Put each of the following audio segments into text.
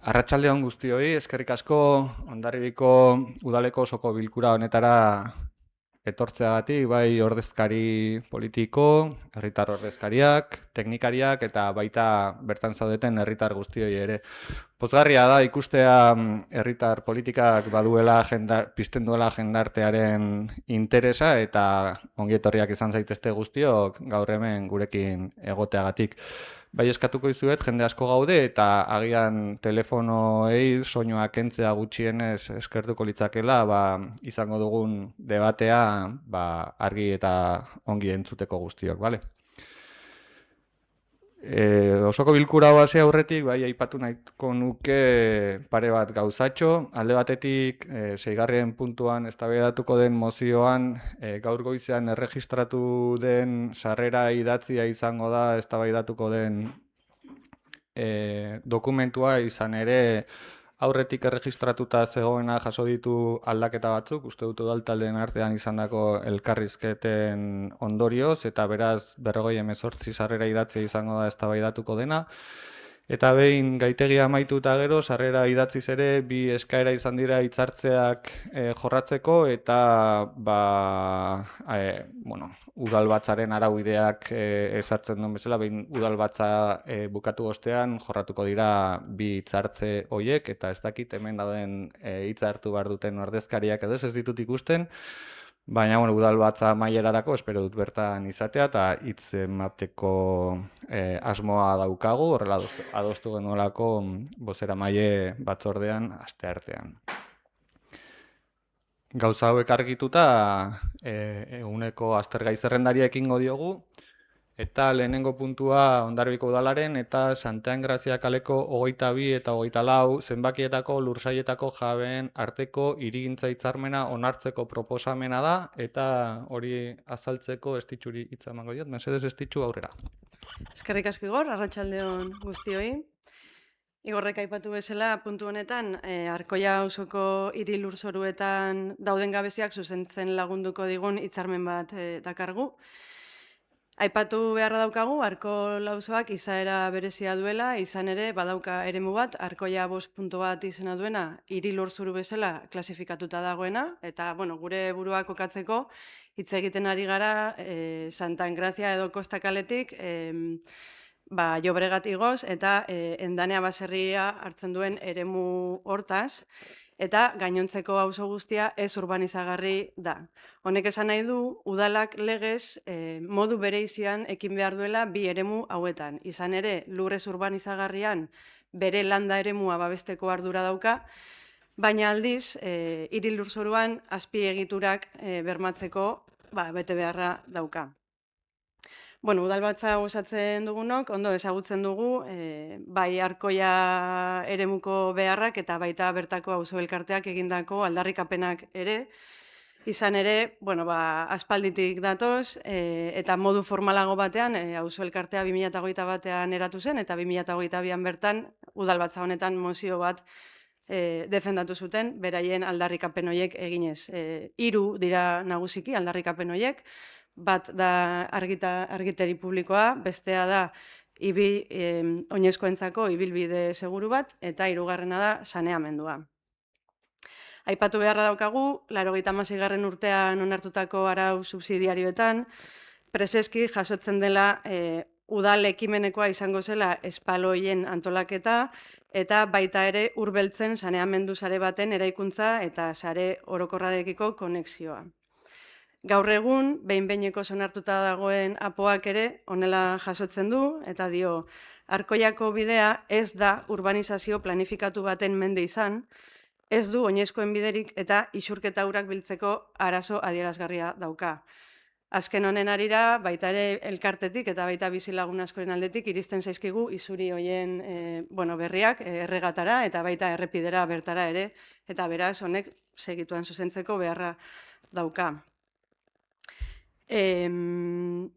Arratsalde on guztioi, eskerrik asko Hondarribiko udaleko osoko bilkura honetara etortzeagatik, bai ordezkari politiko, herritar ordezkariak, teknikariak eta baita bertan zaudeten herritar guztioi ere. Pozgarria da ikustea herritar politikak baduela pizten duela jendartearen interesa eta ongietorriak izan zaitezte guztiok gaur hemen gurekin egoteagatik. Bai eskatuko dizuet, jende asko gaude eta agian telefonoei soinua kentzea gutxienez eskertuko litzakela izango dugun debatea argi eta ongi entzuteko guztiok, bale? Osoko bilkura hasi aurretik, bai aipatu nahiko nuke pare bat gauzatxo. Alde batetik, seigarren puntuan eztabaidatuko den mozioan, gaur goizean erregistratu den sarrera idatzia izango da eztabaidatuko den dokumentua izan ere aurretik erregistratuta zegoena jaso ditu aldaketa batzuk, uste dut udaltaldeen artean izandako elkarrizketen ondorioz, eta beraz 58 sarrera idatzia izango da eztabaidatuko dena. Eta behin gaitegia amaitu eta gero, sarrera idatziz ere, bi eskaera izan dira hitzartzeak jorratzeko eta udalbatzaren araubideak ezartzen duen bezala, behin udalbatza bukatu ostean jorratuko dira bi hitzartze horiek, eta ez dakit hemen dauden hitzartu behar duten ordezkariak edo ez ditut ikusten, baina udalbatza mailerarako espero dut bertan izatea eta hitz emateko asmoa daukagu, horrela adostu genuelako bozeramaile batzordean asteartean. Gauza hauek argituta eguneko aztergai zerrendari ekingo diogu, eta lehenengo puntua Hondarribiko udalaren eta Santa Engrazia kaleko 22 eta 24 zenbakietako lursailetako jabeen arteko hirigintza hitzarmena onartzeko proposamena da, eta hori azaltzeko Estitxuri hitza emango diot. Mesedez, Estitxu, aurrera. Eskerrik asko Igor, arratsalde on guztioi. Igorrek aipatu bezala puntu honetan, Arkoia auzoko hiri lurzoruetan dauden gabeziak zuzentzen lagunduko digun hitzarmen bat dakargu. Aipatu beharra daukagu, Arko auzoak izaera berezia duela, izan ere badauka eremu bat, Arkoia 5.1 izena duena, hiri lurzoru bezala klasifikatuta dagoena, eta gure burua kokatzeko hitz egiten ari gara Santa Engrazia edo Kosta kaletik Llobregat igoz eta Endanea baserria hartzen duen eremu hortaz, eta gainontzeko auzo guztia ez urbanizagarri da. Honek esan nahi du, udalak legez modu bereizian ekin behar duela bi eremu hauetan. Izan ere, lurrez urbanizagarrian bere landa eremua babesteko ardura dauka, baina aldiz, hiri lurzoruan azpiegiturak bermatzeko bete beharra dauka. Udalbatza osatzen dugunok, ondo ezagutzen dugu, bai Arkoia eremuko beharrak eta baita bertako auzo elkarteak egindako aldarrikapenak ere. Izan ere, aspalditik datoz, eta modu formalago batean, auzo elkartea 2021an eratu zen, eta 2022an bertan, udalbatza honetan mozio bat defendatu zuten, beraien aldarrikapen horiek eginez. 3 dira nagusiki aldarrikapen horiek, bat da argiteri publikoa, bestea da oinezkoentzako ibilbide seguru bat, eta 3. da saneamendua. Aipatu beharra daukagu, 86. urtean onartutako arau subsidiarioetan, preseski jasotzen dela udal ekimenekoa izango zela espaloien antolaketa, eta baita ere urbeltzen saneamendu sare baten eraikuntza eta sare orokorrarekiko konexioa. Gaur egun, behin-behineko onartuta dagoen apoak ere honela jasotzen du, eta dio, Arkoiako bidea ez da urbanizazio planifikatu baten mende izan, ez du oinezkoen biderik eta isurketa urak biltzeko arazo adierazgarria dauka. Azken honen arira, baita ere elkartetik eta baita bizilagun askoren aldetik iristen zaizkigu isuri hoien berriak erregatara eta baita errepidera bertara ere, eta beraz honek segituan zuzentzeko beharra dauka. Esan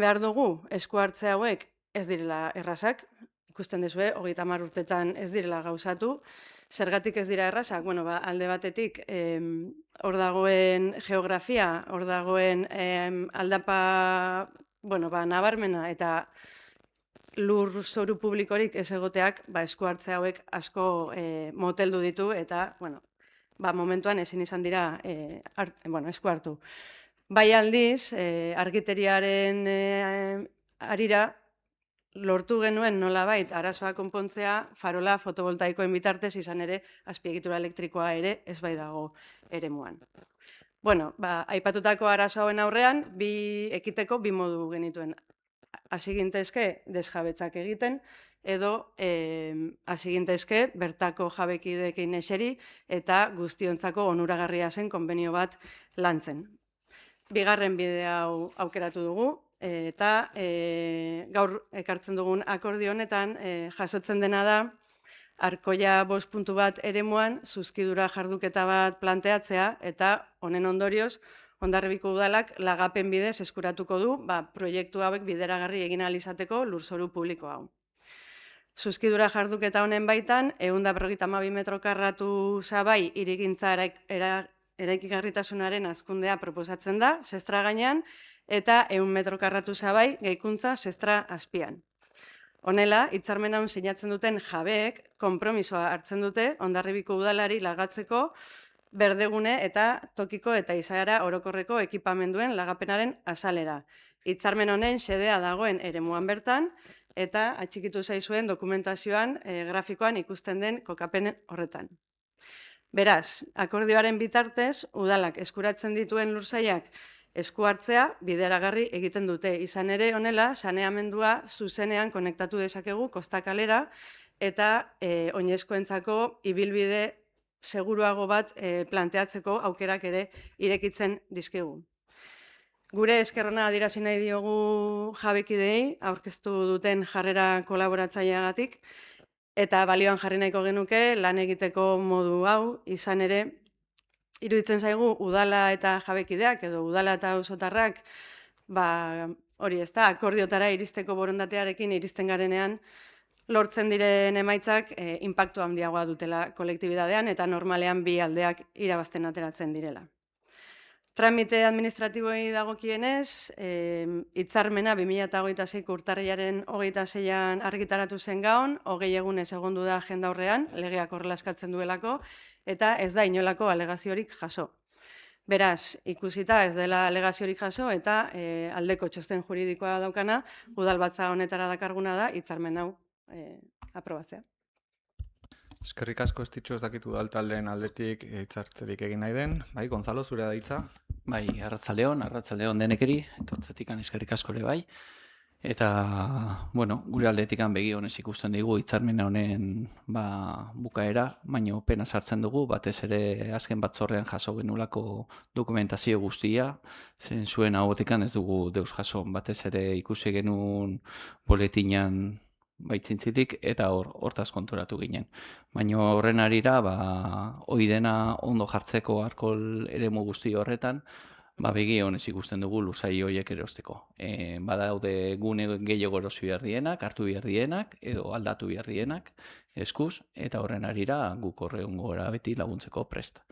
behar dugu, esku hartze hauek ez direla errazak, ikusten dezue, 30 urtetan ez direla gauzatu. Zergatik ez dira errazak? Alde batetik, hor dagoen geografia, hor dagoen aldapa nabarmena eta lur zoru publikorik ez egoteak esku hartze hauek asko moteldu ditu eta, momentuan ezin izan dira esku hartu. Bai aldiz, argiteriaren arira, lortu genuen nolabait arazoa konpontzea farola fotovoltaikoen bitartez izan ere azpiegitura elektrikoa ere ez bai dago eremuan. Aipatutako arazo hauen aurrean, ekiteko bi modu genituen. Hasi gintezke desjabetzak egiten, edo hasi gintezke bertako jabekideekin eseri eta guztiontzako onuragarria zen konbenio bat lantzen. Bigarren bide hau aukeratu dugu, eta gaur ekartzen dugun akordio honetan jasotzen dena da Arkoia 5.1 eremuan zuzkidura jarduketa bat planteatzea eta honen ondorioz Hondarribiko udalak lagapen bidez eskuratuko du proiektu hauek bideragarri egin ahal izateko lurzoru publiko hau. Zuzkidura jarduketa honen baitan 152 metro karratu sabai hirigintza eraikigarritasunaren hazkundea proposatzen da, zestra gainean, eta 100 metro karratu sabai gehikuntza zestra azpian. Honela, hitzarmen hau sinatzen duten jabeek konpromisoa hartzen dute Hondarribiko udalari lagatzeko berdegune eta tokiko eta izaera orokorreko ekipamenduen lagapenaren azalera. Hitzarmen honen xedea dagoen eremuan bertan eta atxikitu zaizuen dokumentazioan grafikoan ikusten den kokapen horretan. Beraz, akordioaren bitartez, udalak eskuratzen dituen lursailak esku hartzea bideragarri egiten dute. Izan ere honela, saneamendua zuzenean konektatu dezakegu kostakalera eta oinezkoentzako ibilbide seguruago bat planteatzeko aukerak ere irekitzen dizkigu. Gure eskerrona adierazi nahi diogu jabekideei aurkeztu duten jarrera kolaboratzaileagatik eta balioan jarri nahiko genuke lan egiteko modu hau izan ere iruditzen zaigu udala eta jabekideak edo udala eta auzotarrak hori ez da, akordiotara iristeko borondatearekin iristen garenean lortzen diren emaitzak inpaktu handiagoa dutela kolektibidadean eta normalean bi aldeak irabazten ateratzen direla. Tramite administratiboei dagokienez, hitzarmena 2026 urtarrilaren 26an argitaratu zen gaon, 20 egunez egondu da agenda aurrean, legeak horrela eskatzen duelako, eta ez da inolako alegaziorik jaso. Beraz, ikusita ez dela alegaziorik jaso eta aldeko txosten juridikoa daukana, udalbatza honetara dakarguna da hitzarmen hau aprobatzea. Eskerrik asko ez ditxo ez dakitu udaltaldeen aldetik hitzartzerik egin nahi den. Bai, Gonzalo, zure da hitza? Bai, arratsaldeon denekeri, etortzetik eskerrik asko ere bai. Eta, gure aldetik begi honez ikusten dugu hitzarmen honen bukaera, baino pena sartzen dugu, batez ere azken batzorrean jaso genulako dokumentazio guztia, zen zuen ahotikan ez dugu deus jaso, batez ere ikusi genuen boletinan baitzintzitik eta hortaz konturatu ginen. Baina horren arira, hoi dena ondo jartzeko alkohol eremu guzti horretan, begi honez ikusten dugu lursail horiek erosteko. Badaude gune gehiago erosi behar dienak, hartu behar dienak, edo aldatu behar dienak, eskuz, eta horren arira guk horregun gora beti laguntzeko prest.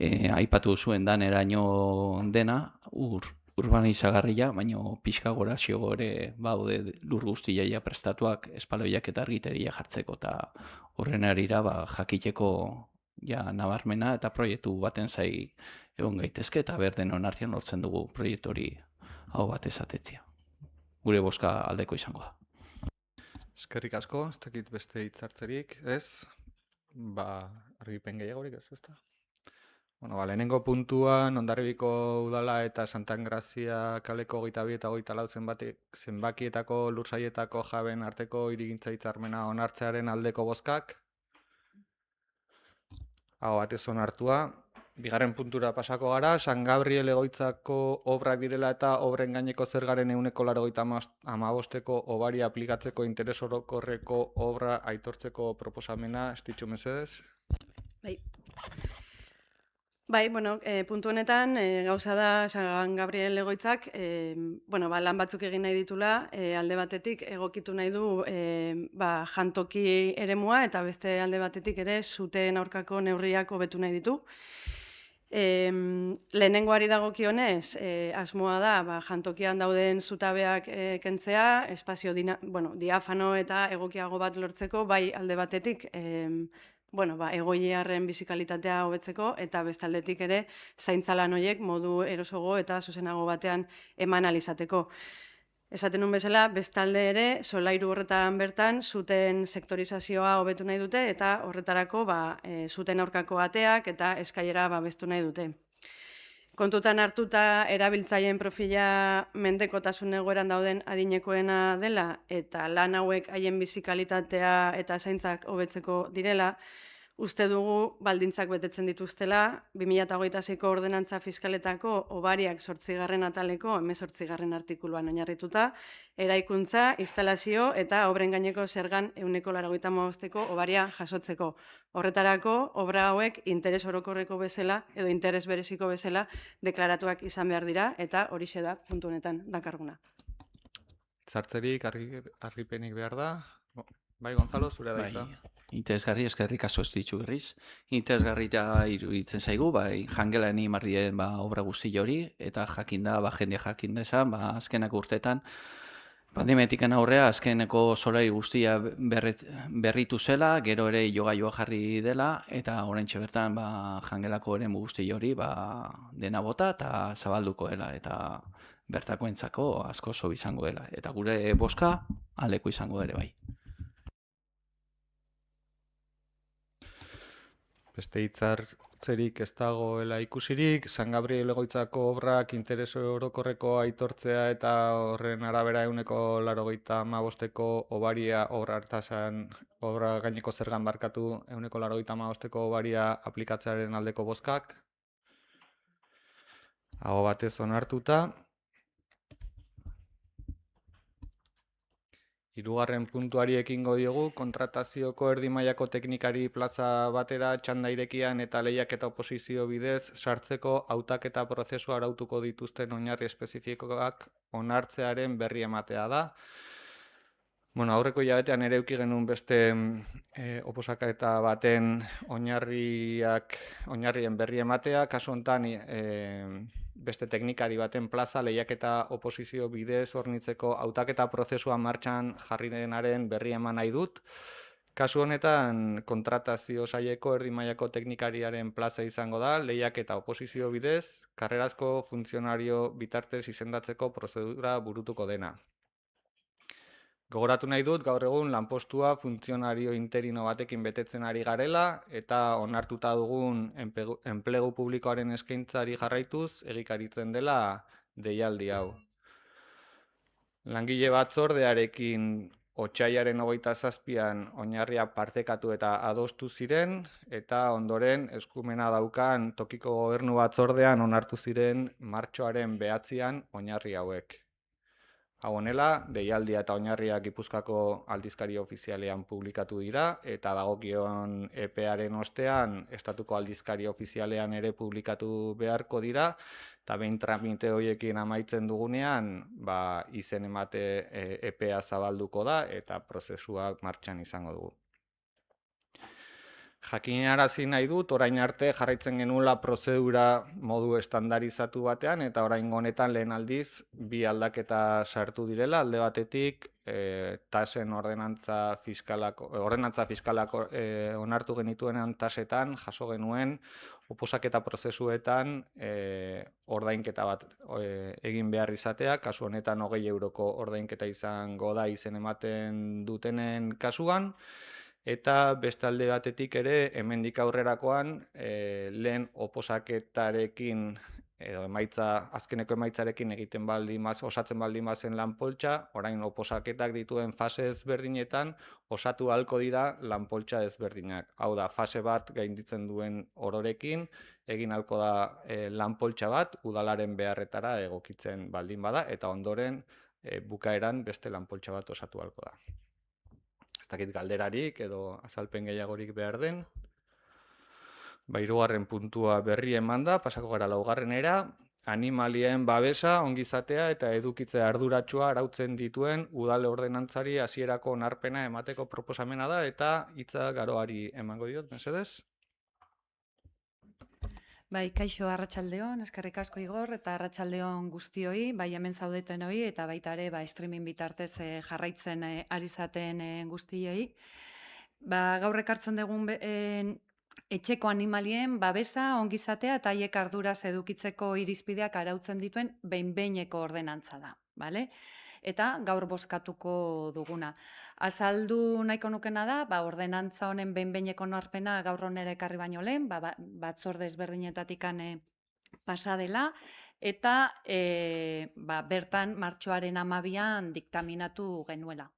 Aipatu zuen daneraino dena, urbanizagarria, baina pixka gora ere baude lur guztiaia prestatuak espaloiak eta argiteria jartzeko eta horren arira jakiteko nabarmena eta proiektu baten zai egon gaitezke eta berden onartian lortzen dugu proiektu hori hau bat ezatetzia. Gure bozka aldeko izango da. Eskerrik asko, ez dakit beste hitzartzerik, ez? Argipen gehiagorik ez da? Lehenengo puntuan, Hondarribiko udala eta Santa Engrazia kaleko 22 eta 24 zenbakietako lursailetako jaben arteko hirigintza hitzarmena onartzearen aldeko bozkak. Hau batez onartua. Bigarren puntura pasako gara, San Gabriel egoitzako obrak direla eta obren gaineko zergaren 185ko obari aplikatzeko interes orokorreko obra aitortzeko proposamena, ez ditxu mesedez? Puntu honetan, gauza da San Gabriel egoitzak, lan batzuk egin nahi ditula, alde batetik egokitu nahi du jantoki eremua eta beste alde batetik ere zuteen aurkako neurriak hobetu nahi ditu. Lehenengoari dagokionez, asmoa da jantokian dauden zutabeak kentzea, espazio diafano eta egokiago bat lortzeko, bai alde batetik egoiliarren bizikalitatea hobetzeko, eta bestaldetik ere zaintza lan horiek modu erosogo eta zuzenago batean eman ahal izateko. Esaten nun bezala, bestalde ere, solairu horretan bertan, zuten sektorizazioa hobetu nahi dute, eta horretarako zuten aurkako ateak eta eskailera babestu nahi dute. Kontutan hartuta erabiltzaileen profila mendekotasun egoeran dauden adinekoena dela, eta lan hauek haien bizikalitatea eta zaintzak hobetzeko direla, uste dugu baldintzak betetzen dituztela, 2026ko ordenantza fiskaletako hobariak 8. ataleko 18. artikuluan oinarrituta, eraikuntza, instalazio eta obren gaineko zergan 185ko hobaria jasotzeko. Horretarako, obra hauek interes orokorreko bezala edo interes bereziko bezala deklaratuak izan behar dira, eta horixe da puntu honetan dakarguna. Zartzerik, argipenik behar da. Bai, Gonzalo, zure da hitza. Interesgarri, eskerrik asko ez ditu berriz. Interesgarri iruditzen zaigu, jangela ni mardien obra guzti hori, eta jakinda, jende jakin dezan, azkenako urteetan, pandemiatikan aurrea, azkeneko solari guztia berritu zela, gero ere jogailua jarri dela, eta oraintxe bertan jangelako ere guzti hori dena bota eta zabalduko dela, eta bertakoentzako asko zo izango dela. Eta gure boska aldeko izango ere bai. Beste hitzartzerik ez dagoela ikusirik, San Gabriel egoitzako obrak interes orokorreko aitortzea eta horren arabera 185ko hobaria obra hartazan, obra gaineko zergan barkatu 185ko hobaria aplikatzearen aldeko bozkak. Aho batez onartuta. 3. puntuari ekingo diogu, kontratazioko erdi mailako teknikari plaza batera txanda irekian eta lehiaketa oposizio bidez sartzeko hautaketa prozesua arautuko dituzten oinarri espezifikoak onartzearen berri ematea da. Aurreko hilabetean ere eduki genuen beste oposaketa baten oinarrien berri ematea, kasu honetan beste teknikari baten plaza lehiaketa oposizio bidez hornitzeko hautaketa prozesua martxan jarri denaren berri eman nahi dut. Kasu honetan kontratazio saileko erdi mailako teknikariaren plaza izango da, lehiaketa oposizio bidez, karrerazko funtzionario bitartez izendatzeko prozedura burutuko dena. Gogoratu nahi dut, gaur egun lanpostua funtzionario interino batekin betetzen ari garela eta onartuta dugun enplegu publikoaren eskaintzari jarraituz egikaritzen dela deialdi hau. Langile batzordearekin otsailaren 27an oinarria partekatu eta adostu ziren eta ondoren eskumena daukan tokiko gobernu batzordean onartu ziren martxoaren 9an oinarri hauek. Hau honela, deialdia eta oinarriak Gipuzkoako aldizkari ofizialean publikatu dira, eta dagokion epearen ostean estatuko aldizkari ofizialean ere publikatu beharko dira, eta behin tramite horiekin amaitzen dugunean, izen emate epea zabalduko da, eta prozesuak martxan izango dugu. Jakinarazi nahi dut, orain arte jarraitzen genuela prozedura modu estandarizatu batean, eta orain honetan lehen aldiz bi aldaketa sartu direla, alde batetik tasen ordenantza fiskalako onartu genituenan tasetan jaso genuen oposaketa prozesuetan ordainketa bat egin behar izatea, kasu honetan 20 euroko ordainketa izango da izen ematen dutenen kasuan, eta beste alde batetik ere hemendik aurrerakoan lehen oposaketarekin edo azkeneko emaitzarekin egiten osatzen baldin bazen lanpoltsa, orain oposaketak dituen fase ezberdinetan osatu ahalko dira lanpoltsa ezberdinak. Hau da, fase bat gainditzen duen ororekin, egin ahalko da lanpoltsa bat udalaren beharretara egokitzen baldin bada, eta ondoren bukaeran beste lanpoltsa bat osatu ahalko da. Galderarik edo azalpen gehiagorik behar den. 3. puntua berri eman da, pasako gara 4. Animalien babesa, ongizatea eta edukitzea arduratsua arautzen dituen udal ordenantzari hasierako onarpena emateko proposamena da, eta hitza Garoari emango diot, mesedez. Bai, kaixo arratsaldeon, eskerrik asko Igor, eta arratsaldeon guztioi, bai hemen zaudetenoi, eta baita ere streaming bitartez jarraitzen ari zaten guztiei. Gaur ekartzen dugun etxeko animalien babesa, ongizatea eta haiek arduraz edukitzeko irizpideak arautzen dituen behin-behineko ordenantza da, bale? Eta gaur bozkatuko duguna. Azaldu nahiko nukena da, ordenantza honen behin-behineko onarpena gaur honera ekarri baino lehen, batzorde ezberdinetatik pasa dela, eta bertan martxoaren 12an diktaminatu genuela.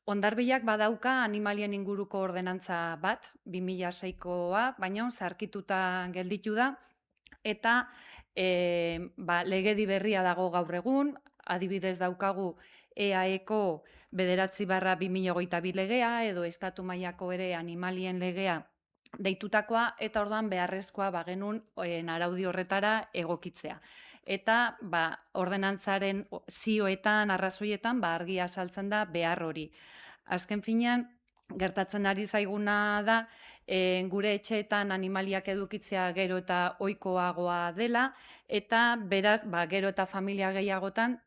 Hondarbilak badauka animalien inguruko ordenantza bat, 2006koa, baina zaharkituta gelditu da, eta legedi berria dago gaur egun, adibidez daukagu EAEko 9/2022 legea, edo estatu mailako ere animalien legea deitutakoa, eta orduan beharrezkoa bagenun araudi horretara egokitzea. Eta ordenantzaren zioetan, arrazoietan, argi azaltzen da behar hori. Azken finean, gertatzen ari zaiguna da, gure etxeetan animaliak edukitzea gero eta ohikoagoa dela, eta beraz, gero eta familia gehiagotan,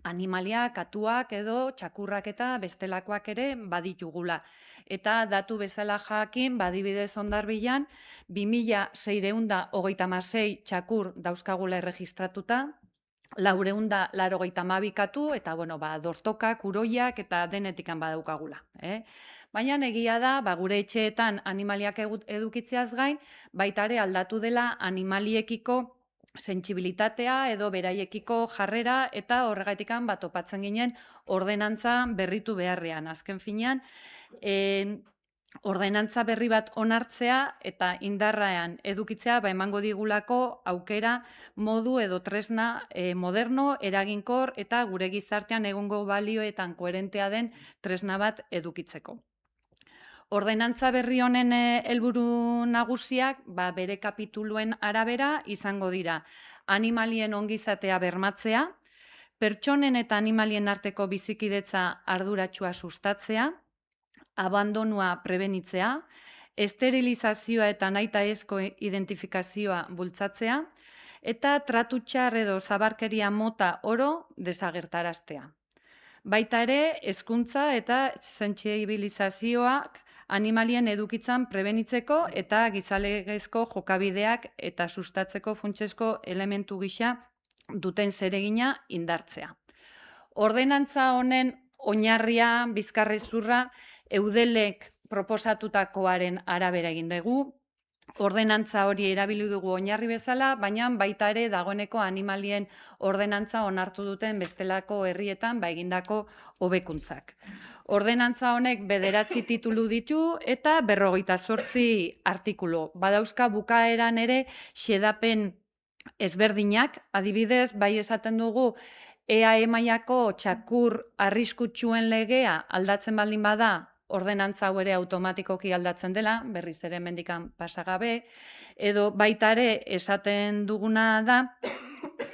animaliak, katuak edo txakurrak eta bestelakoak ere baditugula. Eta datu bezala jakin, adibidez Hondarbilan, 2636 txakur dauzkagula erregistratuta, 482 katu, eta dortokak, uroiak eta denetikan badaukagula. Baina egia da, gure etxeetan animaliak edukitzeaz gain, baita ere aldatu dela animaliekiko sentsibilitatea edo beraiekiko jarrera, eta horregatikan topatzen ginen ordenantza berritu beharrean. Azken finean, ordenantza berri bat onartzea eta indarrean edukitzea emango digulako aukera, modu edo tresna moderno, eraginkor eta gure gizartean egungo balioetan koherentea den tresna bat edukitzeko. Ordenantza berri honen helburu nagusiak bere kapituluen arabera izango dira: animalien ongizatea bermatzea, pertsonen eta animalien arteko bizikidetza arduratsua sustatzea, abandonua prebenitzea, esterilizazioa eta nahitaezko identifikazioa bultzatzea, eta tratu txar edo zabarkeria mota oro desagertaraztea. Baita ere, hezkuntza eta sentsibilizazioak animalien edukitzan prebenitzeko eta gizalegezko jokabideak eta sustatzeko funtsezko elementu gisa duten zeregina indartzea. Ordenantza honen oinarria, bizkarrezurra, Eudelek proposatutakoaren arabera egin dugu. Ordenantza hori erabili dugu oinarri bezala, baina baita ere dagoeneko animalien ordenantza onartu duten bestelako herrietan egindako hobekuntzak. Ordenantza honek 9 titulu ditu eta 58 artikulu. Badauzka bukaeran ere xedapen ezberdinak, adibidez, bai esaten dugu EAE mailako txakur arriskutsuen legea aldatzen baldin bada, ordenantza hau ere automatikoki aldatzen dela, berriz ere hemendikan pasagabe, edo baita ere esaten duguna da,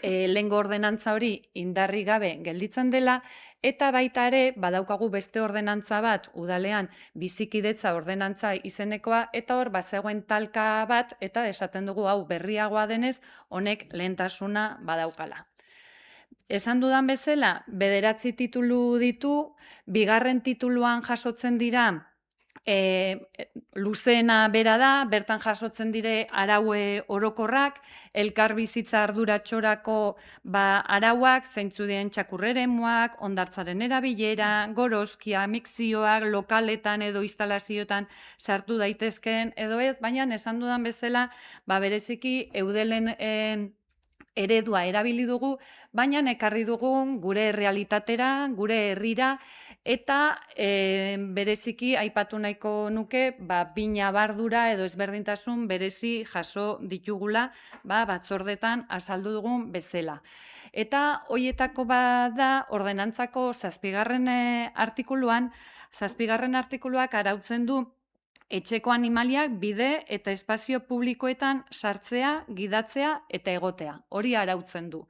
lehengo ordenantza hori indarri gabe gelditzen dela, eta baita ere badaukagu beste ordenantza bat, udalean bizikidetza ordenantza izenekoa, eta hor bazegoen talka bat, eta esaten dugu hau berriagoa denez, honek lehentasuna badaukala. Esan dudan bezala, 9 titulu ditu, bigarren tituluan jasotzen dira, luzeena bera da, bertan jasotzen dire araue orokorrak, elkarbizitza arduratxorako arauak, zeintzu dien txakurreremuak, hondartzaren erabilera, gorozkia, mikzioak, lokaletan edo instalazioetan sartu daitezken, edo ez, baina esan dudan bezala, bereziki Eudelen eredua erabili dugu, baina ekarri dugun gure realitatera, gure herrira, eta bereziki aipatu nahiko nuke, bina bardura edo ezberdintasun berezi jaso ditugula, batzordetan azaldu dugun bezala. Eta hoietako bada ordenantzako 7. artikuluan, 7. artikuluak arautzen du etxeko animaliak bide eta espazio publikoetan sartzea, gidatzea eta egotea. Hori arautzen du.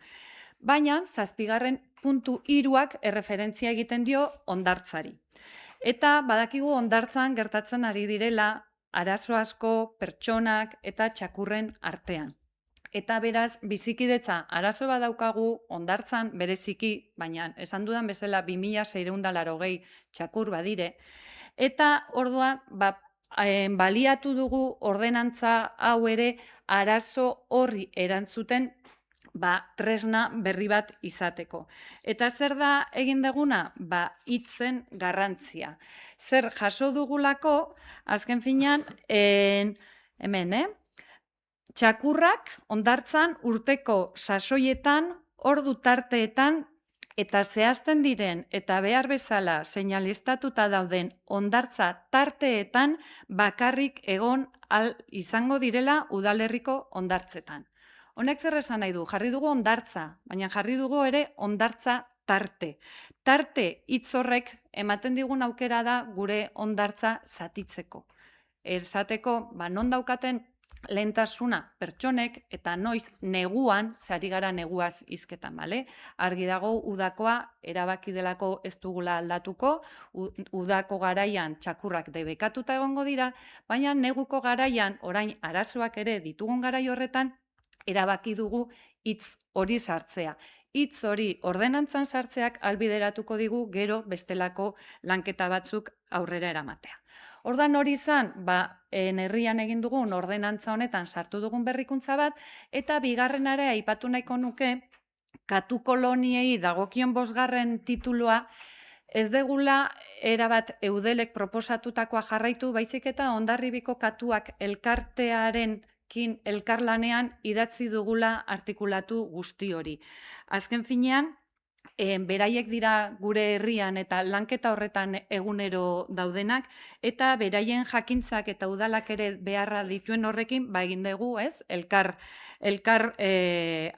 Baina, 7.3ak erreferentzia egiten dio hondartzari. Eta badakigu hondartzan gertatzen ari direla arazo asko pertsonak eta txakurren artean. Eta beraz, bizikidetza arazo bat daukagu hondartzan bereziki, baina esan dudan bezala 2680 txakur badire, eta orduan baliatu dugu ordenantza hau ere arazo horri erantzuten tresna berri bat izateko. Eta zer da egin deguna? Hitzen garrantzia. Zer jaso dugulako, azken finean, hemen, txakurrak hondartzan urteko sasoietan, ordu tarteetan, eta zehazten diren eta behar bezala seinalistatuta dauden hondartza tarteetan bakarrik egon izango direla udalerriko hondartzetan. Honek zer esan nahi du? Jarri dugu hondartza, baina jarri dugu ere hondartza tarte. Tarte hitz horrek ematen digun aukera da gure hondartza zatitzeko. Esateko, non daukaten lehentasuna pertsonek eta noiz neguan, zari gara neguaz hizketan, bale? Argi dago udakoa erabaki delako ez dugula aldatuko, udako garaian txakurrak debekatuta egongo dira, baina neguko garaian, orain arazoak ere ditugun garai horretan, erabaki dugu hitz hori sartzea. Hitz hori ordenantzan sartzeak albideratuko digu gero bestelako lanketa batzuk aurrera eramatea. Ordan hori izan, herrian egin dugun ordenantza honetan sartu dugun berrikuntza bat, eta bigarrenare aipatu nahiko nuke, katu koloniei dagokion 5. titulua, ez degula erabat eudelek proposatutakoa jarraitu, baizik eta Hondarribiko katuak elkartearekin elkarlanean idatzi dugula artikulatu guzti hori. Azken finean, beraiek dira gure herrian eta lanketa horretan egunero daudenak, eta beraien jakintzak eta udalak ere beharra dituen horrekin, egin dugu, elkar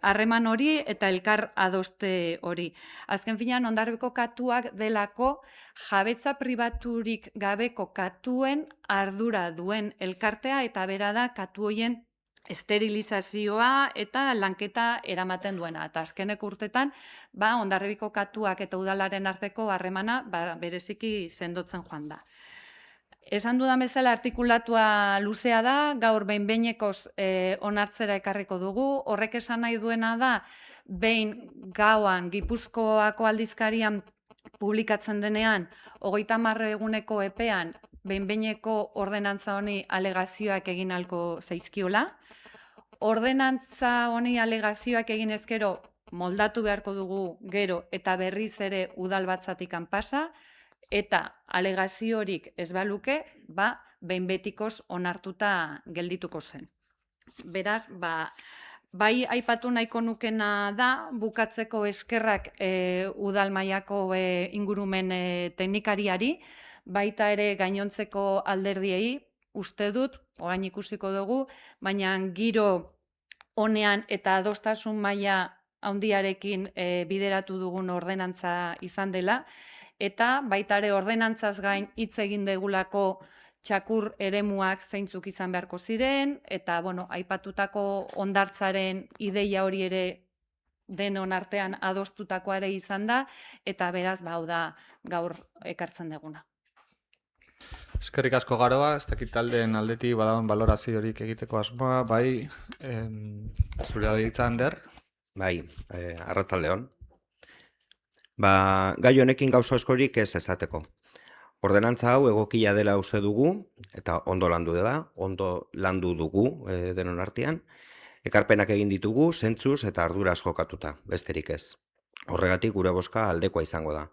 harreman hori eta elkar adoste hori. Azken finean, Hondarribiko katuak delako jabetza pribaturik gabeko katuen ardura duen elkartea, eta bera da katu horien esterilizazioa eta lanketa eramaten duena. Eta azkenek urtetan, Hondarribiko katuak eta udalaren arteko harremana bereziki sendotzen joan da. Esan dudan bezala artikulatua luzea da, gaur behin-behinekoz onartzera ekarriko dugu. Horrek esan nahi duena da, behin gauan Gipuzkoako aldizkarian publikatzen denean, 30 eguneko epean, behin-behineko ordenantza honi alegazioak egin ahalko zaizkiola. Ordenantza honi alegazioak egin ezkero moldatu beharko dugu gero eta berriz ere udal batzatikan pasa, eta alegaziorik ez baluke, behin betikoz onartuta geldituko zen. Beraz, bai aipatu nahiko nukena da, bukatzeko eskerrak udal mailako ingurumen teknikariari, baita ere gainontzeko alderdiei, uste dut, orain ikusiko dugu, baina giro honean eta adostasun maila handiarekin bideratu dugun ordenantza izan dela, eta baita ere ordenantzaz gain hitz egin degulako txakur eremuak zeintzuk izan beharko ziren, eta aipatutako hondartzaren ideia hori ere denon artean adostutakoa ere izan da, eta beraz, hau da gaur ekartzen deguna. Eskerrik asko Garoa, ez dakit taldeen aldetik badagoen baloraziorik egiteko asmoa, zure aditza Ander? Arratsaldeon. Gai honekin gauza askorik ez esateko. Ordenantza hau egokia dela uste dugu, eta ondo landu dugu denon artean. Ekarpenak egin ditugu, zentzuz eta arduraz jokatuta, besterik ez. Horregatik gure bozka aldekoa izango da.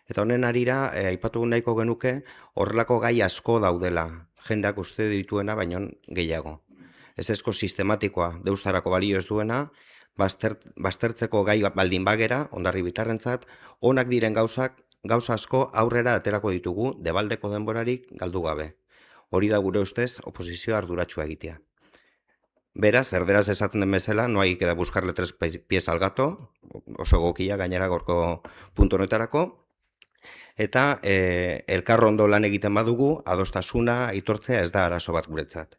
Eta honen arira, aipatu nahiko genuke, horrelako gai asko daudela, jendeak uste dituena, baino gehiago. Ez esko sistematikoa, deustarako balio ez duena, baztertzeko gai baldin bagera, Hondarribitarrentzat, onak diren gauza asko aurrera aterako ditugu, debaldeko denborarik galdu gabe. Hori da gure ustez oposizioa arduratsua egitea. Beraz, erderaz esaten den bezala, no hay que buscarle 3 pies al gato, oso egokia gainera gorko puntu honetarako, eta elkar ondo lan egiten badugu, adostasuna aitortzea ez da arazo bat guretzat.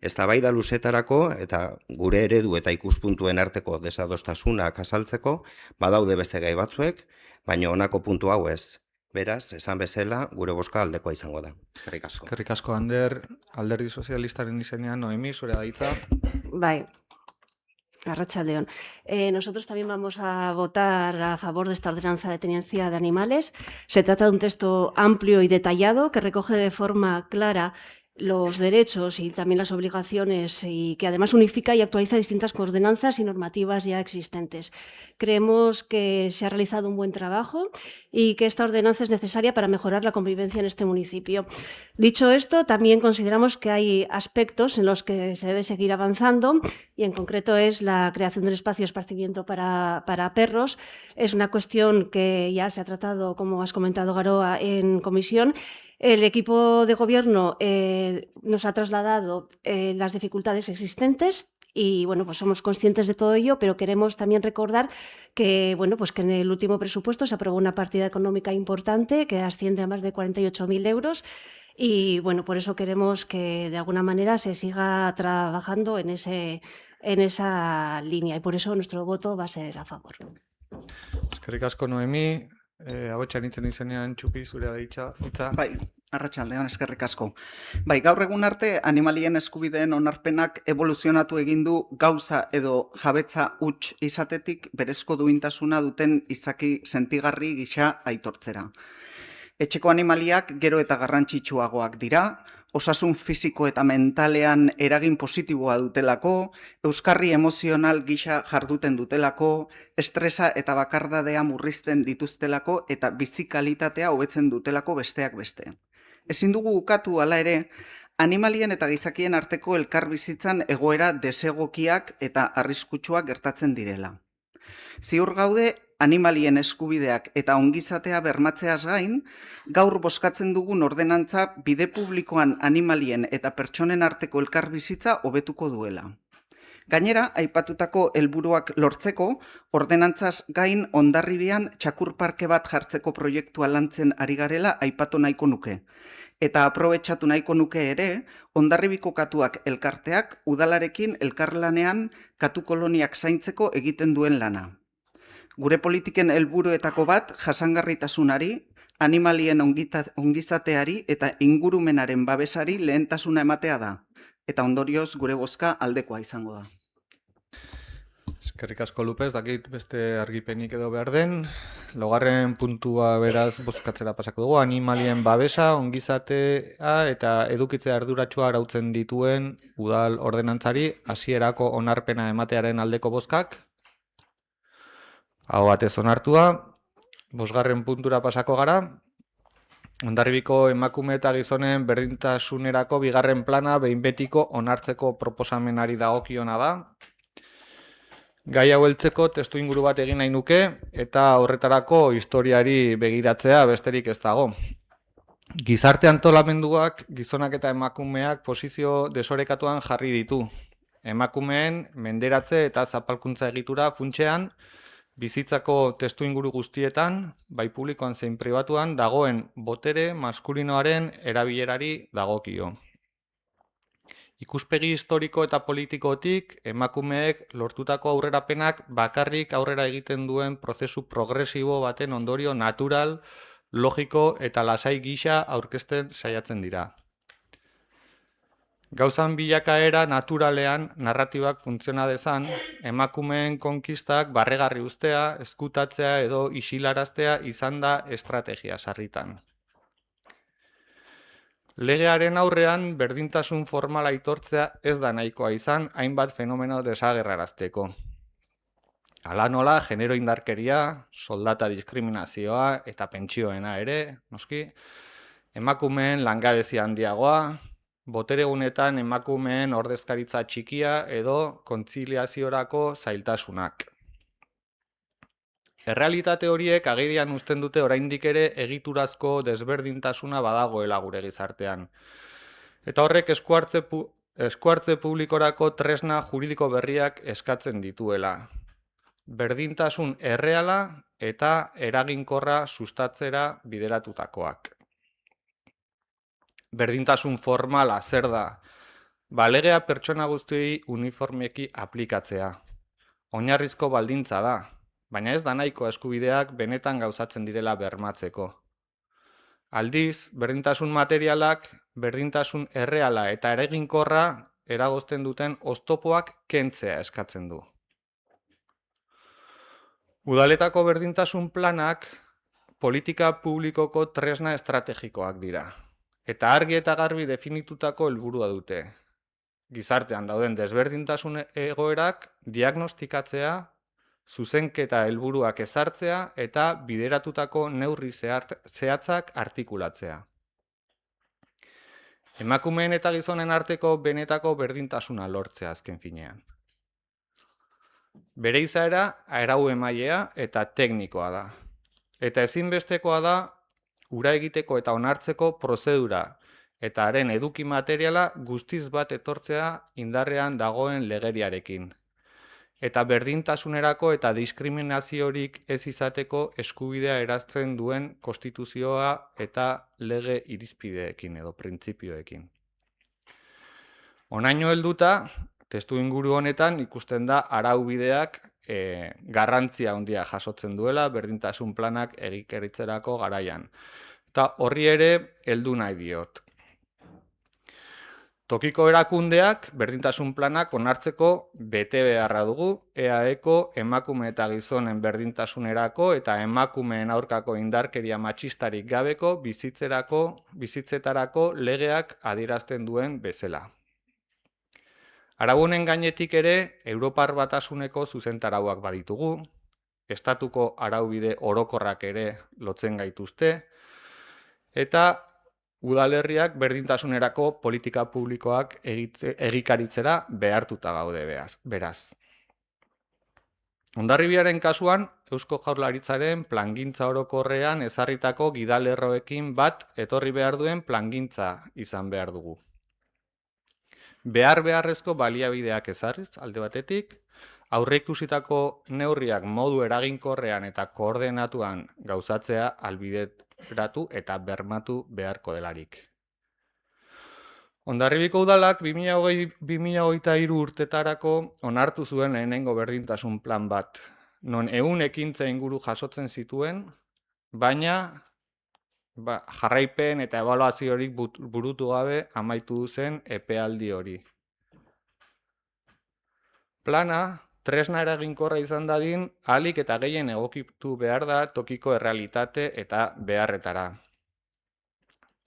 Eztabaida luzetarako eta gure eredu eta ikuspuntuen arteko desadostasunak azaltzeko, badaude beste gai batzuek, baina honako puntu hau ez. Beraz, esan bezala, gure bozka aldekoa izango da. Eskerrik asko. Eskerrik asko, Ander, Alderdi Sozialistaren izenean, Noemi, zure da hitza. Bai, Arratsaldeon. Nosotros también vamos a votar a favor de esta ordenanza de tenencia de animales. Se trata de un texto amplio y detallado que recoge de forma clara los derechos y también las obligaciones y que además unifica y actualiza distintas ordenanzas y normativas ya existentes. Creemos que se ha realizado un buen trabajo y que esta ordenanza es necesaria para mejorar la convivencia en este municipio. Dicho esto, también consideramos que hay aspectos en los que se debe seguir avanzando y en concreto es la creación de un espacio de esparcimiento para perros. Es una cuestión que ya se ha tratado, como has comentado, Garoa, en comisión. El equipo de gobierno nos ha trasladado las dificultades existentes y bueno, pues somos conscientes de todo ello, pero queremos también recordar que, bueno, pues que en el último presupuesto se aprobó una partida económica importante que asciende a más de 48.000 euros y bueno, por eso queremos que de alguna manera se siga trabajando en esa línea y por eso nuestro voto va a ser a favor. Eskerrik asko, Noemi, abotxan itzen izenean, Txupi, zure da hitza. Bai, arratsaldeon eskerrik asko. Bai, gaur egun arte animalien eskubideen onarpenak evoluzionatu egin du gauza edo jabetza huts izatetik berezko duintasuna duten izaki sentigarri gisa aitortzera. Etxeko animaliak gero eta garrantzitsuagoak dira, osasun fisiko eta mentalean eragin positiboa dutelako, euskarri emozional gisa jarduten dutelako, estresa eta bakardadea murrizten dituztelako eta bizikalitatea hobetzen dutelako besteak beste. Ezin dugu ukatu hala ere, animalien eta gizakien arteko elkarbizitzan egoera desegokiak eta arriskutsuak gertatzen direla. Ziur gaude, animalien eskubideak eta ongizatea bermatzeaz gain, gaur bozkatzen dugun ordenantza bide publikoan animalien eta pertsonen arteko elkarbizitza hobetuko duela. Gainera, aipatutako helburuak lortzeko, ordenantzaz gain Hondarribian txakur parke bat jartzeko proiektua lantzen ari garela aipatu nahiko nuke. Eta aprobetxatu nahiko nuke ere, Hondarribiko katuak elkarteak udalarekin elkarlanean katu koloniak zaintzeko egiten duen lana. Gure politiken helburuetako bat jasangarritasunari, animalien ongizateari eta ingurumenaren babesari lehentasuna ematea da. Eta ondorioz gure bozka aldekoa izango da. Eskerrik asko, Lupez, dakit beste argipenik edo behar den. Laugarren puntua beraz bozkatzera pasako dugu, animalien babesa, ongizatea eta edukitzea arduratsua arautzen dituen udal ordenantzari hasierako onarpena ematearen aldeko bozkak. Hau batez onartua, bosgarren puntura pasako gara. Hondarribiko emakume eta gizonen berdintasunerako bigarren plana behin betiko onartzeko proposamenari dagokiona da. Gai hau heltzeko testu inguru bat egin nahi nuke eta horretarako historiari begiratzea besterik ez dago. Gizarte antolamenduak gizonak eta emakumeak posizio desorekatuan jarri ditu. Emakumeen menderatze eta zapalkuntza egitura funtsean bizitzako testu inguru guztietan, bai publikoan zein pribatuan, dagoen botere maskulinoaren erabilerari dagokio. Ikuspegi historiko eta politikotik, emakumeek lortutako aurrerapenak bakarrik aurrera egiten duen prozesu progresibo baten ondorio natural, logiko eta lasai gisa aurkezten saiatzen dira. Gauzan bilakaera naturalean narratibak funtziona dezan, emakumeen konkistak barregarri ustea, ezkutatzea edo isilaraztea izan da estrategia sarritan. Legearen aurrean berdintasun formala aitortzea ez da nahikoa izan hainbat fenomeno desagerrarazteko. Hala nola, genero indarkeria, soldata diskriminazioa eta pentsioena ere, noski, emakumeen langabezia handiagoa, boteregunetan emakumeen ordezkaritza txikia edo kontziliaziorako zailtasunak. Errealitate horiek agerian uzten dute oraindik ere egiturazko desberdintasuna badagoela gure gizartean. Eta horrek eskuartze publikorako tresna juridiko berriak eskatzen dituela. Berdintasun erreala eta eraginkorra sustatzera bideratutakoak. Berdintasun formala zer da? Legea pertsona guztiei uniformeki aplikatzea. Oinarrizko baldintza da, baina ez da nahiko eskubideak benetan gauzatzen direla bermatzeko. Aldiz, berdintasun materialak, berdintasun erreala eta eraginkorra eragozten duten oztopoak kentzea eskatzen du. Udaletako berdintasun planak politika publikoko tresna estrategikoak dira, eta argi eta garbi definitutako helburua dute. Gizartean dauden desberdintasun egoerak diagnostikatzea, zuzenketa helburuak ezartzea eta bideratutako neurri zehatzak artikulatzea. Emakumeen eta gizonen arteko benetako berdintasuna lortzea azken finean. Bere izaera arau emailea eta teknikoa da. Eta ezinbestekoa da ura egiteko eta onartzeko prozedura eta haren eduki materiala guztiz bat etortzea indarrean dagoen legeriarekin. Eta berdintasunerako eta diskriminaziorik ez izateko eskubidea erazten duen konstituzioa eta lege irizpideekin edo printzipioekin. Honaino helduta, testu inguru honetan ikusten da araubideak garrantzia handia jasotzen duela berdintasun planak egikaritzerako garaian. Eta horri ere heldu nahi diot. Tokiko erakundeak berdintasun planak onartzeko bete beharra dugu EAEko emakume eta gizonen berdintasunerako eta emakumeen aurkako indarkeria matxistarik gabeko bizitzetarako legeak adierazten duen bezala. Arau honen gainetik ere Europar Batasuneko zuzentarauak baditugu, estatuko araubide orokorrak ere lotzen gaituzte, eta udalerriak berdintasunerako politika publikoak egikaritzera behartuta gaude beraz. Hondarribiaren kasuan, Eusko Jaurlaritzaren plangintza orokorrean ezarritako gidalerroekin bat etorri behar duen plangintza izan behar dugu. Beharrezko baliabideak ezarriz alde batetik, aurreikusitako neurriak modu eraginkorrean eta koordenatuan gauzatzea ahalbideratu eta bermatu beharko delarik. Hondarribiko udalak 2023 urtetarako onartu zuen lehenengo berdintasun plan bat, non 100 ekintza inguru jasotzen zituen, baina jarraipen eta ebaluaziorik burutu gabe amaitu zen epealdi hori. Plana, tresna eraginkorra izan dadin, ahalik eta gehien egokitu behar da tokiko errealitate eta beharretara.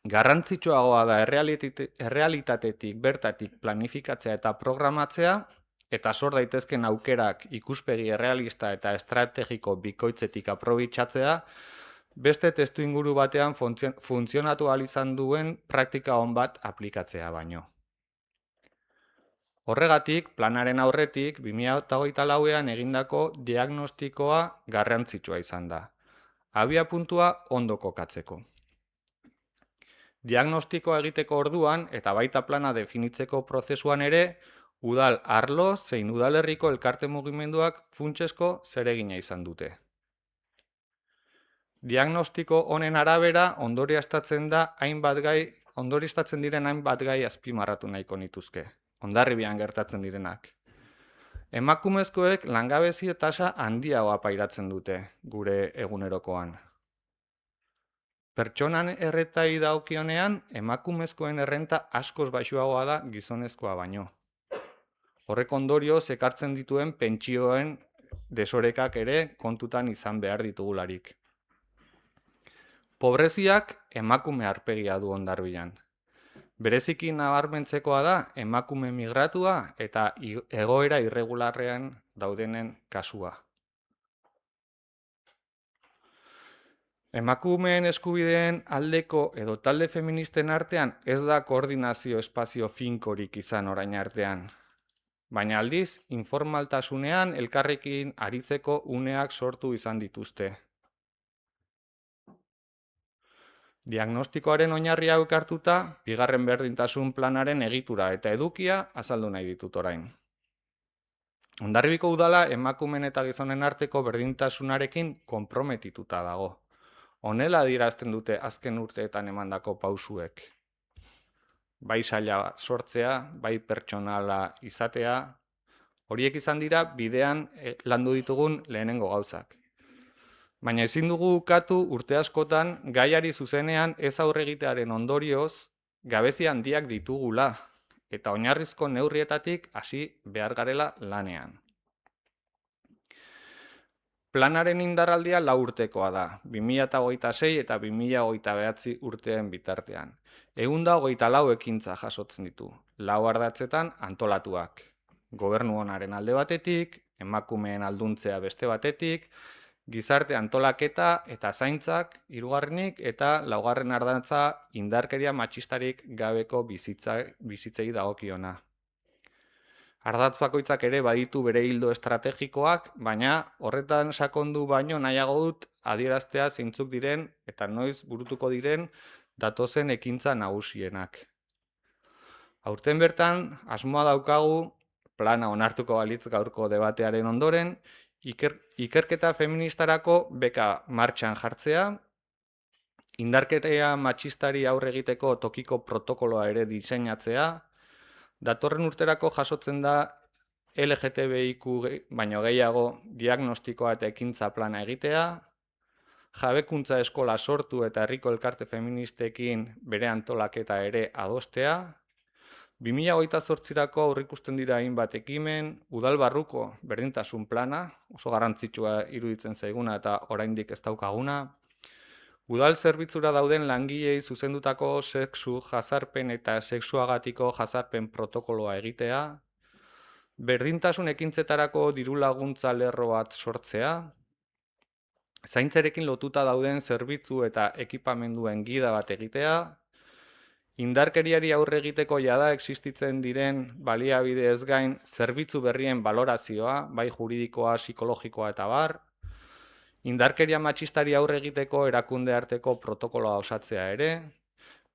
Garrantzitsuagoa da errealitatetik bertatik planifikatzea eta programatzea, eta sor daitezken aukerak ikuspegi errealista eta estrategiko bikoitzetik aprobetxatzea, beste testu inguru batean funtzionatu ahal izan duen praktika on bat aplikatzea baino. Horregatik, planaren aurretik, 2024an egindako diagnostikoa garrantzitsua izan da. Abiapuntua ondo kokatzeko. Diagnostikoa egiteko orduan eta baita plana definitzeko prozesuan ere, udal arlo zein udalerriko elkarte mugimenduak funtsezko zeregina izan dute. Diagnostiko honen arabera ondorioztatzen diren hainbat gai azpimarratu nahiko nituzke. Hondarribian gertatzen direnak. Emakumezkoek langabezia tasa handiagoa pairatzen dute gure egunerokoan. Pertsonan erretai dagokionean, emakumezkoen errenta askoz baxuagoa da gizonezkoa baino. Horrek ondorioz ekartzen dituen pentsioen desorekak ere kontutan izan behar ditugularik. Pobreziak emakume aurpegia du Hondarribian. Bereziki nabarmentzekoa da emakume migratua eta egoera irregularrean daudenen kasua. Emakumeen eskubideen aldeko edo talde feministen artean ez da koordinazio espazio finkorik izan orain artean. Baina aldiz, informaltasunean elkarrekin aritzeko uneak sortu izan dituzte. Diagnostikoaren oinarria hartuta, bigarren berdintasun planaren egitura eta edukia azaldu nahi ditut orain. Hondarribiko udala emakumeen eta gizonen arteko berdintasunarekin konprometituta dago. Honela adierazten dute azken urteetan emandako pausuek. Bai saila sortzea, bai pertsonala izatea, horiek izan dira bidean landu ditugun lehenengo gauzak. Baina ezin dugu ukatu urte askotan gaiari zuzenean ez aurregitearen ondorioz gabezi handiak ditugula eta oinarrizko neurrietatik hasi behar garela lanean. Planaren indarraldia 4 urtekoa da, 2026 eta 2029 urteen bitartean. 124 ekintza jasotzen ditu, 4 ardatzetan antolatuak. Gobernu onaren alde batetik, emakumeen alduntzea beste batetik, gizarte antolaketa eta zaintzak 3. eta 4. ardatza indarkeria matxistarik gabeko bizitzei dagokiona. Ardatz bakoitzak ere baditu bere ildo estrategikoak, baina horretan sakondu baino nahiago dut adieraztea zeintzuk diren eta noiz burutuko diren datozen ekintza nagusienak. Aurten bertan, asmoa daukagu, plana onartuko balitz gaurko debatearen ondoren, ikerketa feministarako beka martxan jartzea, indarkeria matxistari aurre egiteko tokiko protokoloa ere diseinatzea, datorren urterako jasotzen da LGTBIQ baino gehiago diagnostikoa eta ekintza plana egitea, jabekuntza eskola sortu eta herriko elkarte feministekin bere antolaketa ere adostea, 2028rako aurreikusten dira hainbat ekimen, udal barruko berdintasun plana, oso garrantzitsua iruditzen zaiguna eta oraindik ez daukaguna, udal zerbitzura dauden langilei zuzendutako sexu jazarpen eta sexuagatiko jazarpen protokoloa egitea, berdintasun ekintzetarako diru laguntza lerro bat sortzea, zaintzarekin lotuta dauden zerbitzu eta ekipamenduen gida bat egitea, indarkeriari aurre egiteko jada existitzen diren baliabide ez gain zerbitzu berrien balorazioa, bai juridikoa, psikologikoa eta bar, indarkeria matxistari aurre egiteko erakunde arteko protokoloa osatzea ere,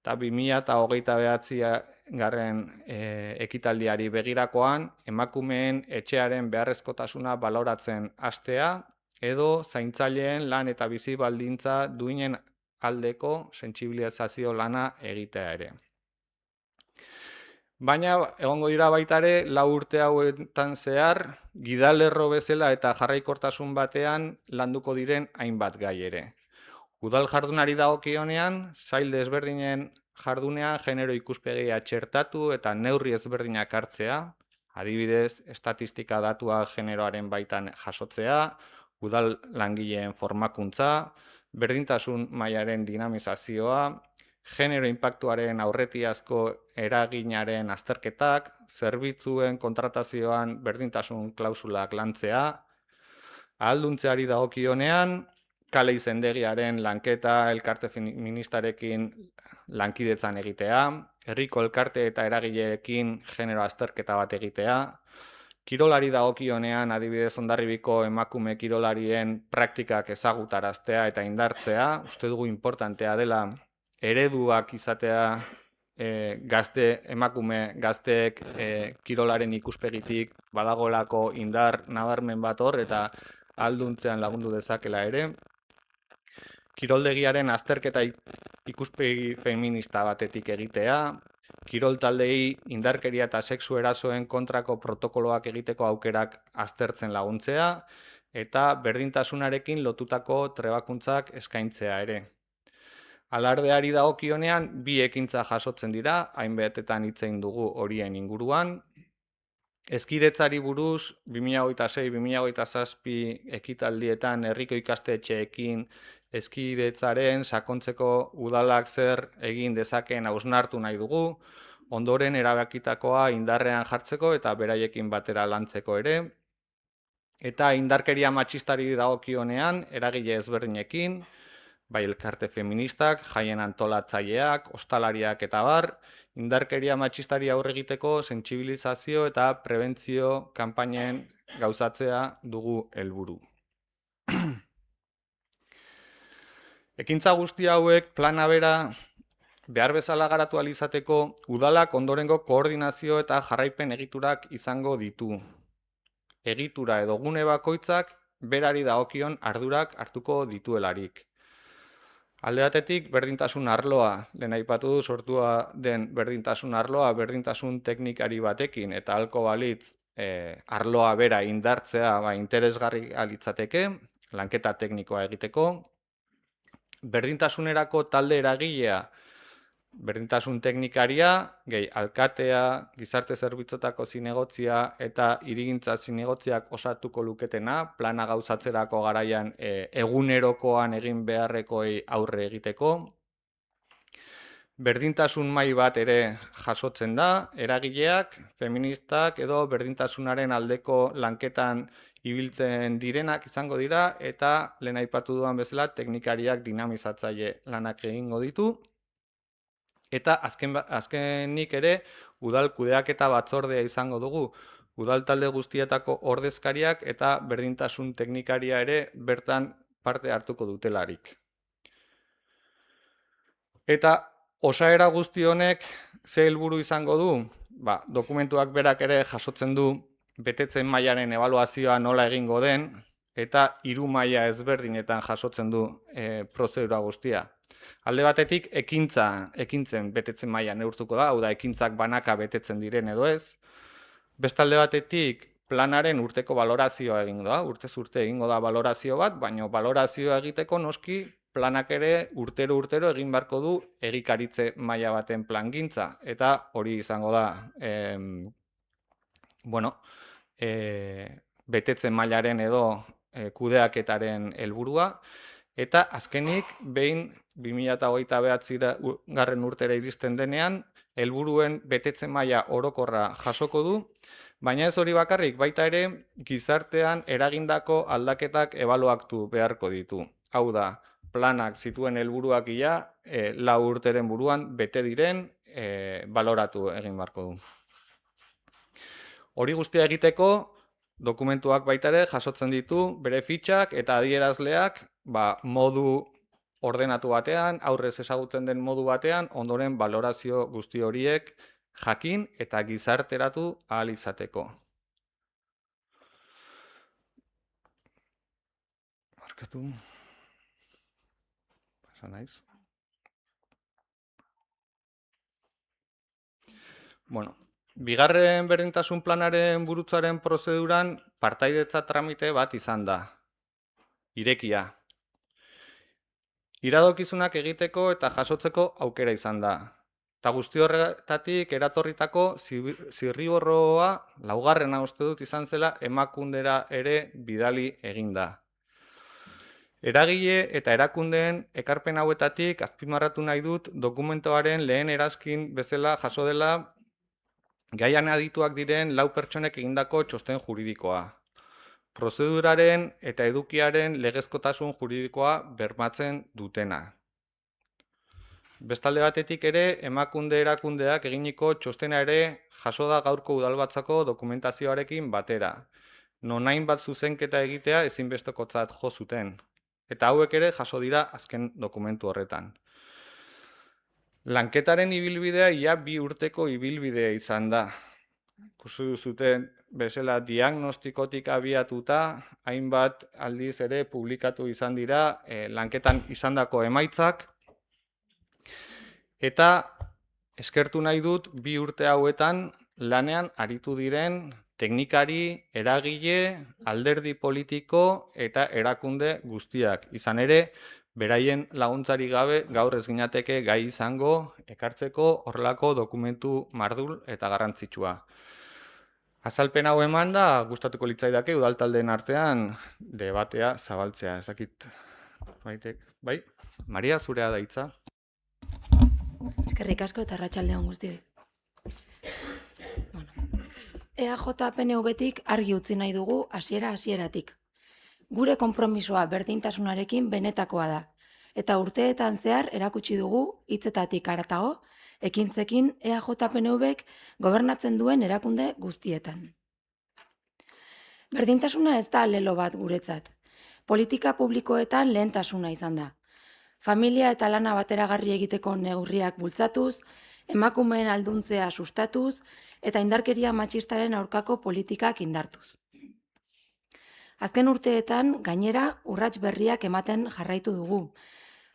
eta 2029 ekitaldiari begirakoan emakumeen etxearen beharrezkotasuna baloratzen hastea, edo zaintzaileen lan eta bizi baldintza duinen aldeko sentsibilizazio lana egitea ere. Baina egongo dira baita ere 4 urte hauetan zehar gidalerro bezala eta jarraikortasun batean landuko diren hainbat gai ere. Udal jardunari dagokionean, sail desberdinen jardunean genero ikuspegia txertatu eta neurri ezberdinak hartzea, adibidez, estatistika datua generoaren baitan jasotzea, udal langileen formakuntza, berdintasun mailaren dinamizazioa, genero inpaktuaren aurretiazko eraginaren azterketak, zerbitzuen kontratazioan berdintasun klausulak lantzea, ahalduntzeari dagokionean, kale izendegiaren lanketa elkarte feministarekin lankidetzan egitea, herriko elkarte eta eragileekin genero azterketa bat egitea, kirolari dagokionean adibidez Hondarribiko emakume kirolarien praktikak ezagutaraztea eta indartzea, uste dugu importantea dela ereduak izatea emakume gazteek kirolaren ikuspegitik badagoelako indar nabarmen bat hor eta alduntzean lagundu dezakela ere. Kiroldegiaren azterketa ikuspegi feminista batetik egitea, kirol taldei indarkeria eta sexu erasoen kontrako protokoloak egiteko aukerak aztertzen laguntzea eta berdintasunarekin lotutako trebakuntzak eskaintzea ere. Alardeari dagokionean 2 ekintza jasotzen dira, hainbatetan hitz egin dugu horien inguruan. Hezkidetzari buruz 2026-2027 ekitaldietan herriko ikastetxeekin hezkidetzaren sakontzeko udalak zer egin dezakeen hausnartu nahi dugu, ondoren erabakitakoa indarrean jartzeko eta beraiekin batera lantzeko ere. Eta indarkeria matxistari dagokionean eragile ezberdinekin, bai elkarte feministak, jaien antolatzaileak, ostalariak eta bar, indarkeria matxistari aurre egiteko sentsibilizazio eta prebentzio kanpainen gauzatzea dugu helburu. Ekintza guzti hauek plana bera behar bezala garatu ahal izateko udalak ondorengo koordinazio eta jarraipen egiturak izango ditu. Egitura edo gune bakoitzak berari dagokion ardurak hartuko dituelarik. Alde batetik, berdintasun arloa, lehen aipatu du sortua den berdintasun arloa, berdintasun teknikari batekin eta ahalko balitz arloa bera indartzea interesgarri litzateke, lanketa teknikoa egiteko, berdintasunerako talde eragilea, berdintasun teknikaria, gehi alkatea, gizarte zerbitzuetako zinegotzia eta hirigintza zinegotziak osatuko luketena, plana gauzatzerako garaian egunerokoan egin beharrekoei aurre egiteko. Berdintasun mahai bat ere jasotzen da, eragileak, feministak edo berdintasunaren aldeko lanketan ibiltzen direnak izango dira eta lehen aipatu dudan bezala teknikariak dinamizatzaile lanak egingo ditu. Eta azkenik ere udal kudeaketa batzordea izango dugu. Udal talde guztietako ordezkariak eta berdintasun teknikaria ere bertan parte hartuko dutelarik. Eta osaera guzti honek ze helburu izango du? Dokumentuak berak ere jasotzen du betetzen mailaren ebaluazioa nola egingo den eta 3 maila ezberdinetan jasotzen du prozedura guztia. Alde batetik ekintzen betetzen maila neurtuko da, hau da ekintzak banaka betetzen diren edo ez. Beste alde batetik planaren urteko balorazioa egingo da, urtez urte egingo da balorazio bat, baina balorazioa egiteko noski planak ere urtero egin beharko du egikaritze maila baten plangintza, eta hori izango da betetzen mailaren edo kudeaketaren helburua, eta azkenik behin 2029 urtera iristen denean, helburuen betetzen maila orokorra jasoko du, baina ez hori bakarrik, baita ere gizartean eragindako aldaketak ebaluatu beharko ditu. Hau da, planak zituen helburuak 4 urteren buruan bete diren baloratu egin beharko du. Hori guztia egiteko, dokumentuak baita ere jasotzen ditu bere fitxak eta adierazleak modu ordenatu batean, aurrez ezagutzen den modu batean, ondoren balorazio guzti horiek jakin eta gizarteratu ahal izateko. Markatu. Pasa naiz. Bigarren berdintasun planaren burutzaren prozeduran partaidetza tramite bat izan da. Irekia. Iradokizunak egiteko eta jasotzeko aukera izan da. Eta guzti horretatik eratorritako zirriborroa, 4. uste dut izan zela, Emakundera ere bidali egin da. Eragile eta erakundeen ekarpen hauetatik azpimarratu nahi dut dokumentoaren lehen erazkin bezala jaso dela gaian adituak diren 4 pertsonek egindako txosten juridikoa. Prozeduraren eta edukiaren legezkotasun juridikoa bermatzen dutena. Bestalde batetik ere, Emakunde erakundeak eginiko txostena ere jaso da gaurko udalbatzako dokumentazioarekin batera. Non hainbat zuzenketa egitea ezinbestekotzat jo zuten. Eta hauek ere jaso dira azken dokumentu horretan. Lanketaren ibilbidea 2 urteko ibilbidea izan da. Ikusi duzuten bezala diagnostikotik abiatuta, hainbat aldiz ere publikatu izan dira lanketan izandako emaitzak. Eta eskertu nahi dut 2 urte hauetan lanean aritu diren teknikari, eragile, alderdi politiko eta erakunde guztiak. Izan ere, beraien laguntzari gabe gaur ez ginateke gai izango ekartzeko horrelako dokumentu mardul eta garrantzitsua. Azalpen hau eman da, gustatuko litzaidake udaltaldeen artean debatea zabaltzea. Ez dakit, bai? Maria, zurea da hitza. Eskerrik asko eta arratsalde on guztioi. EAJ-PNV-tik argi utzi nahi dugu hasieratik. Gure konpromisoa berdintasunarekin benetakoa da, eta urteetan zehar erakutsi dugu hitzetatik haratago, ekintzekin EAJ-PNV-ek gobernatzen duen erakunde guztietan. Berdintasuna ez da lelo bat guretzat. Politika publikoetan lehentasuna izan da. Familia eta lana bateragarri egiteko neurriak bultzatuz, emakumeen alduntzea sustatuz eta indarkeria matxistaren aurkako politikak indartuz. Azken urteetan, gainera, urrats berriak ematen jarraitu dugu.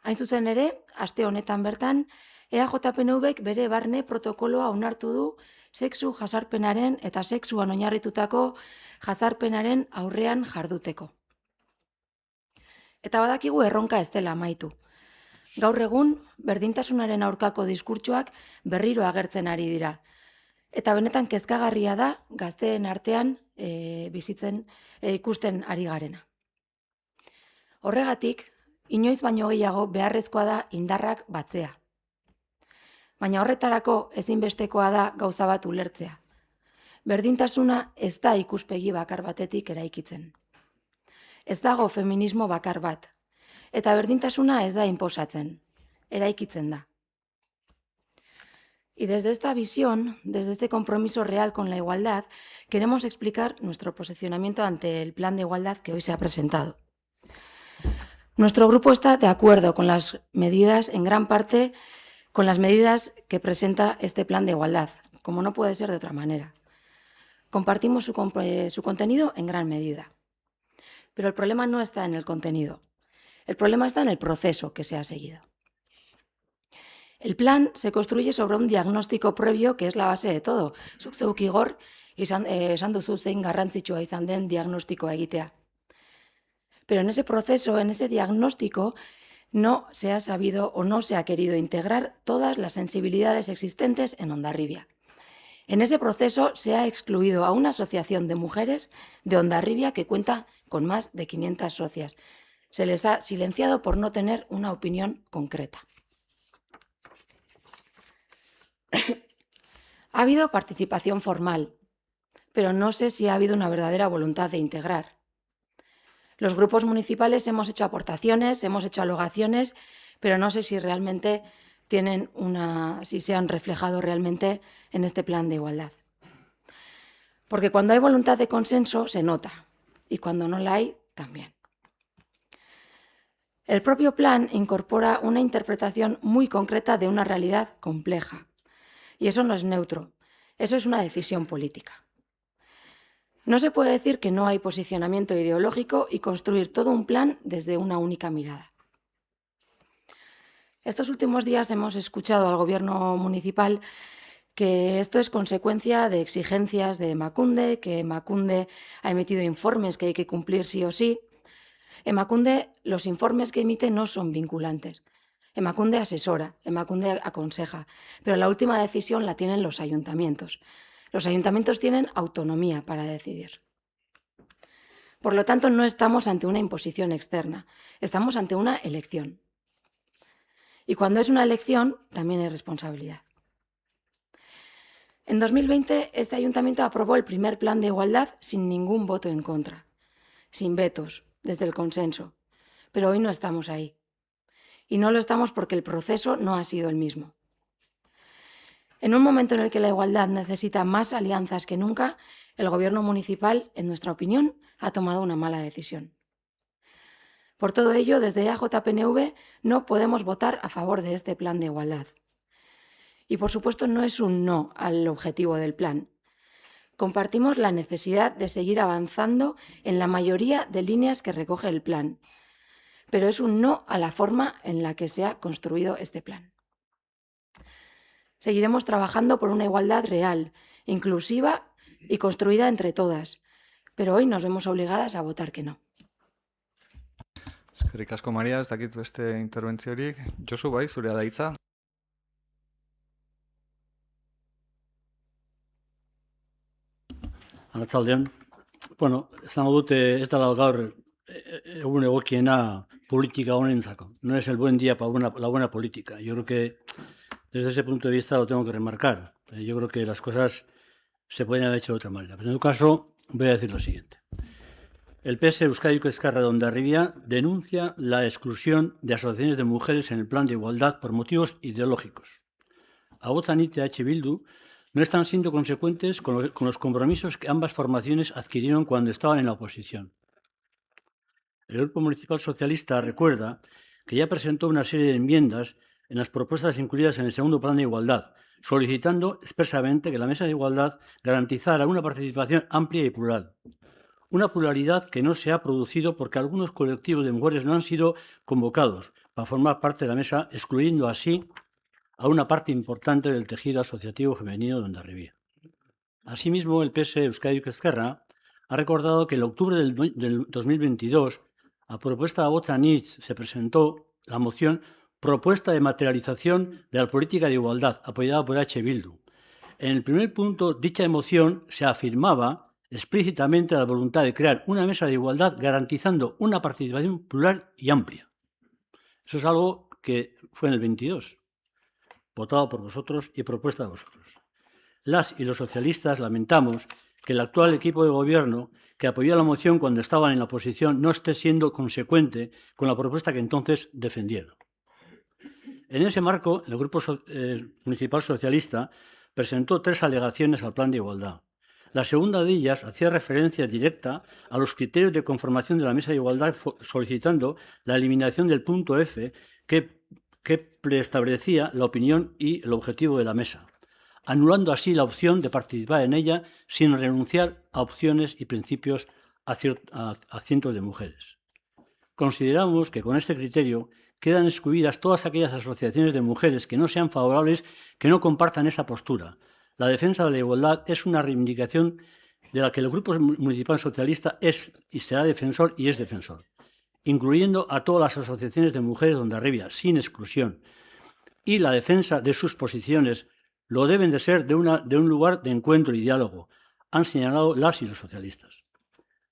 Hain zuzen ere, aste honetan bertan, EAJ-PNV-ek bere barne protokoloa onartu du sexu jazarpenaren eta sexuan oinarritutako jazarpenaren aurrean jarduteko. Eta badakigu erronka ez dela amaitu. Gaur egun, berdintasunaren aurkako diskurtsoak berriro agertzen ari dira. Eta benetan kezkagarria da gazteen artean bizitzen ikusten ari garena. Horregatik, inoiz baino gehiago beharrezkoa da indarrak batzea. Baina horretarako ezinbestekoa da gauza bat ulertzea. Berdintasuna ez da ikuspegi bakar batetik eraikitzen. Ez dago feminismo bakar bat. Eta berdintasuna ez da inposatzen, eraikitzen da. Y desde esta visión, desde este compromiso real con la igualdad, queremos explicar nuestro posicionamiento ante el plan de igualdad que hoy se ha presentado. Nuestro grupo está de acuerdo con las medidas, en gran parte, con las medidas que presenta este plan de igualdad, como no puede ser de otra manera. Compartimos su contenido en gran medida. Pero el problema no está en el contenido. El problema está en el proceso que se ha seguido. El plan se construye sobre un diagnóstico previo que es la base de todo. Zuk zeuk Igor, esan duzu zein garrantzitsua izan den diagnostikoa egitea. Pero en ese proceso, en ese diagnóstico, no se ha sabido o no se ha querido integrar todas las sensibilidades existentes en Hondarribia. En ese proceso se ha excluido a una asociación de mujeres de Hondarribia que cuenta con más de 500 socias. Se les ha silenciado por no tener una opinión concreta. Ha habido participación formal, pero no sé si ha habido una verdadera voluntad de integrar. Los grupos municipales hemos hecho aportaciones, hemos hecho alogaciones, pero no sé si realmente si se han reflejado realmente en este plan de igualdad. Porque cuando hay voluntad de consenso se nota, y cuando no la hay, también. El propio plan incorpora una interpretación muy concreta de una realidad compleja. Y eso no es neutro, eso es una decisión política. No se puede decir que no hay posicionamiento ideológico y construir todo un plan desde una única mirada. Estos últimos días hemos escuchado al gobierno municipal que esto es consecuencia de exigencias de Emakunde, que Emakunde ha emitido informes que hay que cumplir sí o sí. Emakunde, los informes que emite no son vinculantes. Emakunde asesora, Emakunde aconseja, pero la última decisión la tienen los ayuntamientos. Los ayuntamientos tienen autonomía para decidir. Por lo tanto, no estamos ante una imposición externa, estamos ante una elección. Y cuando es una elección, también hay responsabilidad. En 2020, este ayuntamiento aprobó el primer plan de igualdad sin ningún voto en contra, sin vetos, desde el consenso. Pero hoy no estamos ahí. Y no lo estamos porque el proceso no ha sido el mismo. En un momento en el que la igualdad necesita más alianzas que nunca, el gobierno municipal, en nuestra opinión, ha tomado una mala decisión. Por todo ello, desde EAJ-PNV no podemos votar a favor de este plan de igualdad. Y por supuesto no es un no al objetivo del plan. Compartimos la necesidad de seguir avanzando en la mayoría de líneas que recoge el plan, pero es un no a la forma en la que se ha construido este plan. Seguiremos trabajando por una igualdad real, inclusiva y construida entre todas, pero hoy nos vemos obligadas a votar que no. Eskerrik asko, Maria, ez dakit beste interbentziorik. Josu, bai, zurea da hitza. Arratsaldeon. Bueno, esango dute ez dela gaur egun egokiena politika honentzako. No es el buen día para la buena política. Yo creo que desde ese punto de vista lo tengo que remarcar. Yo creo que las cosas se pueden haber hecho de otra manera. Pero en todo caso, voy a decir lo siguiente. El PS Euskadiko Ezkerra de Hondarribia denuncia la exclusión de asociaciones de mujeres en el plan de igualdad por motivos ideológicos. Ahotzanit y H. Bildu no están siendo consecuentes con los compromisos que ambas formaciones adquirieron cuando estaban en la oposición. El Grupo Municipal Socialista recuerda que ya presentó una serie de enmiendas en las propuestas incluidas en el segundo plan de igualdad, solicitando expresamente que la Mesa de Igualdad garantizara una participación amplia y plural. Una pluralidad que no se ha producido porque algunos colectivos de mujeres no han sido convocados para formar parte de la mesa, excluyendo así a una parte importante del tejido asociativo femenino de Hondarribia. Asimismo, el PS Euskadiko Ezkerra ha recordado que en octubre del 2022 a propuesta de Botza-Nitz se presentó la moción Propuesta de materialización de la política de igualdad, apoyada por H. Bildu. En el primer punto, dicha moción se afirmaba explícitamente la voluntad de crear una mesa de igualdad garantizando una participación plural y amplia. Eso es algo que fue en el 22, votado por vosotros y propuesta de vosotros. Las y los socialistas lamentamos que el actual equipo de gobierno que apoyó la moción cuando estaban en la oposición no esté siendo consecuente con la propuesta que entonces defendieron. En ese marco, el Grupo Municipal Socialista presentó 3 alegaciones al Plan de Igualdad. La segunda de ellas hacía referencia directa a los criterios de conformación de la Mesa de Igualdad, solicitando la eliminación del punto F que preestablecía la opinión y el objetivo de la mesa, anulando así la opción de participar en ella sin renunciar a opciones y principios a cientos de mujeres. Consideramos que con este criterio quedan excluidas todas aquellas asociaciones de mujeres que no sean favorables, que no compartan esa postura. La defensa de la igualdad es una reivindicación de la que el Grupo Municipal Socialista es y será defensor y es defensor, incluyendo a todas las asociaciones de mujeres de Hondarribia, sin exclusión. Y la defensa de sus posiciones lo deben de ser de un lugar de encuentro y diálogo, han señalado las y los socialistas.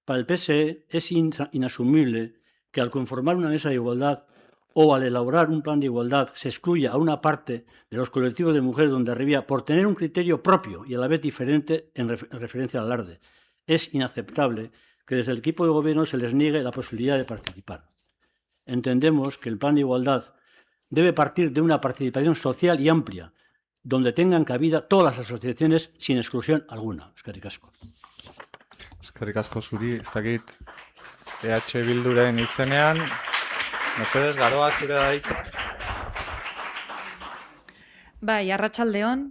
Para el PSE es inasumible que al conformar una mesa de igualdad o al elaborar un plan de igualdad se excluya a una parte de los colectivos de mujeres de Hondarribia por tener un criterio propio y a la vez diferente en referencia al alarde. Es inaceptable que desde el equipo de gobierno se les niegue la posibilidad de participar. Entendemos que el plan de igualdad debe partir de una participación social y amplia, donde tengan cabida todas las asociaciones sin exclusión alguna. Eskerrik asko. Eskerrik asko zuri, ez dakit EH Bilduren izenean, mesedez, Garoa, zure da hitza. Bai, arratsaldeon.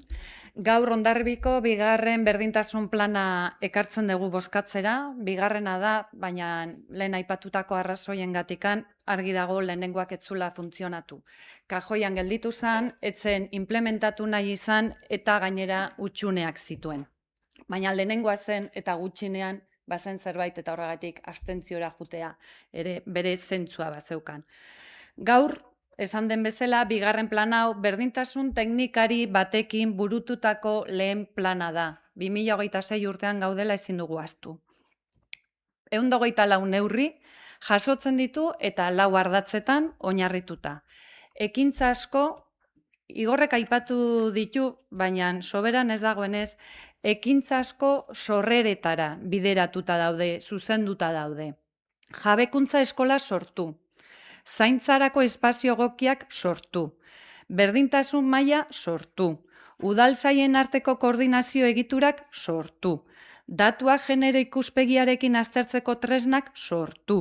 Gaur Hondarribiko bigarren berdintasun plana ekartzen dugu bozkatzera. Bigarrena da, baina lehen aipatutako arrazoiengatikan argi dago lehenengoak ez zula funtzionatu. Kajoian gelditu zen, etzen implementatu nahi izan eta gainera hutsuneak zituen. Baina lehenengoa zen eta gutxinean bazen zerbait eta horregatik abstentziora jutea ere bere zentzua bazeukan. Gaur, esan den bezala, bigarren plan hau berdintasun teknikari batekin burututako lehen plana da. 2026 urtean gaudela ezin dugu ahaztu. 124 neurri jasotzen ditu eta 4 ardatzetan oinarrituta. Ekintza asko, Igorrek aipatu ditu, baina soberan ez dagoenez, ekintza asko sorreretara bideratuta daude, zuzenduta daude. Jabekuntza eskola sortu. Zaintzarako espazio egokiak sortu, berdintasun maila sortu, udaltzaien arteko koordinazio egiturak sortu, datuak genero ikuspegiarekin aztertzeko tresnak sortu,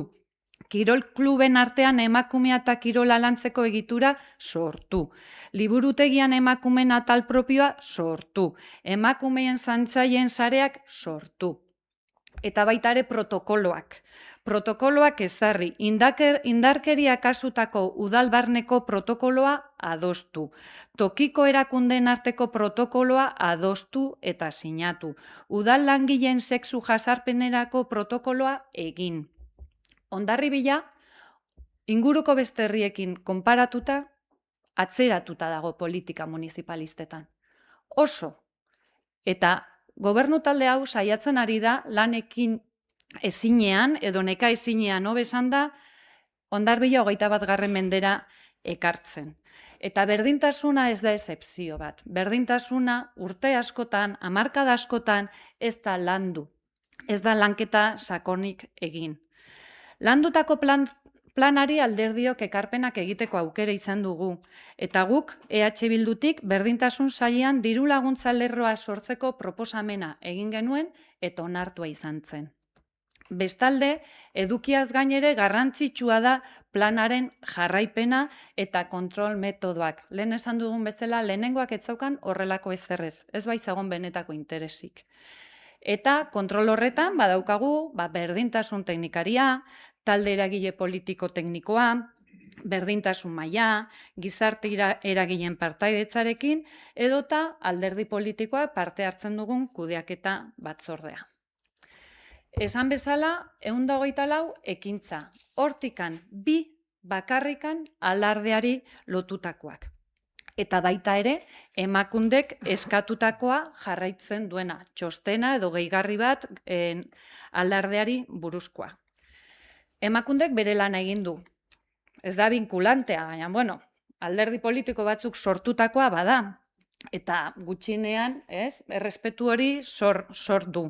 kirol kluben artean emakumea eta kirola lantzeko egitura sortu, liburutegian emakumeen atal propioa sortu, emakumeen zaintzaien sareak sortu, eta baita ere protokoloak. Protokoloak ezarri, indarkeria kasutako udalbarneko protokoloa adostu, tokiko erakundeen arteko protokoloa adostu eta sinatu, udal langileen sexu jazarpenerako protokoloa egin. Hondarribia, inguruko beste herriekin konparatuta, atzeratuta dago politika municipalistetan. Oso. Eta gobernu talde hau saiatzen ari da lanekin ezinean, edo neka ezinean hobesan da, Hondarribia 21. mendera ekartzen. Eta berdintasuna ez da excepzio bat. Berdintasuna urte askotan, hamarkada askotan ez da landu. Ez da lanketa sakonik egin. Landutako planari alderdiok ekarpenak egiteko aukera izan dugu. Eta guk, EH Bildutik, berdintasun sailean diru laguntza lerroa sortzeko proposamena egin genuen eta onartua izan zen. Bestalde, edukiaz gainere garrantzitsua da planaren jarraipena eta kontrol metodoak. Lehen esan dugun bezala, lehenengoak ez zaukan horrelako ezerrez, ez baitzagon benetako interesik. Eta kontrol horretan badaukagu berdintasun teknikaria, talde eragile politiko teknikoa, berdintasun maila, gizarte eragileen partaidetzarekin, edota alderdi politikoa parte hartzen dugun kudeaketa batzordea. Esan bezala, 124 ekintza. hortikan bi bakarrikan alardeari lotutakoak. Eta baita ere, emakundek eskatutakoa jarraitzen duena, txostena edo gehigarri bat alardeari buruzkoa. Emakundek bere lana egin du. Ez da vinkulantea, baina, bueno, alderdi politiko batzuk sortutakoa bada. Eta gutxinean, errespetu hori sort du.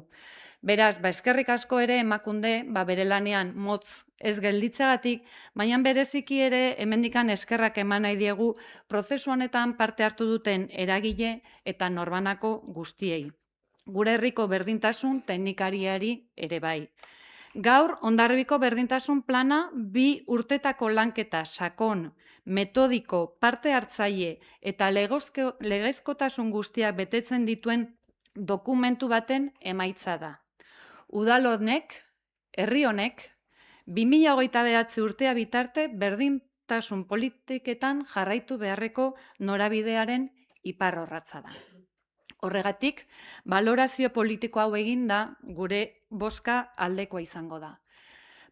Beraz, eskerrik asko ere emakunde bere lanean motz ez gelditzagatik, baina bereziki ere hemendikan eskerrak eman nahi diegu prozesu honetan parte hartu duten eragile eta norbanako guztiei. Gure herriko berdintasun teknikariari ere bai. Gaur, Hondarribiko berdintasun plana 2 urtetako lanketa sakon, metodiko, parte hartzaile eta legezkotasun guztiak betetzen dituen dokumentu baten emaitza da. Udal honek, herri honek, 2029 urtea bitarte berdintasun politiketan jarraitu beharreko norabidearen iparrorratza da. Horregatik, balorazio politiko hau eginda gure bozka aldekoa izango da.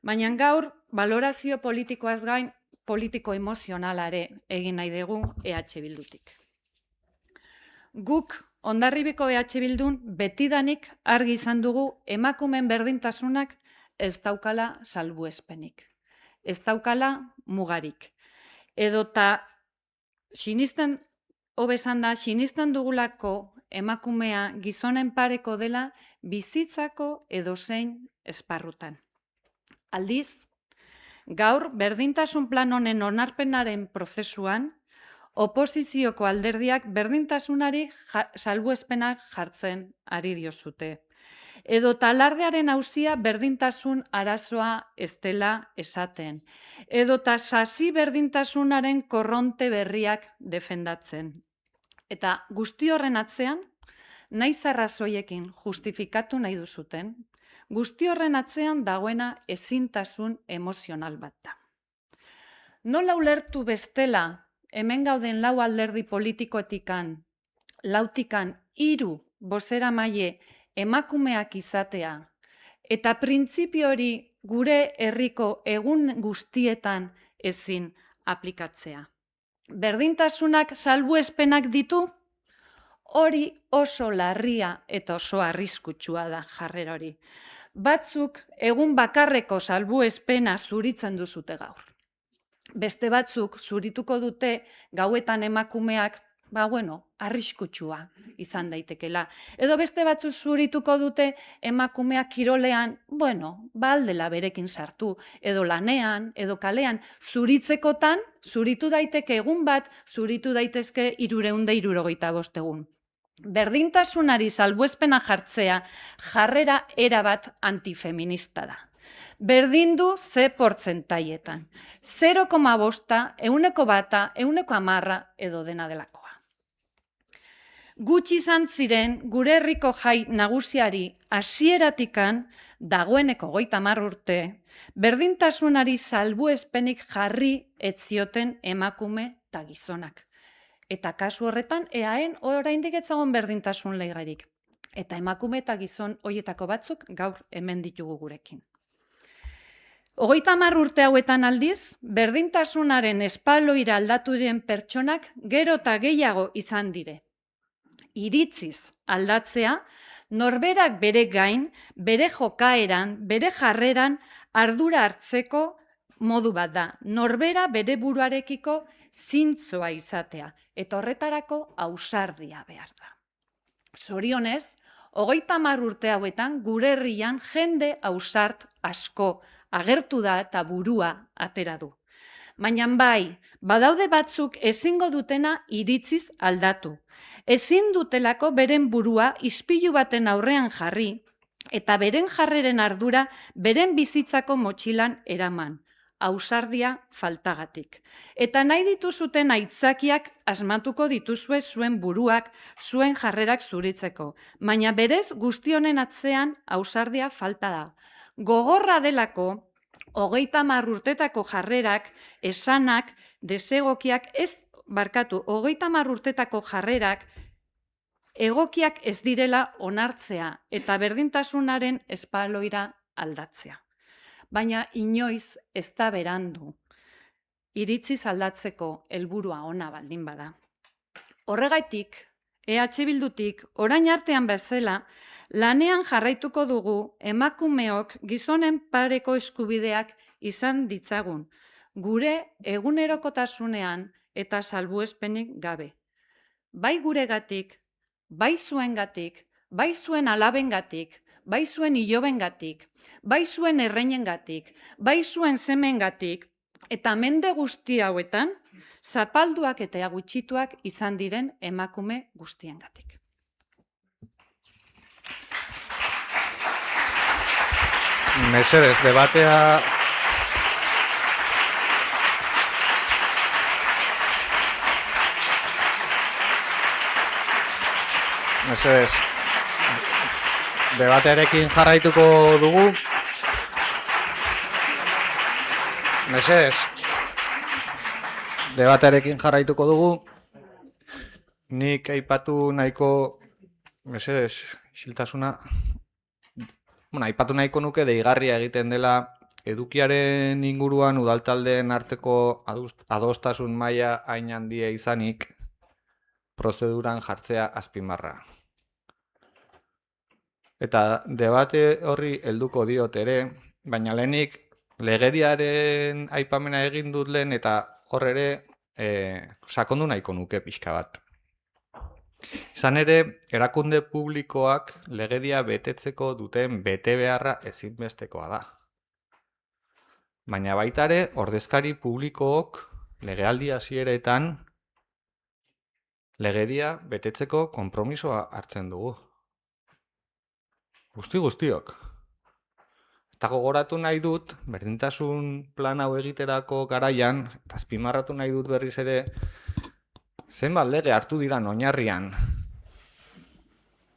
Baina gaur, balorazio politikoaz gain, politiko emozionalare egin nahi dugu EH Bildutik. Guk, Hondarribiko EH Bildun, betidanik argi izan dugu emakumeen berdintasunak ez daukala salbuespenik. Ez daukala mugarik. Edota, sinisten dugulako emakumea gizonen pareko dela bizitzako edozein esparrutan. Aldiz, gaur berdintasun plan honen onarpenaren prozesuan, oposizioko alderdiak berdintasunari salbuespenak jartzen ari diozute. Edota alardearen auzia berdintasun arazoa ez dela esaten. Edota sasi berdintasunaren korronte berriak defendatzen. Eta guzti horren atzean, naiz arrazoiekin justifikatu nahi duzuten, guzti horren atzean dagoena ezintasun emozional bat da. Nola ulertu bestela, hemen gauden 4 alderdi politikoetikan, 3 bozeramaile emakumeak izatea, eta printzipio hori gure herriko egun guztietan ezin aplikatzea. Berdintasunak salbuespenak ditu, hori oso larria eta oso arriskutsua da jarrera hori. Batzuk egun bakarreko salbuespena zuritzen duzute gaur. Beste batzuk zurituko dute gauetan emakumeak, arriskutsua izan daitekela. Edo beste batzuk zurituko dute emakumeak kirolean, aldela berekin sartu, edo lanean, edo kalean, zuritzekotan, zuritu daiteke egun bat, zuritu daitezke 365 egun. Berdintasunari salbuespena jartzea jarrera erabat antifeminista da. Berdin du ze portzentaietan. 0,5, 1%, 110 edo dena delakoa. Gutxi izan ziren gure herriko jai nagusiari hasieratikan dagoeneko 30 urte, berdintasunari salbuespenik jarri ez zioten emakume eta gizonak. Eta kasu horretan, eaen oraindik ez zegoen berdintasun leigarik. Eta emakume eta gizon horietako batzuk gaur hemen ditugu gurekin. 30 urte hauetan aldiz, berdintasunaren espaloira aldatu diren pertsonak gero eta gehiago izan dire. Iritziz aldatzea, norberak bere gain, bere jokaeran, bere jarreran ardura hartzeko modu bat da. Norbera bere buruarekiko zintzoa izatea, eta horretarako ausardia behar da. Zorionez, 30 urte hauetan gure herrian jende ausart asko agertu da eta burua atera du. Baina bai, badaude batzuk ezingo dutena iritziz aldatu. Ezin dutelako beren burua ispilu baten aurrean jarri eta beren jarreren ardura beren bizitzako motxilan eraman. Ausardia faltagatik. Eta nahi dituzuten aitzakiak asmatuko dituzue zuen buruak, zuen jarrerak zuritzeko. Baina berez guzti honen atzean ausardia falta da. Gogorra delako, 30 urtetako jarrerak, esanak, desegokiak, 30 urtetako jarrerak, egokiak ez direla onartzea eta berdintasunaren espaloira aldatzea. baina inoiz ez da berandu. Iritziz aldatzeko helburua ona baldin bada. Horregaitik, EH Bildutik orain artean bezala, lanean jarraituko dugu emakumeok gizonen pareko eskubideak izan ditzagun, gure egunerokotasunean eta salbuespenik gabe. Bai guregatik, bai zuengatik, bai zuen alabengatik, bai zuen ilobengatik, bai zuen erreinengatik, bai zuen semengatik, eta mende guzti hauetan, zapalduak eta gutxituak izan diren emakume guztiengatik. Mesedez, debatea... Mesedez, debatearekin jarraituko dugu. Mesedez, debatearekin jarraituko dugu. Nik aipatu nahiko, mesedez, isiltasuna, aipatu nahiko nuke deigarria egiten dela edukiaren inguruan udaltaldeen arteko adostasun maila hain handia izanik prozeduran jartzea azpimarra. Eta debate horri helduko diot ere, baina lehenik legeriaren aipamena egin dut lehen eta hor ere sakondu nahiko nuke pixka bat. Izan ere, erakunde publikoak legedia betetzeko duten betebeharra ezinbestekoa da. Baina baita ere, ordezkari publikook legealdi hasieretan legedia betetzeko konpromisoa hartzen dugu. Guztiok. Eta gogoratu nahi dut, berdintasun plan hau egiterako garaian, eta azpimarratu nahi dut berriz ere, zenbat lege hartu diran oinarrian,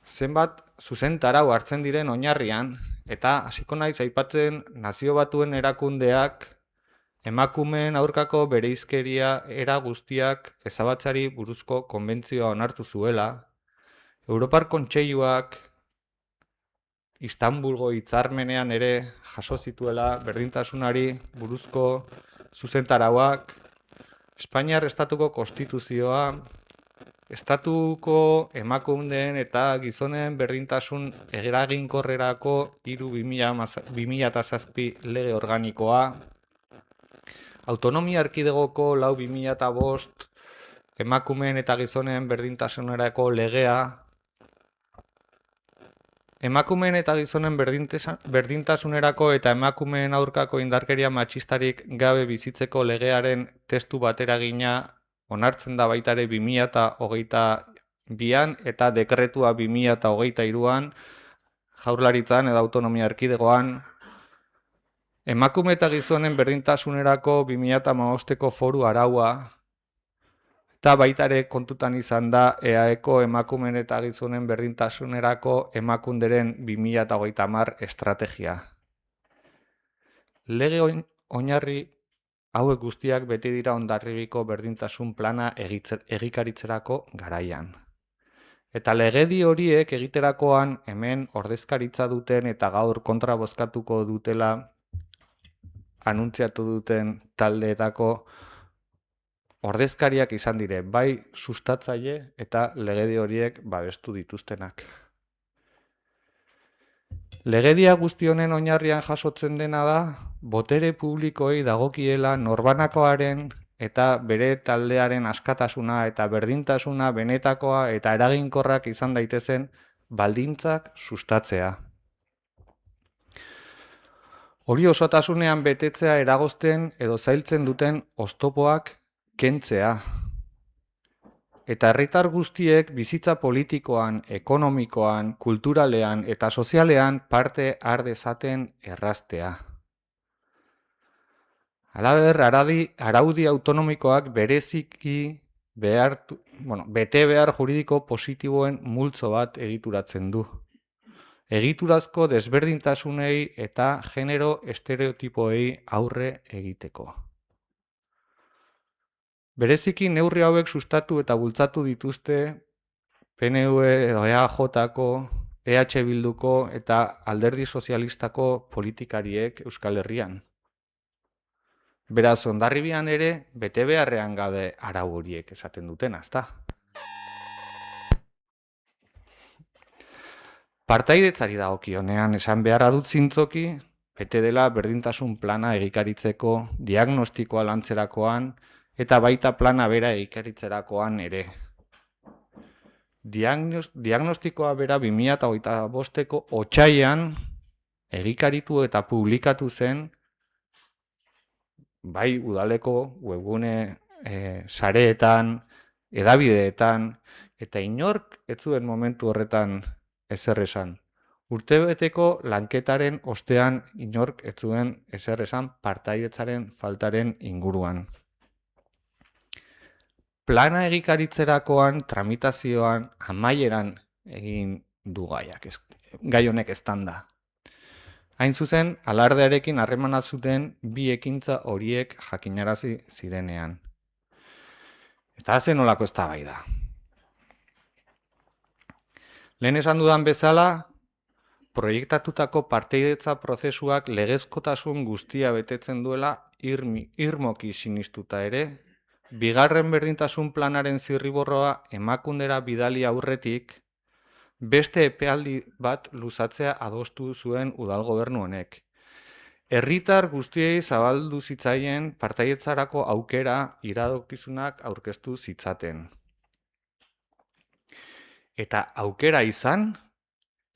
zenbat zuzentarau hartzen diren oinarrian, eta hasiko naiz aipatzen Nazio Batuen erakundeak emakumeen aurkako bereizkeria era guztiak ezabatzari buruzko konbentzioa onartu zuela, Europar Kontseiluak Istanbulgo hitzarmenean ere jaso zituela berdintasunari buruzko zuzentarauak, Espainiar Estatuko Konstituzioa, Estatuko emakundeen eta gizonen berdintasun eraginkorrerako 3/2007 lege organikoa, Autonomia Erkidegoko 4/2005 emakumeen eta gizonen berdintasunerako legea, emakumeen eta gizonen berdintasunerako eta emakumeen aurkako indarkeria matxistarik gabe bizitzeko legearen testu bateragina onartzen da baita ere 2022an eta dekretua 2023an Jaurlaritzan edo Autonomia Erkidegoan, emakume eta gizonen berdintasunerako 2015ko foru araua, eta baita ere kontutan izan da EAEko emakumeen eta gizonen berdintasunerako emakunderen 2030 estrategia. Lege oinarri hauek guztiak beti dira Hondarribiko berdintasun plana egikaritzerako garaian. Eta legedi horiek egiterakoan hemen ordezkaritza duten eta gaur kontra bozkatuko dutela anuntziatu duten taldeetako ordezkariak izan dire, bai sustatzaile eta legedi horiek babestu dituztenak. Legedia guzti honen oinarrian jasotzen dena da, botere publikoei dagokiela norbanakoaren eta bere taldearen askatasuna eta berdintasuna benetakoa eta eraginkorrak izan daitezen baldintzak sustatzea. Hori osotasunean betetzea eragozten edo zailtzen duten oztopoak kentzea. Eta herritar guztiek bizitza politikoan, ekonomikoan, kulturalean eta sozialean parte har dezaten erraztea. Halaber, araudi autonomikoak bereziki bete behar juridiko positiboen multzo bat egituratzen du. Egiturazko desberdintasunei eta genero estereotipoei aurre egiteko. Bereziki neurri hauek sustatu eta bultzatu dituzte PNV edo EAJ-ko EH Bilduko eta Alderdi Sozialistako politikariek Euskal Herrian. Beraz, Hondarribian ere, bete beharrean gaude arau horiek esaten dutena, ezta? Partaidetzari dagokionean esan beharra dut zintzoki, bete dela berdintasun plana egikaritzeko, diagnostikoa lantzerakoan, eta baita plana bera egikaritzerakoan ere. Diagnostikoa bera 2025ko otsailean egikaritu eta publikatu zen, bai udaleko webgune sareetan, hedabideetan, eta inork ez zuen momentu horretan ezer esan. Urtebeteko lanketaren ostean inork ez zuen ezer esan partaidetzaren faltaren inguruan. Plana egikaritzerakoan, tramitazioan, amaieran egin du gaiak, gai honek eztanda. Hain zuzen, alardearekin harremana zuten bi ekintza horiek jakinarazi zirenean. Eta zen nolako eztabaida. Lehen esan dudan bezala, proiektatutako partaidetza prozesuak legezkotasun guztia betetzen duela irmoki sinistuta ere, bigarren berdintasun planaren zirriborroa emakundera bidali aurretik, beste epealdi bat luzatzea adostu zuen udal gobernu honek. Herritar guztiei zabaldu zitzaien partaidetzarako aukera iradokizunak aurkeztu zitzaten. Eta aukera izan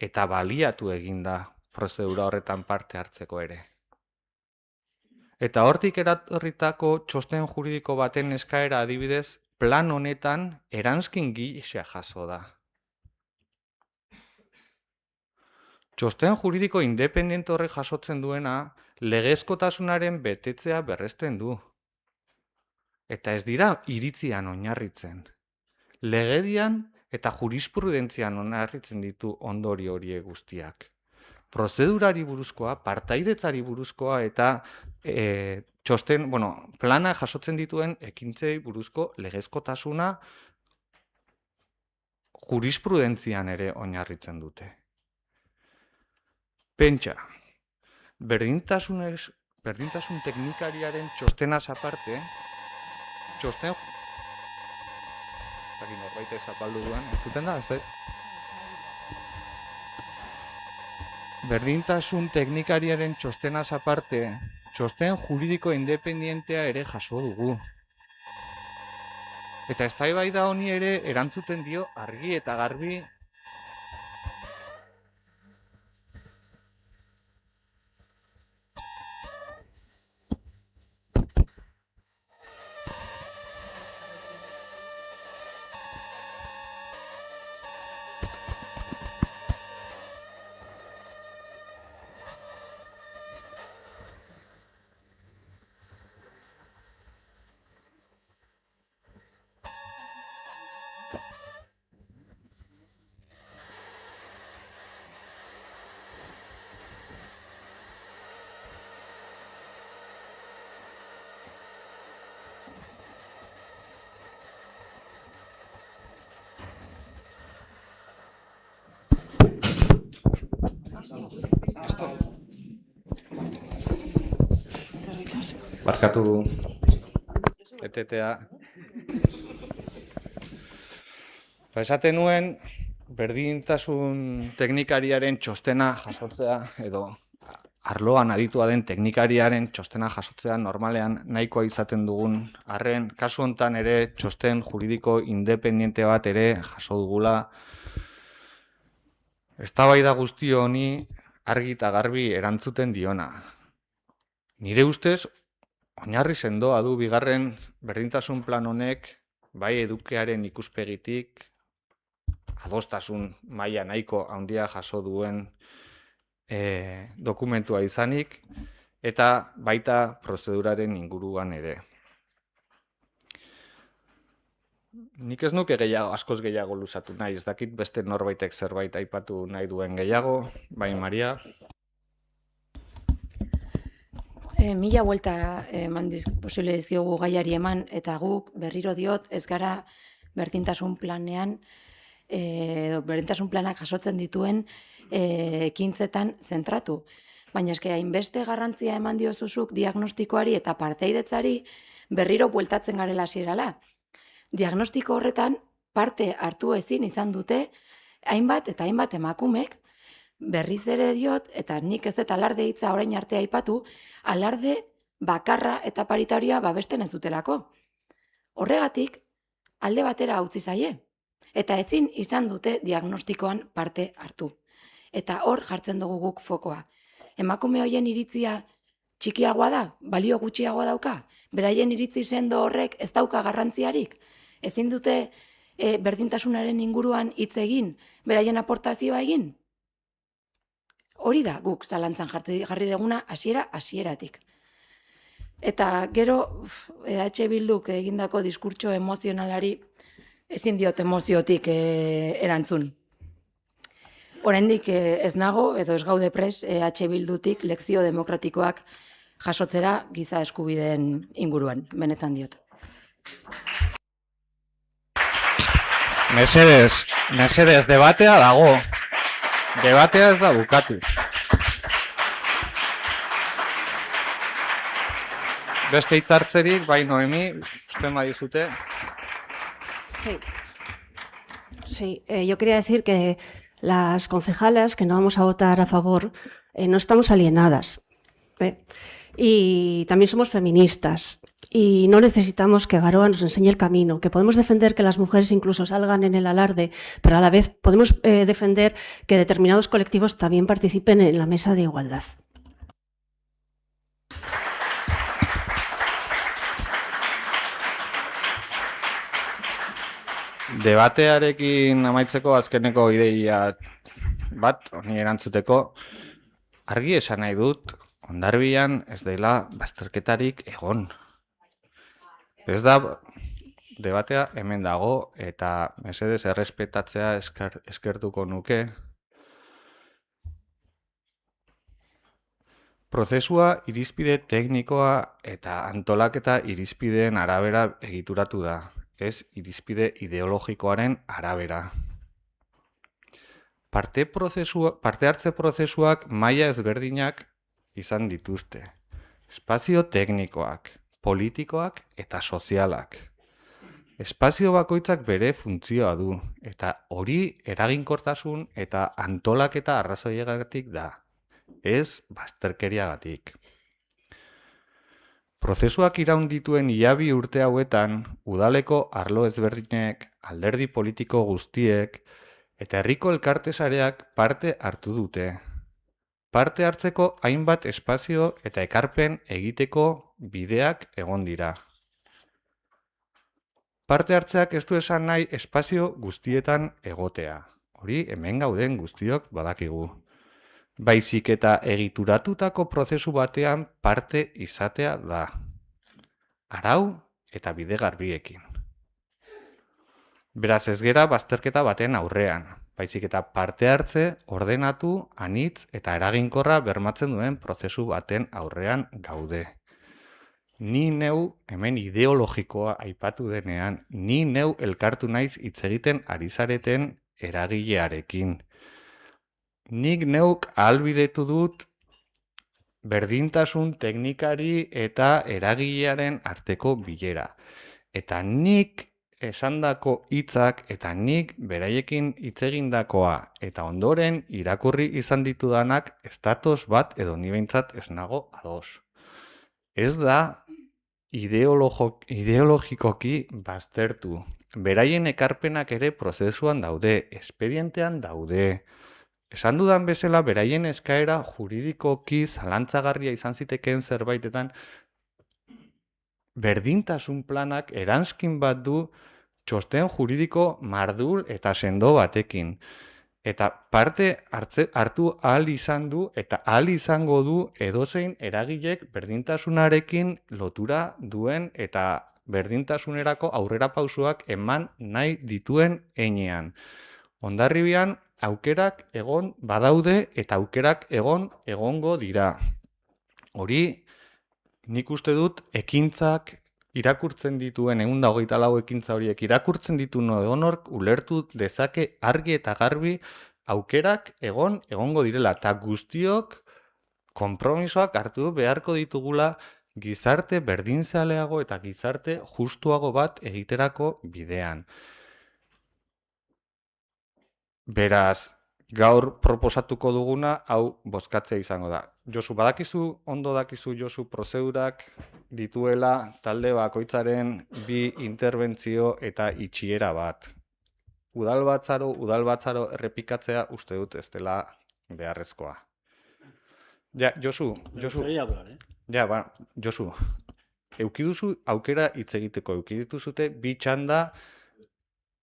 eta baliatu eginda prozedura horretan parte hartzeko ere. Eta hortik eratorritako txosten juridiko baten eskaera adibidez, plan honetan eranskin gisa jaso da. Txosten juridiko independente horrek jasotzen duena, legezkotasunaren betetzea berresten du. Eta ez dira iritzian oinarritzen. Legedian eta jurisprudentzian oinarritzen ditu ondorio horiek guztiak. Prozedurari buruzkoa, partaidetzari buruzkoa eta plana jasotzen dituen ekintzei buruzko legezkotasuna jurisprudentzian ere oinarritzen dute. Pentsa, berdintasun teknikariaren txostenaz aparte, norbait zapaldu duen, entzuten da, ez? Berdintasun teknikariaren txostenaz aparte, txosten juridiko independientea ere jaso dugu. Eta eztabaida honi ere erantzuten dio argi eta garbi barkatu etetea. Esaten nuen, berdintasun teknikariaren txostena jasotzea, edo arloan aditua den teknikariaren txostena jasotzea normalean nahikoa izaten dugun arren, kasu hontan ere txosten juridiko independiente bat ere jaso dugula. Eztabaida guzti honi argi eta garbi erantzuten diona. Nire ustez, oinarri sendoa du bigarren berdintasun plan honek, bai edukearen ikuspegitik, adostasun maila nahiko handia jaso duen dokumentua izanik, eta baita prozeduraren inguruan ere. Nik ez nuke askoz gehiago luzatu nahi, ez dakit beste norbaitek zerbait aipatu nahi duen gehiago, bai Maria. Mila buelta eman posible dizkiogu gaiari eman, eta guk berriro diot ez gara berdintasun planean berdintasun planak jasotzen dituen ekintzetan zentratu. Baina eske hainbeste garrantzia eman diozuzuk diagnostikoari eta parteidetzari berriro bueltatzen garela hasierala. Diagnostiko horretan parte hartu ezin izan dute hainbat eta hainbat emakumek, berriz ere diot, eta nik ez dut alarde hitza orain arte aipatu, alarde bakarra eta paritarioa babesten ez dutelako. Horregatik, alde batera utzi zaie, eta ezin izan dute diagnostikoan parte hartu. Eta hor jartzen dugu guk fokoa. Emakume hoien iritzia txikiagoa da, balio gutxiagoa dauka, beraien iritzi sendo horrek ez dauka garrantziarik, ezin dute berdintasunaren inguruan hitz egin, beraien aportazioa egin. Hori da guk zalantzan jarri deguna hasieratik. Eta gero EH Bilduk egindako diskurtso emozionalari ezin diot emoziotik erantzun. Oraindik ez nago edo ez gaude pres EH Bildutik lekzio demokratikoak jasotzera giza eskubideen inguruan, benetan diot. Mesedez, debatea dago. Debatea ez da bukatu. Beste hitzartzerik, bai Noemi, usten badizute. Sí, yo quería decir que las concejalas que no vamos a votar a favor no estamos alienadas. Y también somos feministas. Y no necesitamos que Garoa nos enseñe el camino, que podemos defender que las mujeres incluso salgan en el alarde, pero a la vez podemos defender que determinados colectivos también participen en la mesa de igualdad. Debatearekin amaitzeko azkeneko ideia bat, honi erantzuteko, argi esan nahi dut, Hondarbian ez dela bazterketarik egon. Ez da, debatea hemen dago, eta mesedez errespetatzea eskertuko nuke. Prozesua irizpide teknikoa eta antolaketa irizpideen arabera egituratu da, ez irizpide ideologikoaren arabera. Parte hartze prozesuak maila ezberdinak izan dituzte. Espazio teknikoak, politikoak eta sozialak. Espazio bakoitzak bere funtzioa du, eta hori eraginkortasun eta antolaketa arrazoiagatik da, ez bazterkeriagatik. Prozesuak iraun dituen ilabi urte hauetan, udaleko arlo ezberdinek, alderdi politiko guztiek, eta herriko elkarte sareak parte hartu dute. Parte hartzeko hainbat espazio eta ekarpen egiteko bideak egon dira. Parte hartzeak ez du esan nahi espazio guztietan egotea. Hori hemen gauden guztiok badakigu. Baizik eta egituratutako prozesu batean parte izatea da. Arau eta bide garbiekin. Beraz ez gera bazterketa baten aurrean, baizik eta parte hartze ordenatu, anitz eta eraginkorra bermatzen duen prozesu baten aurrean gaude. Ni neu hemen ideologikoa aipatu denean, ni neu elkartu naiz hitz egiten ari zareten eragilearekin. Nik neuk ahalbidetu dut berdintasun teknikari eta eragilearen arteko bilera. Eta nik esandako hitzak eta nik beraiekin hitz egindakoa eta ondoren irakurri izan ditudanak ez datoz bat edo ni behintzat ez nago ados. Ez da ideologikoki baztertu. Beraien ekarpenak ere prozesuan daude, espedientean daude. Esan dudan bezala, beraien eskaera juridikoki zalantzagarria izan zitekeen zerbaitetan berdintasun planak eranskin bat du txosten juridiko mardul eta sendo batekin. Eta parte hartu ahal izan du eta ahal izango du edozein eragilek berdintasunarekin lotura duen eta berdintasunerako aurrerapausoak eman nahi dituen heinean. Hondarribian aukerak egon badaude eta aukerak egongo dira. Hori nik uste dut ekintzak irakurtzen dituen 124 ekintza horiek irakurtzen dituen edonork ulertu dezake argi eta garbi aukerak egongo direla eta guztiok konpromisoak hartu beharko ditugula gizarte berdinzaleago eta gizarte justuago bat egiterako bidean. Beraz, gaur proposatuko duguna hau bozkatzea izango da. Josu, ondo dakizu Josu prozedurak dituela talde bakoitzaren 2 interbentzio eta itxiera bat. Udalbatzaro errepikatzea uste dut ez dela beharrezkoa. Ja, Josu, eukiduzu aukera hitz egiteko, eukidituzute 2 txanda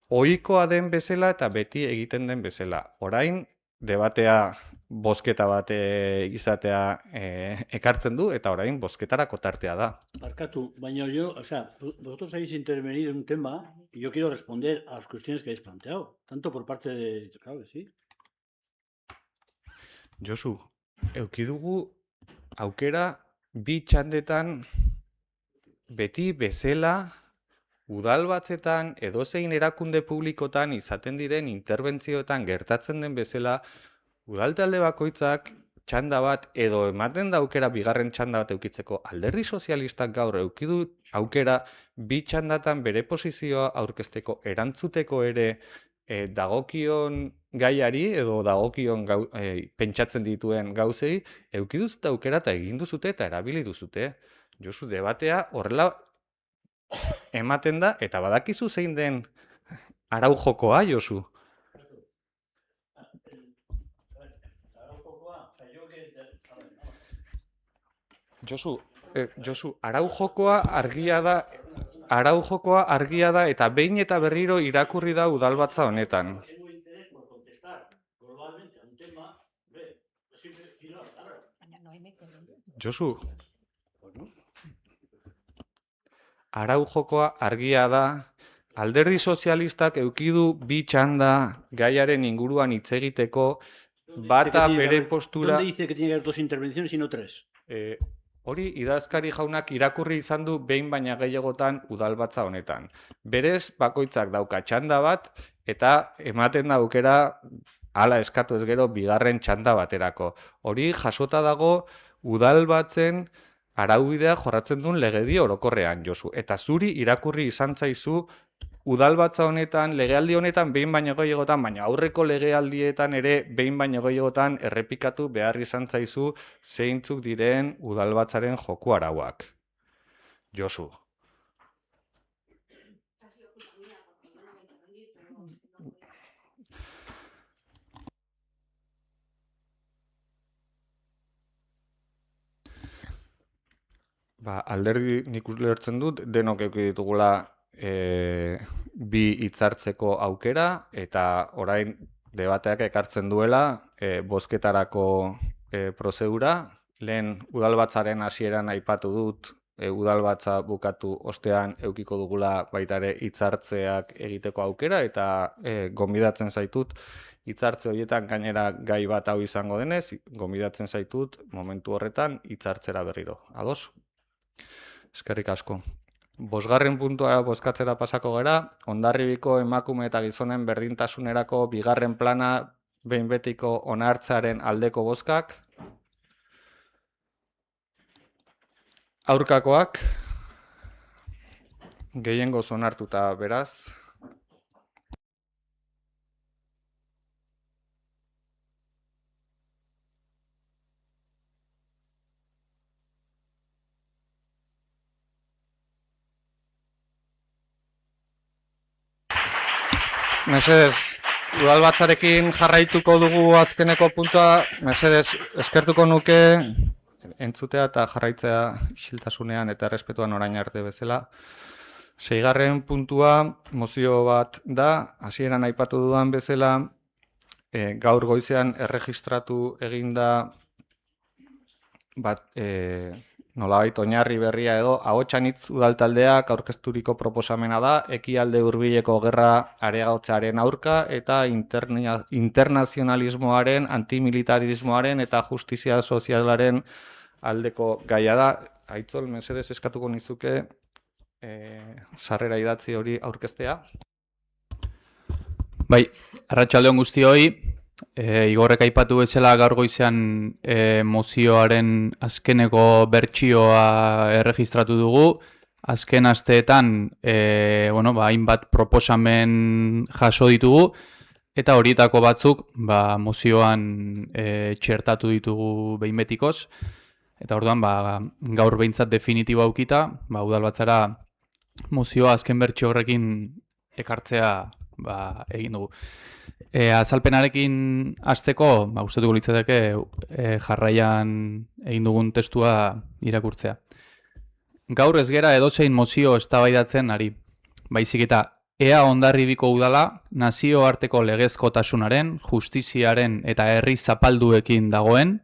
ohikoa den bezala eta beti egiten den bezala. Orain, debatea, bozketa bat izatea ekartzen du, eta orain bozketarako tartea da. Barkatu, baina vosotros habéis intervenido en un tema y yo quiero responder a las cuestiones que habéis planteado, tanto por parte de... Claro que sí. Josu, eukidugu aukera 2 txandetan beti bezala udalbatzetan edozein erakunde publikotan izaten diren interbentzioetan gertatzen den bezala udaltalde bakoitzak txanda bat edo ematen da aukera 2. txanda bat eukitzeko. Alderdi sozialistak gaur eukidu aukera 2 txandatan bere posizioa aurkezteko erantzuteko ere dagokion gaiari edo dagokion pentsatzen dituen gauzei eukiduzute aukera eta egin duzute eta erabili duzute. Josu, debatea horrela ematen da, eta badakizu zein den arau jokoa, Josu? Josu, arau jokoa argia da eta behin eta berriro irakurri da udalbatza honetan. Josu, arau jokoa argia da, alderdi sozialistak eukidu 2 txanda gaiaren inguruan hitz egiteko, bata bere postura... ¿Dónde dice que tiene que haber 2 intervenciones y no 3? Hori idazkari jaunak irakurri izan du behin baina gehiagotan udalbatza honetan. Berez, bakoitzak dauka txanda bat, eta ematen da aukera hala eskatu ez gero 2. txanda baterako. Hori jasota dago udalbatzen araubidea jorratzen duen legedi orokorrean, Josu. Eta zuri irakurri izan zaizu udalbatza honetan, legealdi honetan behin baino gehiagotan, baina aurreko legealdietan ere behin baino gehiagotan errepikatu behar izan zaizu zeintzuk diren udalbatzaren joku arauak. Josu. Alderdi nik ulertzen dut, denok eduki ditugula 2 hitzartzeko aukera, eta orain debateak ekartzen duela bozketarako prozedura. Lehen udalbatzaren hasieran aipatu dut, udalbatza bukatu ostean eukiko dugula baita ere hitzartzeak egiteko aukera, eta gonbidatzen zaitut hitzartze horietan gainera gai bat hau izango denez, gonbidatzen zaitut momentu horretan hitzartzera berriro. Ados? Eskerrik asko. 5. puntua bozkatzera pasako gara, Hondarribiko emakume eta gizonen berdintasunerako 2. plana behin betiko onartzearen aldeko bozkak. Aurkakoak, gehiengoz onartuta beraz. Mesedez, udalbatzarekin jarraituko dugu azkeneko puntua, mesedez, eskertuko nuke entzutea eta jarraitzea isiltasunean eta errespetuan orain arte bezala. 6. puntua mozio bat da, hasieran aipatu dudan bezala, gaur goizean erregistratu eginda nolabait oinarri berria edo Ahotsanitz udaltaldeak aurkezturiko proposamena da, Ekialde Hurbileko gerra areagotzearen aurka eta internazionalismoaren, antimilitarismoaren eta justizia sozialaren aldeko gaia da. Aitzol, mesedez eskatuko nizuke sarrera idatzi hori aurkeztea. Bai, arratsaldeon guztioi, Igorrek aipatu bezala gaur goizean mozioaren azkeneko bertsioa erregistratu dugu. Azken asteetan hainbat proposamen jaso ditugu, eta horietako batzuk mozioan txertatu ditugu behin betikoz. Eta orduan gaur behintzat definitibo aukita, udalbatzara mozioa azken bertsio horrekin ekartzea egin dugu. Azalpenarekin hasteko, uste dugu litzateke jarraian egin dugun testua irakurtzea. Gaur ez gera edozein mozio eztabaidatzen ari. Baizik eta ea Hondarribiko udala nazioarteko legezkotasunaren, justiziaren eta herri zapalduekin dagoen,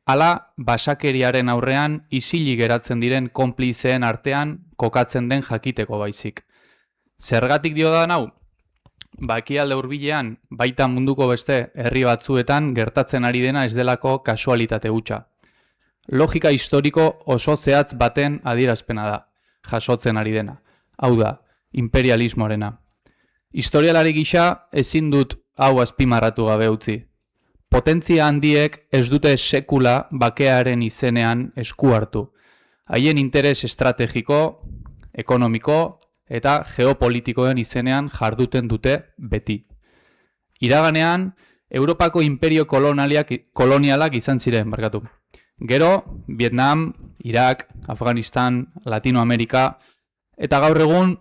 ala basakeriaren aurrean isilik geratzen diren konplizeen artean kokatzen den jakiteko baizik. Zergatik dio da hau? Ekialde hurbilean baita munduko beste herri batzuetan gertatzen ari dena ez delako kasualitate hutsa. Logika historiko oso zehatz baten adierazpena da, jasotzen ari dena. Hau da, imperialismoarena. Historialari gisa ezin dut hau azpimarratu gabe utzi. Potentzia handiek ez dute sekula bakearen izenean esku hartu. Haien interes estrategiko, ekonomiko eta geopolitikoen izenean jarduten dute beti. Iraganean, Europako imperio kolonialak izan ziren, barkatu. Gero, Vietnam, Irak, Afganistan, Latinoamerika, eta gaur egun,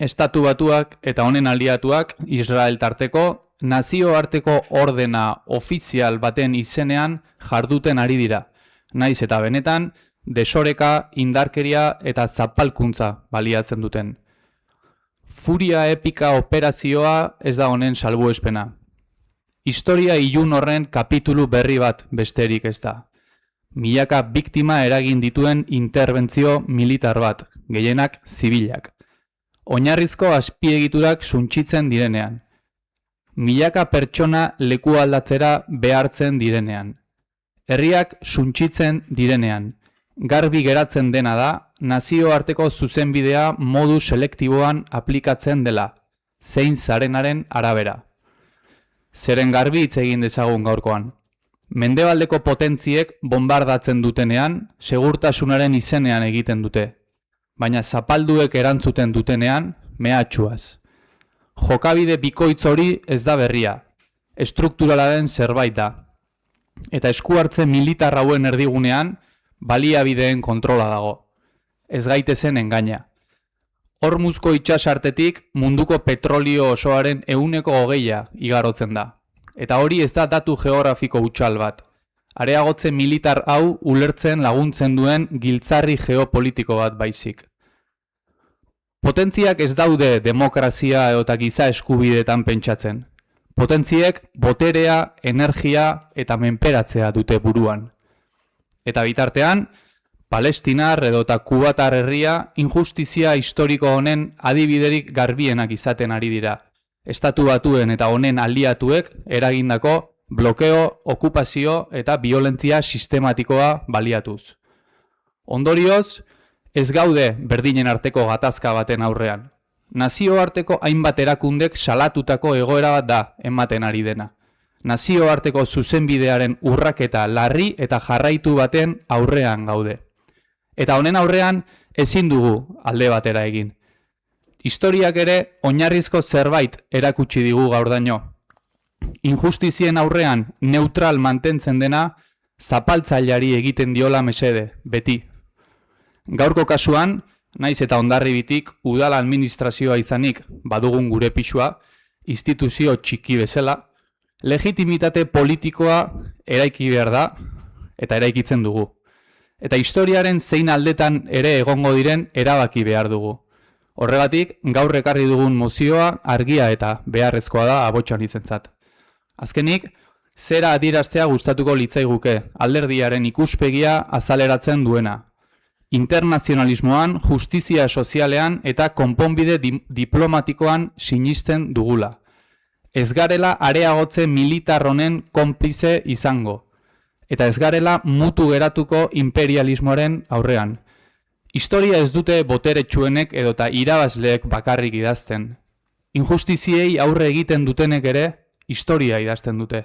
Estatu Batuak eta honen aliatuak Israel tarteko, nazioarteko ordena ofizial baten izenean jarduten ari dira. Naiz eta benetan, desoreka, indarkeria eta zapalkuntza baliatzen duten. Furia epika operazioa ez da honen salbuespena. Historia ilun horren kapitulu berri bat besterik ez da. Milaka biktima eragin dituen interbentzio militar bat, gehienak zibilak. Oinarrizko azpiegiturak suntsitzen direnean. Milaka pertsona leku aldatzera behartzen direnean. Herriak suntsitzen direnean. Garbi geratzen dena da, nazioarteko zuzenbidea modu selektiboan aplikatzen dela, zein zarenaren arabera. Zeren garbi hitz egin dezagun gaurkoan. Mendebaldeko potentziek bombardatzen dutenean, segurtasunaren izenean egiten dute. Baina zapalduek erantzuten dutenean, mehatxuaz. Jokabide bikoitz hori ez da berria, estrukturala den zerbait da. Eta esku hartze militar hauen erdigunean, baliabideen kontrola dago. Ez gaitezen engaina. Hormuzko itsasartetik munduko petrolio osoaren 20% igarotzen da. Eta hori ez da datu geografiko hutsal bat. Areagotze militar hau ulertzen laguntzen duen giltzarri geopolitiko bat baizik. Potentziak ez daude demokrazia eta giza eskubideetan pentsatzen. Potentziek boterea, energia eta menperatzea dute buruan. Eta bitartean, Palestinar edota kubatar herria injustizia historiko honen adibiderik garbienak izaten ari dira. Estatu Batuen eta honen aliatuek eragindako blokeo, okupazio eta biolentzia sistematikoa baliatuz. Ondorioz, ez gaude berdinen arteko gatazka baten aurrean. Nazioarteko hainbat erakundek salatutako egoera bat da ematen ari dena. Nazioarteko zuzenbidearen urraketa larri eta jarraitu baten aurrean gaude. Eta honen aurrean ezin dugu alde batera egin. Historiak ere oinarrizko zerbait erakutsi digu gaurdaino. Injustizien aurrean neutral mantentzen dena zapaltzaileari egiten diola mesede, beti. Gaurko kasuan, naiz eta Hondarribitik udal administrazioa izanik badugun gure pisua, instituzio txiki bezala, legitimitate politikoa eraiki behar da eta eraikitzen dugu. Eta historiaren zein aldetan ere egongo diren erabaki behar dugu. Horregatik, gaur ekarri dugun mozioa argia eta beharrezkoa da abotsan izentzat. Azkenik, zera adieraztea gustatuko litzaiguke, alderdiaren ikuspegia azaleratzen duena. Internazionalismoan, justizia sozialean eta konponbide diplomatikoan sinisten dugula. Ez garela areagotze militar honen konplize izango. Eta ez garela mutu geratuko imperialismoaren aurrean. Historia ez dute boteretsuenek edota irabazleek bakarrik idazten. Injustiziei aurre egiten dutenek ere historia idazten dute.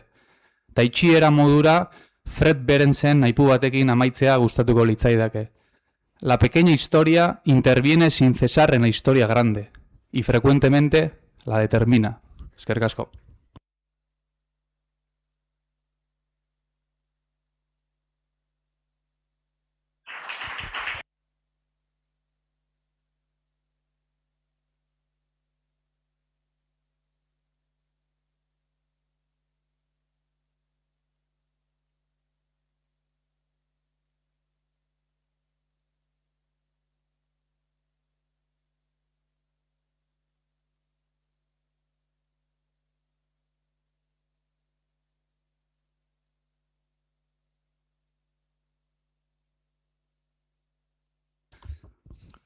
Ta itxiera modura Fred Berensen aipu batekin amaitzea gustatuko litzaidake. La pequeña historia interviene sin cesar en la historia grande y frecuentemente la determina. Eskerrik asko.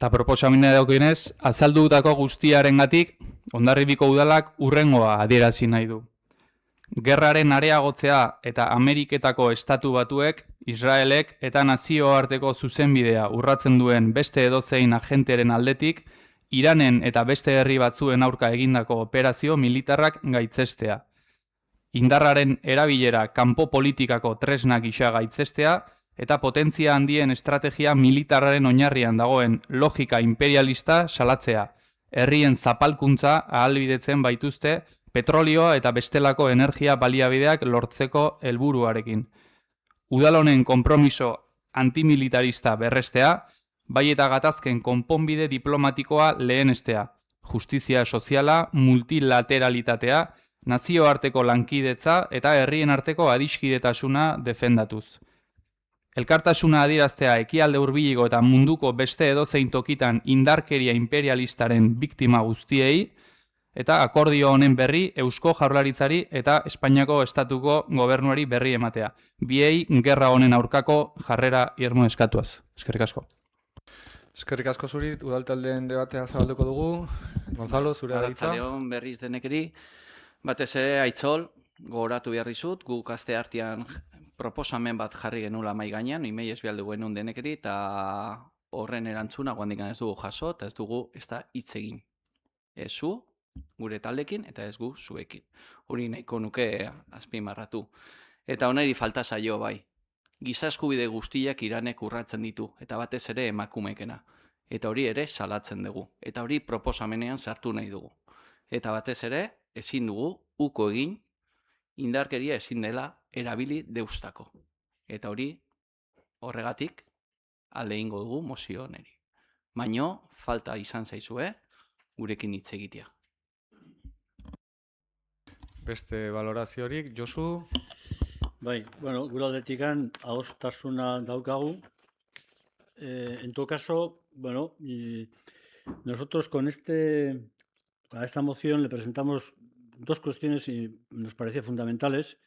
Eta proposamena daukionez, azaldutako guztiarengatik Hondarribiko udalak hurrengoa adierazi nahi du. Gerraren areagotzea eta Ameriketako estatu batuek, Israelek eta nazioarteko zuzenbidea urratzen duen beste edozein agenteren aldetik, Iranen eta beste herri batzuen aurka egindako operazio militarrak gaitzestea. Indarraren erabilera kanpo politikako tresna gisa gaitzestea, eta potentzia handien estrategia militarraren oinarrian dagoen logika imperialista salatzea, herrien zapalkuntza ahalbidetzen baituzte petrolioa eta bestelako energia baliabideak lortzeko helburuarekin. Udal honen konpromiso antimilitarista berrestea, bai eta gatazken konponbide diplomatikoa lehenestea, justizia soziala, multilateralitatea, nazioarteko lankidetza eta herrien arteko adiskidetasuna defendatuz. Elkartasuna adieraztea ekialde hurbiliko eta munduko beste edozein tokitan indarkeria imperialistaren biktima guztiei, eta akordio honen berri Eusko Jaurlaritzari eta Espainiako estatuko gobernuari berri ematea. Biei gerra honen aurkako jarrera irmo eskatuaz. Eskerrik asko. Eskerrik asko zuri, udaltaldeen debatea zabalduko dugu. Gonzalo, zure hitza. Arratsaldeon berriz denekeri, batez ere Aitzol, gogoratu behar dizut, guk aste artean proposamen bat jarri genula mai gainean, imei ez bialdu genuen denekeri, eta horren erantzuna guandik ez dugu jaso, eta ez dugu ez da hitz egin. Ez zu, gure taldekin, eta ez gu zuekin. Hori nahiko nuke azpimarratu. Eta oneri falta zaio bai. Giza eskubide guztiak Iranek urratzen ditu, eta batez ere emakumekena. Eta hori ere salatzen dugu. Eta hori proposamenean sartu nahi dugu. Eta batez ere, ezin dugu, uko egin, indarkeria ezin dela erabili deustako. Eta hori, horregatik, alde ingo dugu mozio honeri. Baino, falta izan zaizue, gurekin hitz egitea. Beste valoraziorik, Josu? Bai, bueno, gure aldetikan adostasuna daukagu. En todo caso, bueno, nosotros con a esta moción le presentamos dos cuestiones y nos parecían fundamentales.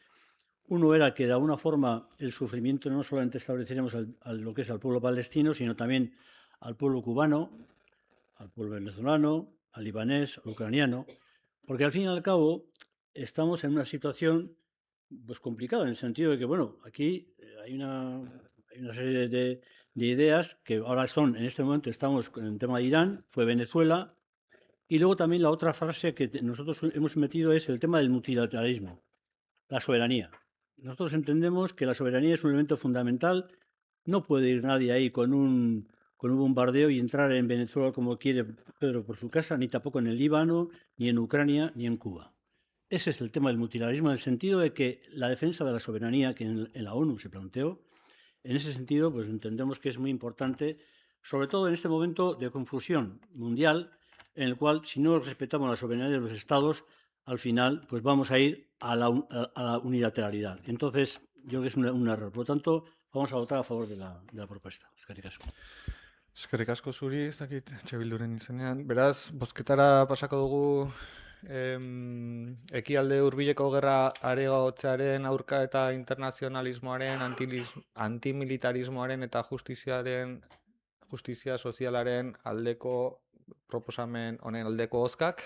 Uno era que de alguna forma el sufrimiento no solamente estableceríamos lo que es al pueblo palestino, sino también al pueblo cubano, al pueblo venezolano, al libanés, al ucraniano, porque al fin y al cabo estamos en una situación pues complicada, en el sentido de que, bueno, aquí hay una serie de ideas que ahora son, en este momento estamos con el tema de Irán, fue Venezuela, y luego también la otra frase que nosotros hemos metido es el tema del multilateralismo, la soberanía. Nosotros entendemos que la soberanía es un elemento fundamental, no puede ir nadie ahí con un bombardeo y entrar en Venezuela como quiere Pedro por su casa, ni tampoco en el Líbano, ni en Ucrania, ni en Cuba. Ese es el tema del multilateralismo, en el sentido de que la defensa de la soberanía que en la ONU se planteó, en ese sentido pues entendemos que es muy importante, sobre todo en este momento de confusión mundial, en el cual si no respetamos la soberanía de los estados, al final pues vamos a ir a la unilateralidad. Entonces, yo creo que es un error. Por lo tanto, vamos a votar a favor de la propuesta. Eskerrik asko. Eskerrik asko zuri, ez dakit Txabilduren izenean. Beraz, bozketara pasako dugu ekialde hurbileko gerra areagotzearen aurka eta internazionalismoaren, antimilitarismoaren eta justizia sozialaren aldeko proposamen honen aldeko hozkak.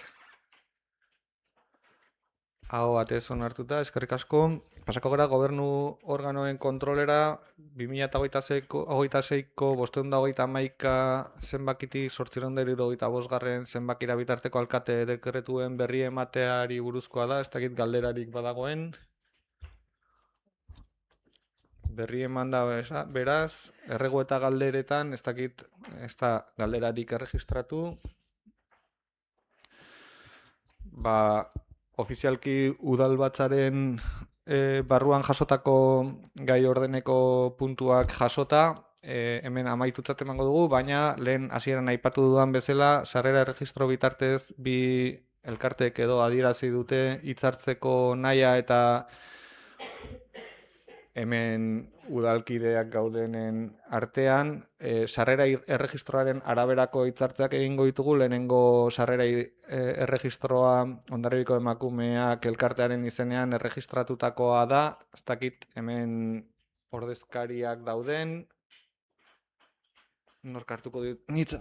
Aho batez onartuta, eskerrik asko. Pasako gara gobernu organoen kontrolera 2026ko 531 zenbakitik 875 zenbakira bitarteko alkate dekretuen berri emateari buruzkoa da, ez dakit galderarik badagoen. Berri eman da beraz, erregu eta galderetan, ez dakit, ez da galderarik erregistratu. Ofizialki udalbatzaren barruan jasotako gai ordeneko puntuak jasota, hemen amaitutzat emango dugu, baina lehen hasieran aipatu dudan bezala, sarrera erregistro bitartez bi elkartek edo adierazi dute hitzartzeko nahia eta hemen udalkideak gaudenen artean, sarrera erregistroaren araberako hitzartzeak egingo ditugu, lehenengo sarrera erregistroa Hondarribiko emakumeak elkartearen izenean erregistratutakoa da, ez dakit hemen ordezkariak dauden, nork hartuko dit, nitza.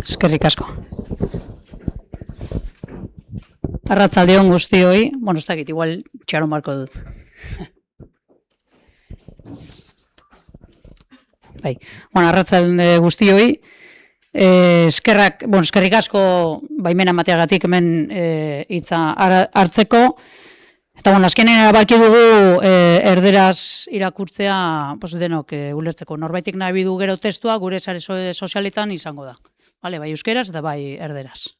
Eskerrik asko. Arratsaldeon guztioi, bueno, ez dakit, igual txaron marko dut. Bai, bueno, arratsalde guztioi, eskerrik asko baimena emateagatik hemen hitza hartzeko, eta bueno, azkenean erabalki dugu erderaz irakurtzea denok ulertzeko. Norbaitik nahi du gero testua gure sare sozialetan izango da. Vale, bai euskeraz eta bai erderaz.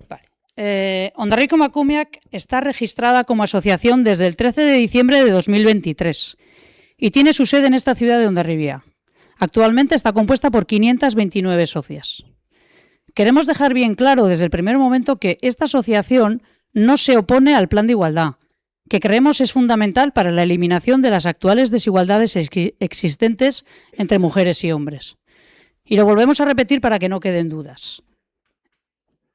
Vale. Hondarribiko Emakumeak está registrada como asociación desde el 13 de diciembre de 2023 y tiene su sede en esta ciudad de Hondarribia. Actualmente está compuesta por 529 socias. Queremos dejar bien claro desde el primer momento que esta asociación no se opone al plan de igualdad, que creemos es fundamental para la eliminación de las actuales desigualdades existentes entre mujeres y hombres. Y lo volvemos a repetir para que no queden dudas.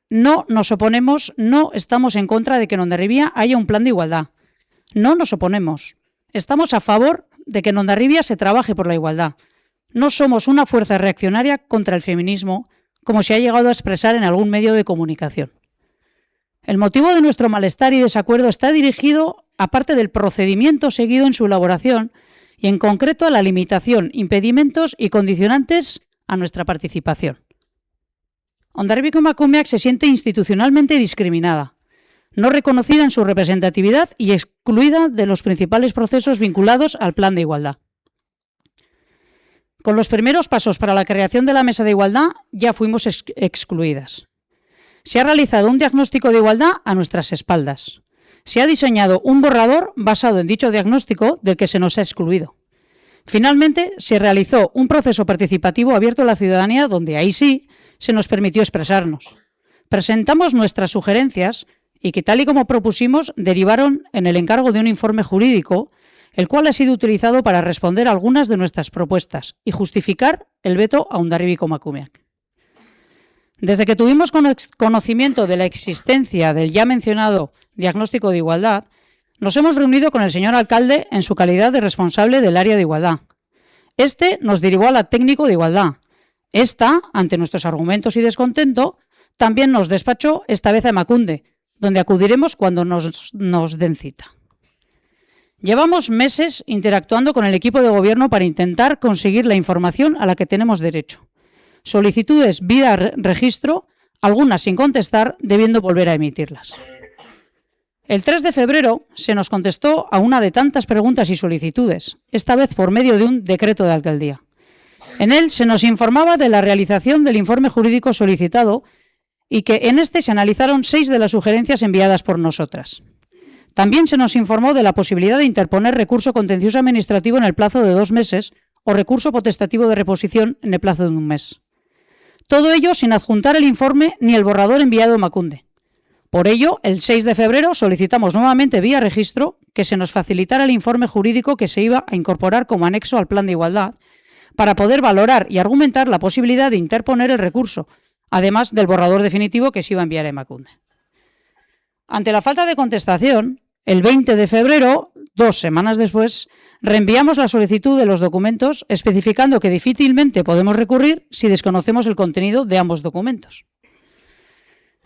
No nos oponemos, no estamos en contra de que en Hondarribia haya un plan de igualdad. No nos oponemos. Estamos a favor de que en Hondarribia se trabaje por la igualdad. No somos una fuerza reaccionaria contra el feminismo, como se ha llegado a expresar en algún medio de comunicación. El motivo de nuestro malestar y desacuerdo está dirigido, aparte del procedimiento seguido en su elaboración, y en concreto a la limitación, impedimentos y condicionantes a nuestra participación. Hondarribiko Emakumeak se siente institucionalmente discriminada, no reconocida en su representatividad y excluida de los principales procesos vinculados al plan de igualdad. Con los primeros pasos para la creación de la Mesa de Igualdad ya fuimos excluidas. Se ha realizado un diagnóstico de igualdad a nuestras espaldas. Se ha diseñado un borrador basado en dicho diagnóstico del que se nos ha excluido. Finalmente, se realizó un proceso participativo abierto a la ciudadanía donde ahí sí se nos permitió expresarnos. Presentamos nuestras sugerencias y que, tal y como propusimos, derivaron en el encargo de un informe jurídico, el cual ha sido utilizado para responder a algunas de nuestras propuestas y justificar el veto a Hondarribiko Emakumeak. Desde que tuvimos conocimiento de la existencia del ya mencionado diagnóstico de igualdad, nos hemos reunido con el señor alcalde en su calidad de responsable del área de igualdad. Este nos derivó a la técnico de igualdad. Esta, ante nuestros argumentos y descontento, también nos despachó esta vez a Emakunde, donde acudiremos cuando nos den cita. Llevamos meses interactuando con el equipo de gobierno para intentar conseguir la información a la que tenemos derecho. Solicitudes vía registro, algunas sin contestar, debiendo volver a emitirlas. El 3 de febrero se nos contestó a una de tantas preguntas y solicitudes, esta vez por medio de un decreto de alcaldía. En él se nos informaba de la realización del informe jurídico solicitado y que en este se analizaron 6 de las sugerencias enviadas por nosotras. También se nos informó de la posibilidad de interponer recurso contencioso administrativo en el plazo de 2 meses o recurso potestativo de reposición en el plazo de 1 mes. Todo ello sin adjuntar el informe ni el borrador enviado a Emakunde. Por ello, el 6 de febrero solicitamos nuevamente vía registro que se nos facilitara el informe jurídico que se iba a incorporar como anexo al plan de igualdad para poder valorar y argumentar la posibilidad de interponer el recurso, además del borrador definitivo que se iba a enviar a Emakunde. Ante la falta de contestación, el 20 de febrero, 2 semanas después, reenviamos la solicitud de los documentos especificando que difícilmente podemos recurrir si desconocemos el contenido de ambos documentos.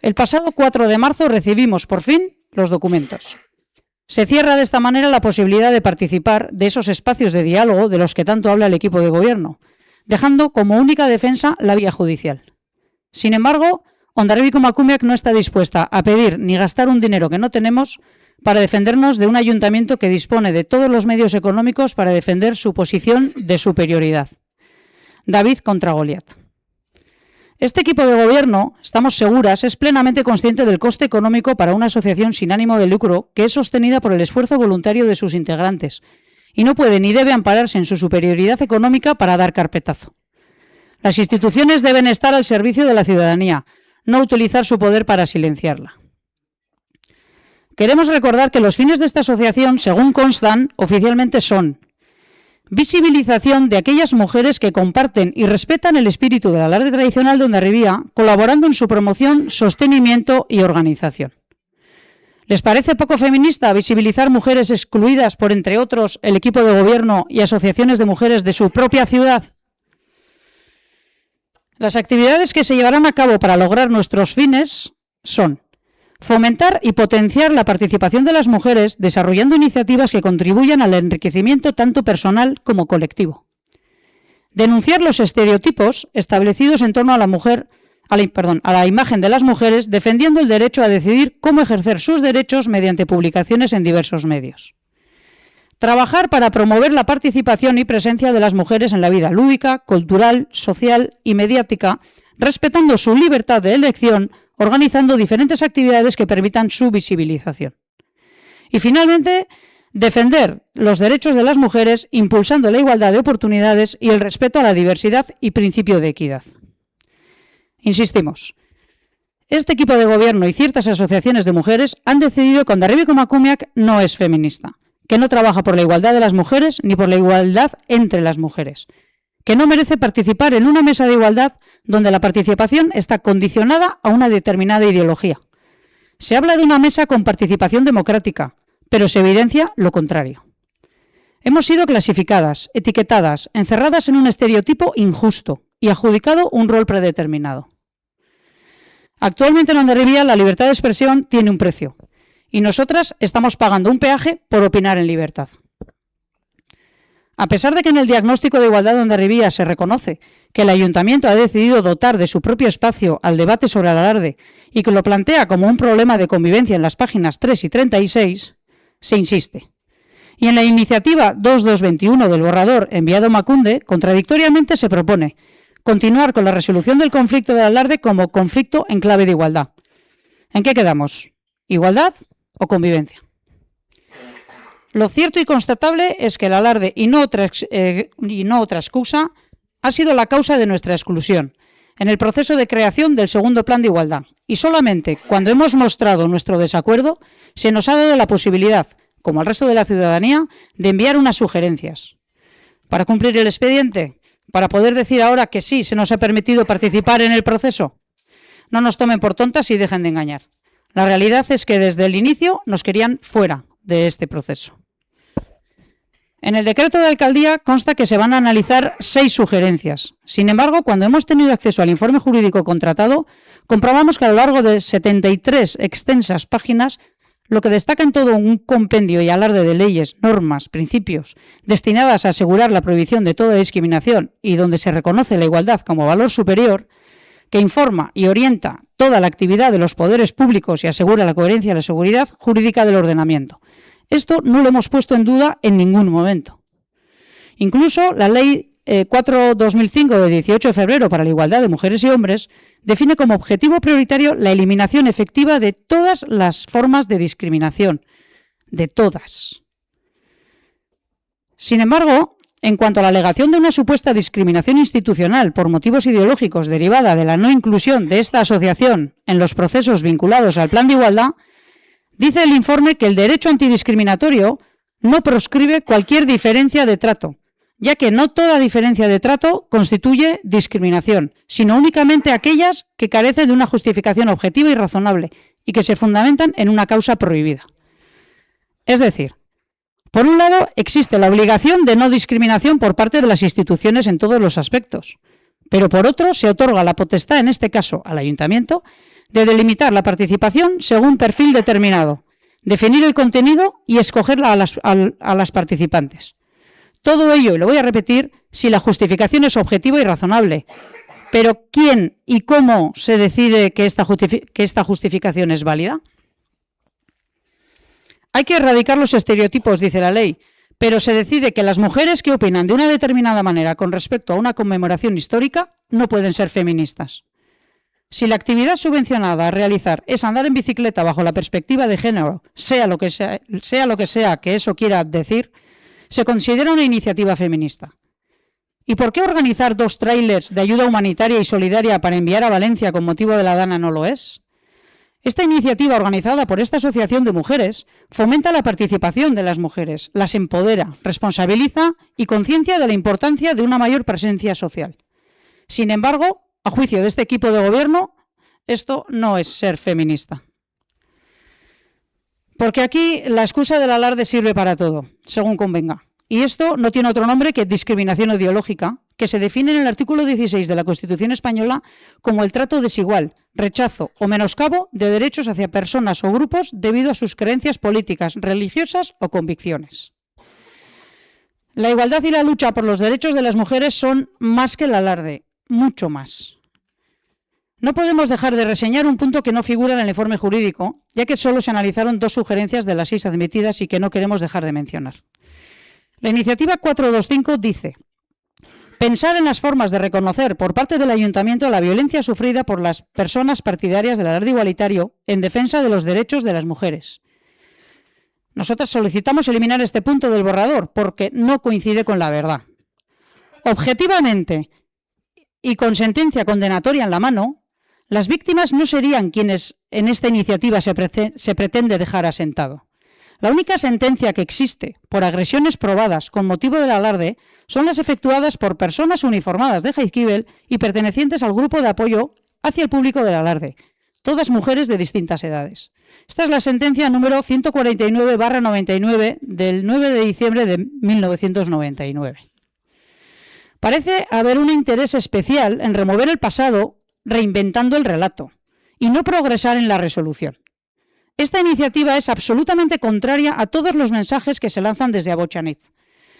El pasado 4 de marzo recibimos, por fin, los documentos. Se cierra de esta manera la posibilidad de participar de esos espacios de diálogo de los que tanto habla el equipo de gobierno, dejando como única defensa la vía judicial. Sin embargo, Hondarribiko Emakumeak no está dispuesta a pedir ni gastar un dinero que no tenemos para defendernos de un ayuntamiento que dispone de todos los medios económicos para defender su posición de superioridad. David contra Goliat. Este equipo de gobierno, estamos seguras, es plenamente consciente del coste económico para una asociación sin ánimo de lucro que es sostenida por el esfuerzo voluntario de sus integrantes y no puede ni debe ampararse en su superioridad económica para dar carpetazo. Las instituciones deben estar al servicio de la ciudadanía, no utilizar su poder para silenciarla. Queremos recordar que los fines de esta asociación, según constan, oficialmente son visibilización de aquellas mujeres que comparten y respetan el espíritu del alarde tradicional de Hondarribia, colaborando en su promoción, sostenimiento y organización. ¿Les parece poco feminista visibilizar mujeres excluidas por, entre otros, el equipo de gobierno y asociaciones de mujeres de su propia ciudad? Las actividades que se llevarán a cabo para lograr nuestros fines son fomentar y potenciar la participación de las mujeres desarrollando iniciativas que contribuyan al enriquecimiento tanto personal como colectivo. Denunciar los estereotipos establecidos en torno a la mujer, a la imagen de las mujeres, defendiendo el derecho a decidir cómo ejercer sus derechos mediante publicaciones en diversos medios. Trabajar para promover la participación y presencia de las mujeres en la vida lúdica, cultural, social y mediática, respetando su libertad de elección, organizando diferentes actividades que permitan su visibilización. Y finalmente, defender los derechos de las mujeres, impulsando la igualdad de oportunidades y el respeto a la diversidad y principio de equidad. Insistimos, este equipo de gobierno y ciertas asociaciones de mujeres han decidido que Hondarribiko Emakumeak no es feminista, que no trabaja por la igualdad de las mujeres ni por la igualdad entre las mujeres, que no merece participar en una mesa de igualdad donde la participación está condicionada a una determinada ideología. Se habla de una mesa con participación democrática, pero se evidencia lo contrario. Hemos sido clasificadas, etiquetadas, encerradas en un estereotipo injusto y adjudicado un rol predeterminado. Actualmente en Hondarribia la libertad de expresión tiene un precio y nosotras estamos pagando un peaje por opinar en libertad. A pesar de que en el diagnóstico de igualdad de Hondarribia se reconoce que el ayuntamiento ha decidido dotar de su propio espacio al debate sobre el alarde y que lo plantea como un problema de convivencia en las páginas 3 y 36, se insiste. Y en la iniciativa 2221 del borrador enviado a Emakunde, contradictoriamente se propone continuar con la resolución del conflicto del alarde como conflicto en clave de igualdad. ¿En qué quedamos? ¿Igualdad o convivencia? Lo cierto y constatable es que el alarde y no otra excusa ha sido la causa de nuestra exclusión en el proceso de creación del segundo plan de igualdad. Y solamente cuando hemos mostrado nuestro desacuerdo se nos ha dado la posibilidad, como al resto de la ciudadanía, de enviar unas sugerencias. Para cumplir el expediente, para poder decir ahora que sí se nos ha permitido participar en el proceso. No nos tomen por tontas y dejen de engañar. La realidad es que desde el inicio nos querían fuera de este proceso. En el decreto de alcaldía consta que se van a analizar 6 sugerencias. Sin embargo, cuando hemos tenido acceso al informe jurídico contratado, comprobamos que a lo largo de 73 extensas páginas, lo que destaca en todo un compendio y alarde de leyes, normas, principios, destinadas a asegurar la prohibición de toda discriminación y donde se reconoce la igualdad como valor superior, que informa y orienta toda la actividad de los poderes públicos y asegura la coherencia y la seguridad jurídica del ordenamiento. Esto no lo hemos puesto en duda en ningún momento. Incluso la Ley 4/2005 de 18 de febrero para la igualdad de mujeres y hombres define como objetivo prioritario la eliminación efectiva de todas las formas de discriminación, de todas. Sin embargo, en cuanto a la alegación de una supuesta discriminación institucional por motivos ideológicos derivada de la no inclusión de esta asociación en los procesos vinculados al plan de igualdad, dice el informe que el derecho antidiscriminatorio no proscribe cualquier diferencia de trato, ya que no toda diferencia de trato constituye discriminación, sino únicamente aquellas que carecen de una justificación objetiva y razonable, y que se fundamentan en una causa prohibida. Es decir, por un lado, existe la obligación de no discriminación por parte de las instituciones en todos los aspectos, pero por otro, se otorga la potestad, en este caso al ayuntamiento, de delimitar la participación según perfil determinado, definir el contenido y escoger a las participantes. Todo ello, y lo voy a repetir, si la justificación es objetiva y razonable. Pero ¿quién y cómo se decide que esta justificación es válida? Hay que erradicar los estereotipos, dice la ley, pero se decide que las mujeres que opinan de una determinada manera con respecto a una conmemoración histórica no pueden ser feministas. Si la actividad subvencionada a realizar es andar en bicicleta bajo la perspectiva de género, sea lo que sea que eso quiera decir, se considera una iniciativa feminista. ¿Y por qué organizar 2 tráilers de ayuda humanitaria y solidaria para enviar a Valencia con motivo de la Dana no lo es? Esta iniciativa organizada por esta asociación de mujeres fomenta la participación de las mujeres, las empodera, responsabiliza y conciencia de la importancia de una mayor presencia social. Sin embargo, a juicio de este equipo de gobierno, esto no es ser feminista. Porque aquí la excusa del alarde sirve para todo, según convenga. Y esto no tiene otro nombre que discriminación ideológica, que se define en el artículo 16 de la Constitución española como el trato desigual, rechazo o menoscabo de derechos hacia personas o grupos debido a sus creencias políticas, religiosas o convicciones. La igualdad y la lucha por los derechos de las mujeres son más que el alarde, mucho más. No podemos dejar de reseñar un punto que no figura en el informe jurídico, ya que solo se analizaron 2 sugerencias de las 6 admitidas y que no queremos dejar de mencionar. La iniciativa 425 dice: pensar en las formas de reconocer por parte del Ayuntamiento la violencia sufrida por las personas partidarias del alarde igualitario en defensa de los derechos de las mujeres. Nosotras solicitamos eliminar este punto del borrador porque no coincide con la verdad. Objetivamente y con sentencia condenatoria en la mano, las víctimas no serían quienes en esta iniciativa se pretende dejar asentado. La única sentencia que existe por agresiones probadas con motivo del alarde son las efectuadas por personas uniformadas de Jaizkibel y pertenecientes al grupo de apoyo hacia el público del alarde, todas mujeres de distintas edades. Esta es la sentencia número 149/99 del 9 de diciembre de 1999. Parece haber un interés especial en remover el pasado reinventando el relato y no progresar en la resolución. Esta iniciativa es absolutamente contraria a todos los mensajes que se lanzan desde Abotxanitz.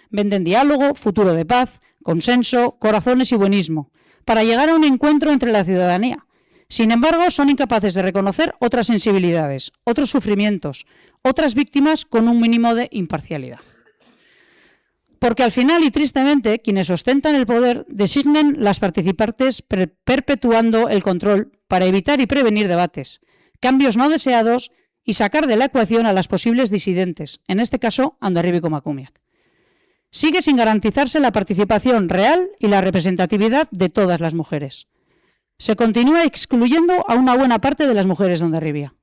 Venden diálogo, futuro de paz, consenso, corazones y buenismo, para llegar a un encuentro entre la ciudadanía. Sin embargo, son incapaces de reconocer otras sensibilidades, otros sufrimientos, otras víctimas con un mínimo de imparcialidad. Porque al final, y tristemente, quienes ostentan el poder designan las participantes perpetuando el control para evitar y prevenir debates, cambios no deseados y sacar de la ecuación a las posibles disidentes, en este caso, Hondarribia y Komakumeak. Sigue sin garantizarse la participación real y la representatividad de todas las mujeres. Se continúa excluyendo a una buena parte de las mujeres de Hondarribia.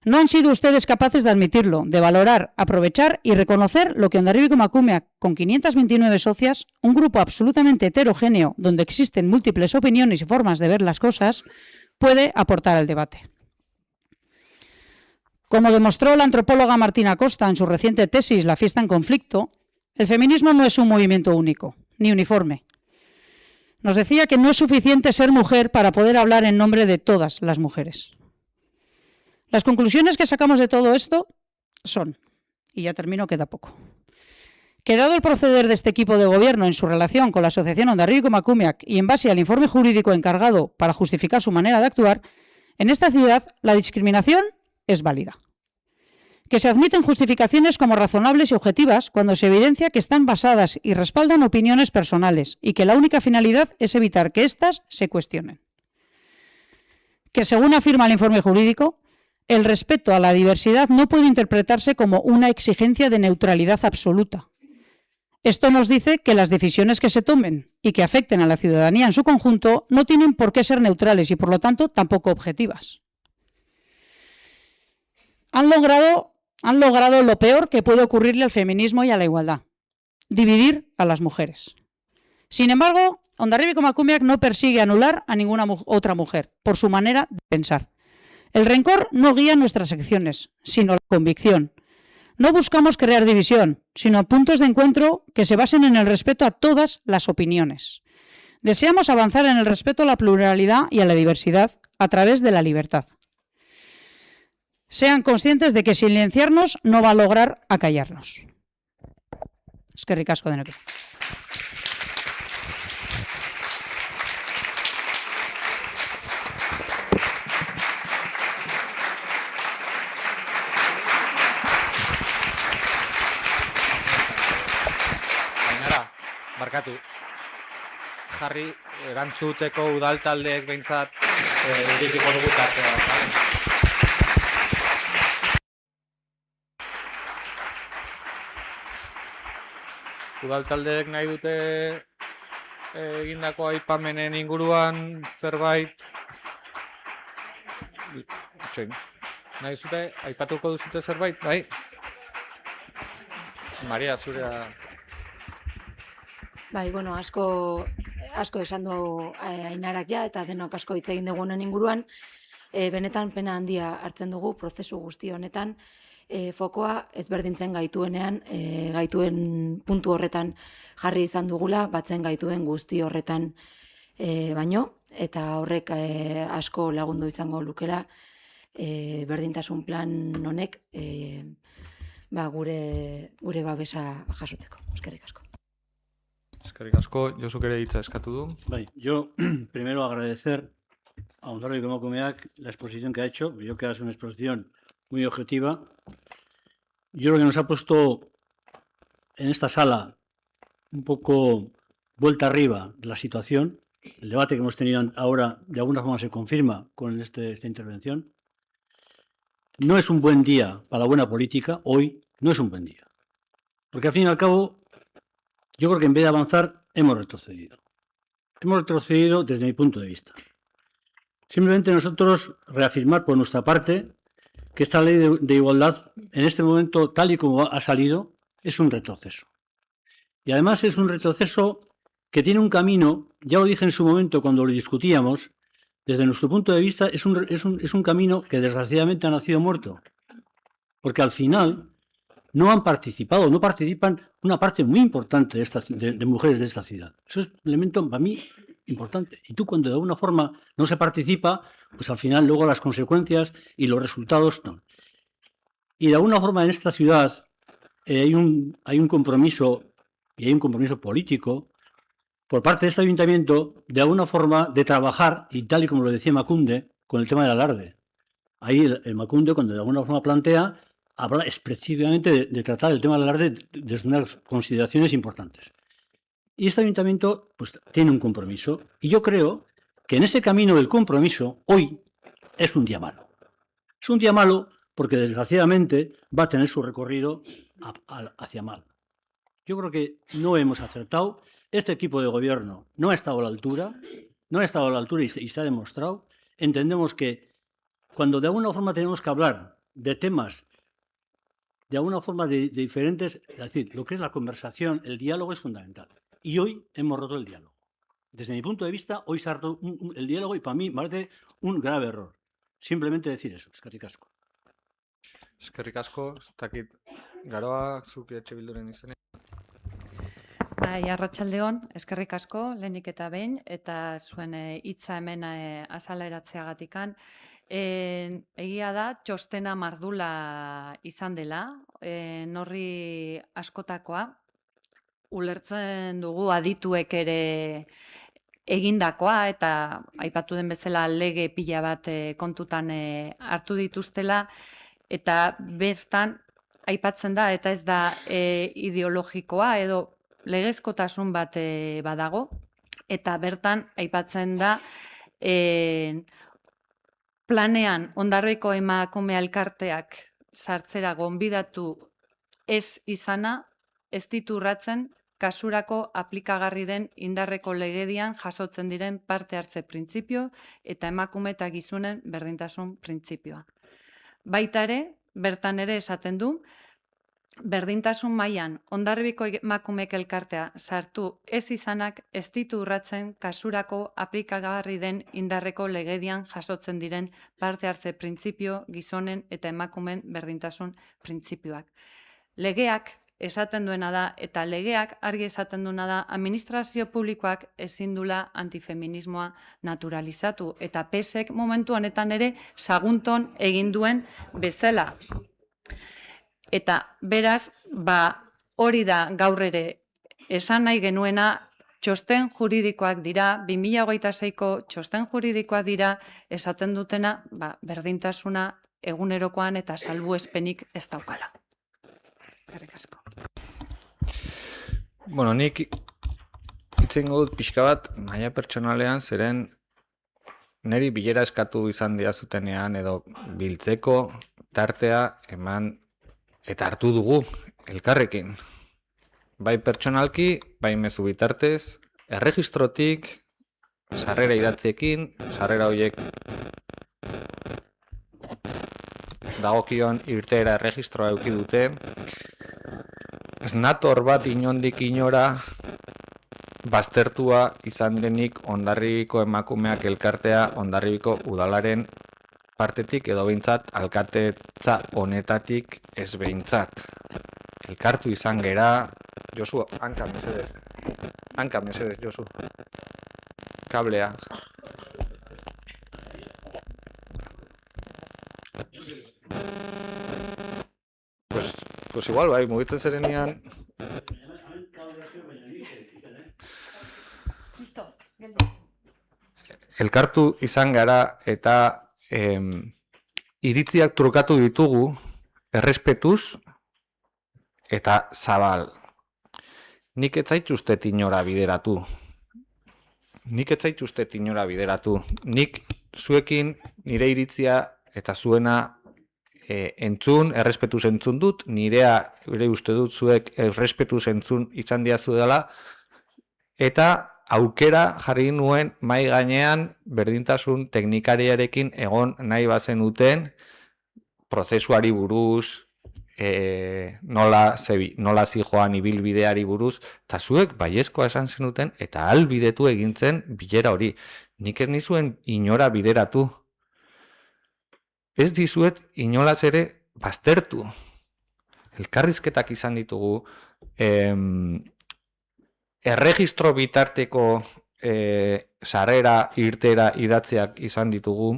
No han sido ustedes capaces de admitirlo, de valorar, aprovechar y reconocer lo que Hondarribia y Komakumeak, con 529 socias, un grupo absolutamente heterogéneo donde existen múltiples opiniones y formas de ver las cosas, puede aportar al debate. Como demostró la antropóloga Martina Costa en su reciente tesis La fiesta en conflicto, el feminismo no es un movimiento único, ni uniforme. Nos decía que no es suficiente ser mujer para poder hablar en nombre de todas las mujeres. Las conclusiones que sacamos de todo esto son, y ya termino, queda poco, que dado el proceder de este equipo de gobierno en su relación con la Asociación Hondarribia y Komakumeak y en base al informe jurídico encargado para justificar su manera de actuar, en esta ciudad la discriminación es válida. Que se admiten justificaciones como razonables y objetivas cuando se evidencia que están basadas y respaldan opiniones personales y que la única finalidad es evitar que éstas se cuestionen. Que según afirma el informe jurídico, el respeto a la diversidad no puede interpretarse como una exigencia de neutralidad absoluta. Esto nos dice que las decisiones que se tomen y que afecten a la ciudadanía en su conjunto no tienen por qué ser neutrales y, por lo tanto, tampoco objetivas. Han logrado lo peor que puede ocurrirle al feminismo y a la igualdad: dividir a las mujeres. Sin embargo, Hondarribia y Komakumeak no persigue anular a ninguna otra mujer por su manera de pensar. El rencor no guía nuestras acciones, sino la convicción. No buscamos crear división, sino puntos de encuentro que se basen en el respeto a todas las opiniones. Deseamos avanzar en el respeto a la pluralidad y a la diversidad a través de la libertad. Sean conscientes de que silenciarnos no va a lograr acallarnos. Eskerrik asko denok. Barkatu. Jarri, erantzuteko udaltaldeek behintzat irikiko dugu tartea. Udaltaldeek nahi dute egindako aipamenen inguruan zerbait. Itxoin. Nahi zute, aipatuko duzute zerbait, bai? Maria, zurea... Bai, bueno, asko esan du Ainarak ja, eta denok asko hitz egin dugu honen inguruan, benetan pena handia hartzen dugu prozesu guzti honetan, fokoa ezberdintzen gaituenean, gaituen puntu horretan jarri izan dugula, batzen gaituen guzti horretan baino, eta horrek asko lagundu izango lukela berdintasun plan honek gure babesa jasotzeko. Eskerrik asko. Eskerrik asko, Josuk ere hitza eskatu du. Bai, yo primero agradecer a Ondarribiko Emakumeak la exposición que ha hecho. Yo creo que es una exposición muy objetiva. Yo creo que nos ha puesto en esta sala un poco vuelta arriba de la situación. El debate que hemos tenido ahora de alguna forma se confirma con esta intervención. No es un buen día para la buena política, hoy no es un buen día. Porque al fin y al cabo, yo creo que en vez de avanzar, hemos retrocedido. Hemos retrocedido desde mi punto de vista. Simplemente nosotros reafirmar por nuestra parte que esta ley de igualdad, en este momento, tal y como ha salido, es un retroceso. Y además es un retroceso que tiene un camino, ya lo dije en su momento cuando lo discutíamos, desde nuestro punto de vista es un camino que desgraciadamente ha nacido muerto. Porque al final no han participado, no participan una parte muy importante de mujeres de esta ciudad. Eso es un elemento para mí importante. Y tú cuando de alguna forma no se participa, pues al final luego las consecuencias y los resultados no. Y de alguna forma en esta ciudad hay un compromiso, y hay un compromiso político por parte de este ayuntamiento, de alguna forma, de trabajar, y tal y como lo decía Emakunde, con el tema del alarde. Ahí el Emakunde, cuando de alguna forma plantea, habla expresivamente de tratar el tema del alarde desde unas consideraciones importantes. Y este ayuntamiento pues, tiene un compromiso. Y yo creo que en ese camino del compromiso, hoy es un día malo. Es un día malo porque, desgraciadamente, va a tener su recorrido hacia mal. Yo creo que no hemos acertado. Este equipo de gobierno no ha estado a la altura, y se ha demostrado. Entendemos que cuando de alguna forma tenemos que hablar de temas, de alguna forma de diferentes, es decir, lo que es la conversación, el diálogo es fundamental. Y hoy hemos roto el diálogo. Desde mi punto de vista, hoy se ha roto el diálogo y para mí me parece un grave error. Simplemente decir eso, eskerrik asko. Eskerrik asko, ez dakit garoa zuk etxe bilduren izenean. Bai, arratsaldeon, eskerrik asko, lehenik eta behin, eta zuen hitza hemen azaleratzeagatikan. Egia da, txostena mardula izan dela, norri askotakoa, ulertzen dugu adituek ere egindakoa, eta aipatu den bezala lege pila bat kontutan hartu dituztela, eta bertan aipatzen da, eta ez da ideologikoa edo legezkotasun bat badago, eta bertan aipatzen da planean Ondarribiko Emakume Elkarteak sartzera gonbidatu ez izana, ez ditu urratzen kasurako aplikagarri den indarreko legedian jasotzen diren parte hartze printzipio eta emakume eta gizonen berdintasun printzipioa. Baita ere, bertan ere esaten du, berdintasun mailan Hondarribiko emakumeek elkartea sartu ez izanak ez ditu urratzen kasurako aplikagarri den indarreko legedian jasotzen diren parte hartze printzipio, gizonen eta emakumeen berdintasun printzipioak. Legeak esaten duena da, eta legeak argi esaten duena da, administrazio publikoak ezin dula antifeminismoa naturalizatu, eta PSek momentu honetan ere sagunton egin duen bezala. Eta beraz, hori da gaur ere esan nahi genuena, txosten juridikoak dira, 2026ko txosten juridikoak dira, esaten dutena, berdintasuna egunerokoan eta salbuespenik ez daukala. Eskerrik asko. Bueno, nik hitzen dut pixka bat maila pertsonalean zeren niri bilera eskatu izan diazutenean edo biltzeko tartea eman eta hartu dugu elkarrekin. Bai pertsonalki, bai mezu bitartez, erregistrotik, sarrera idatziekin, sarrera horiek dagokion irteera erregistroa eduki dute. Ez nator bat inondik inora baztertua izan denik Hondarribiko emakumeak elkartea Hondarribiko udalaren partetik edo behintzat alkatetza honetatik ez behintzat. Elkartu izan gera, Josu, hanka mesedez, Josu. Kablea. Pues igual, bai, mugitzen zerenean... Elkartu izan gara eta iritziak trukatu ditugu errespetuz eta zabal. Nik ez zaituztet inora bideratu. Nik zuekin nire iritzia eta zuena errespetuz entzun dut, nire uste dut zuek errespetuz entzun izan diazu dela, eta aukera jarri nuen mai gainean berdintasun teknikariarekin egon nahi bazenuten prozesuari buruz, nola zijoan ibilbideari buruz, eta zuek baiezkoa esan zenuten eta ahalbidetu egintzen bilera hori. Nik ez nizuen inora bideratu. Ez dizuet inolaz ere baztertu. Elkarrizketak izan ditugu, erregistro bitarteko sarrera irtera idatziak izan ditugu.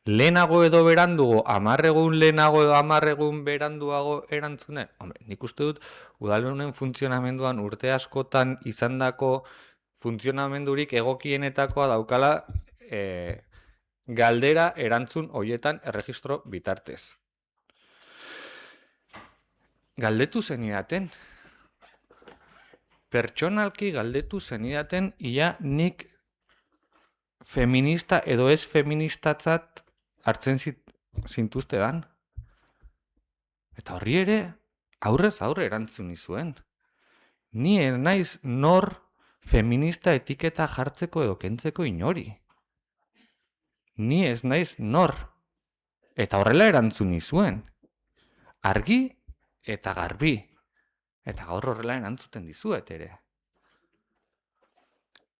Lehenago edo berandugo, 10 egun lehenago edo 10 egun beranduago erantzunen. Nik uste dut, udal honen funtzionamenduan urte askotan izandako funtzionamendurik egokienetakoa daukala galdera erantzun hoietan erregistro bitartez. Galdetu zenidaten. Pertsonalki galdetu zenidaten ia nik feminista edo ez feministatzat hartzen zintuztedan. Eta horri ere aurrez aurre erantzun nizuen. Ni naiz nor feminista etiketa jartzeko edo kentzeko inori. Ni ez naiz nor. Eta horrela erantzun nizuen. Argi eta garbi. Eta gaur horrela erantzuten dizuet ere.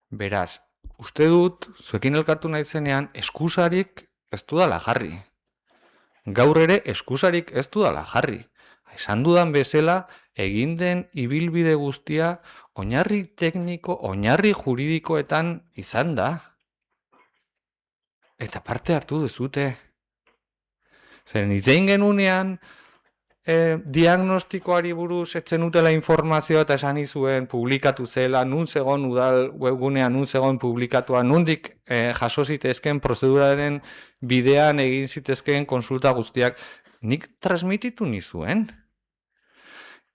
Beraz, uste dut, zuekin elkartu nahi zenean, eskusarik ez dudala jarri. Gaur ere eskusarik ez dudala jarri. Esan dudan bezala, egin den ibilbide guztia oinarri tekniko, oinarri juridikoetan izan da. Eta parte hartu duzute. Zeren itzein genunean, diagnostikoari buruz etzen utela informazioa eta esan izuen publikatu zela, nun zegoen udal webgunean, nun zegoen publikatua, nundik jaso zitezken prozeduraren bidean egin zitezken konsulta guztiak, nik transmititu nizuen.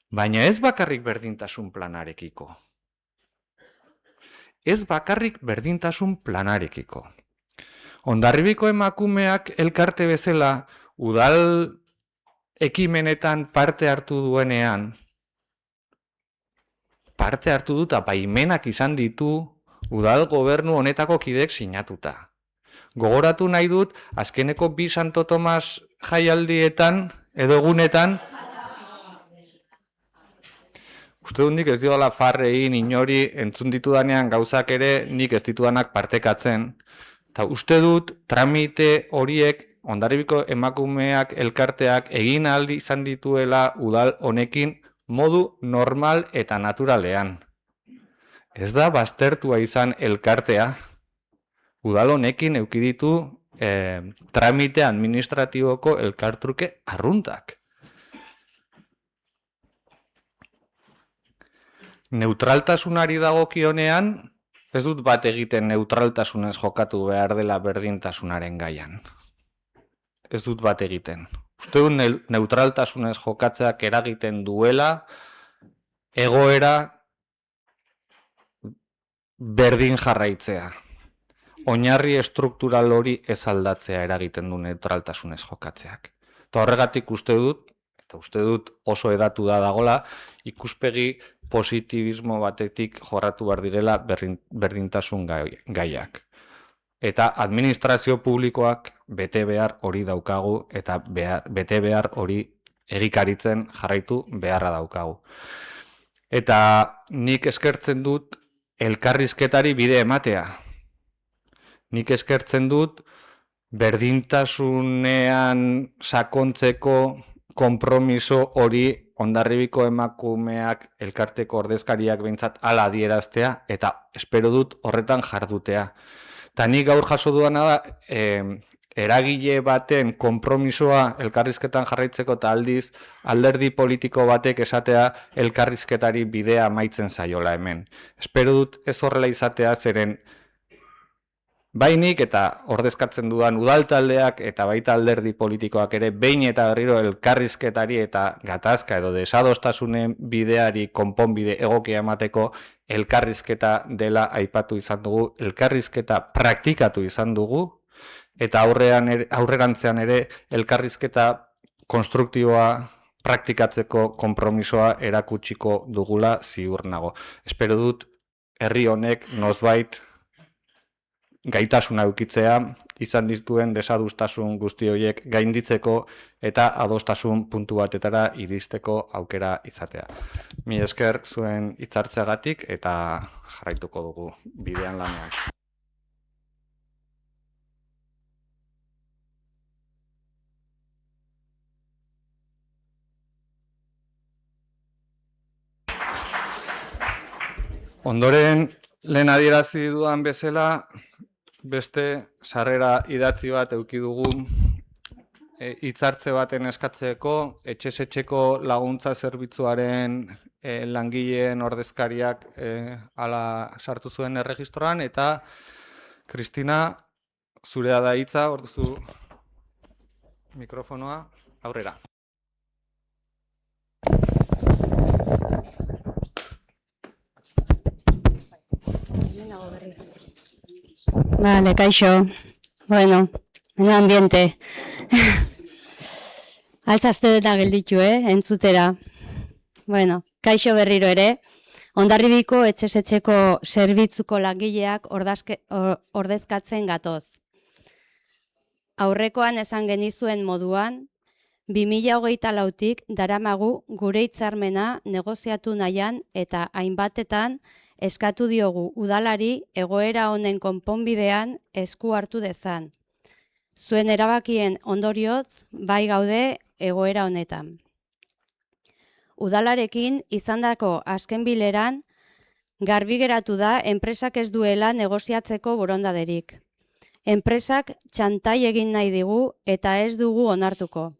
Baina ez bakarrik berdintasun planarekiko. Hondarribiko emakumeak elkarte bezala udal ekimenetan parte hartu duenean, parte hartu dut baimenak izan ditu udal gobernu honetako kideek sinatuta. Gogoratu nahi dut, azkeneko 2 Santo Tomas jaialdietan edo egunetan, uste dut nik ez diola farrein inori entzun ditudanean gauzak ere nik ez ditudanak partekatzen. Eta uste dut tramite horiek Hondarribiko emakumeak elkarteak egin ahal izan dituela udal honekin modu normal eta naturalean. Ez da baztertua izan elkartea. Udal honekin eduki ditu tramite administratiboko elkartruke arruntak. Neutraltasunari dagokionean, ez dut bat egiten neutraltasunez jokatu behar dela berdintasunaren gaian. Ez dut bat egiten. Uste dut neutraltasunez jokatzeak eragiten duela egoera berdin jarraitzea. Oinarri estruktural hori ez aldatzea eragiten du neutraltasunez jokatzeak. Eta horregatik uste dut oso hedatu dagola, ikuspegi positibismo batetik jorratu behar direla berdintasun gaiak. Eta administrazio publikoak bete behar hori daukagu eta bete behar hori egikaritzen jarraitu beharra daukagu. Eta nik eskertzen dut elkarrizketari bide ematea. Nik eskertzen dut berdintasunean sakontzeko konpromiso hori Hondarribiko emakumeak elkarteko ordezkariak behintzat hala adieraztea eta espero dut horretan jardutea. Eta nik gaur jaso duana da eragile baten konpromisoa elkarrizketan jarraitzeko eta aldiz alderdi politiko batek esatea elkarrizketari bidea amaitzen zaiola hemen. Espero dut ez horrela izatea zeren bainik eta ordezkatzen dudan udaltaldeak eta baita alderdi politikoak ere behin eta berriro elkarrizketari eta gatazka edo desadostasunen bideari konponbide egokia emateko elkarrizketa dela aipatu izan dugu, elkarrizketa praktikatu izan dugu eta aurrerantzean ere elkarrizketa konstruktiboa praktikatzeko konpromisoa erakutsiko dugula ziur nago. Espero dut herri honek nozbait gaitasuna edukitzea izan dituen desadostasun guzti horiek gainditzeko eta adostasun puntu batetara iristeko aukera izatea. Mila esker zuen hitzartzeagatik eta jarraituko dugu bidean lanean. Ondoren, lehen adierazi dudan bezala, beste sarrera idatzi bat eduki dugu hitzartze baten eskatzeko, etxez-etxeko laguntza zerbitzuaren langileen ordezkariak hala sartu zuen erregistroan, eta Kristina, zurea da hitza, orduzu mikrofonoa, aurrera. Vale, kaixo. Bueno, en ambiente. Altzazte eta gelditu, entzutera. Bueno, kaixo berriro ere. Hondarribiko etxez-etxeko zerbitzuko langileak ordezkatzen gatoz. Aurrekoan esan genizuen moduan, 2024tik daramagu gure hitzarmena negoziatu nahian eta hainbatetan eskatu diogu udalari egoera honen konponbidean esku hartu dezan. Zuen erabakien ondorioz bai gaude egoera honetan. Udalarekin izandako azken bileran garbi geratu da enpresak ez duela negoziatzeko borondaderik. Enpresak txantai egin nahi digu eta ez dugu onartuko.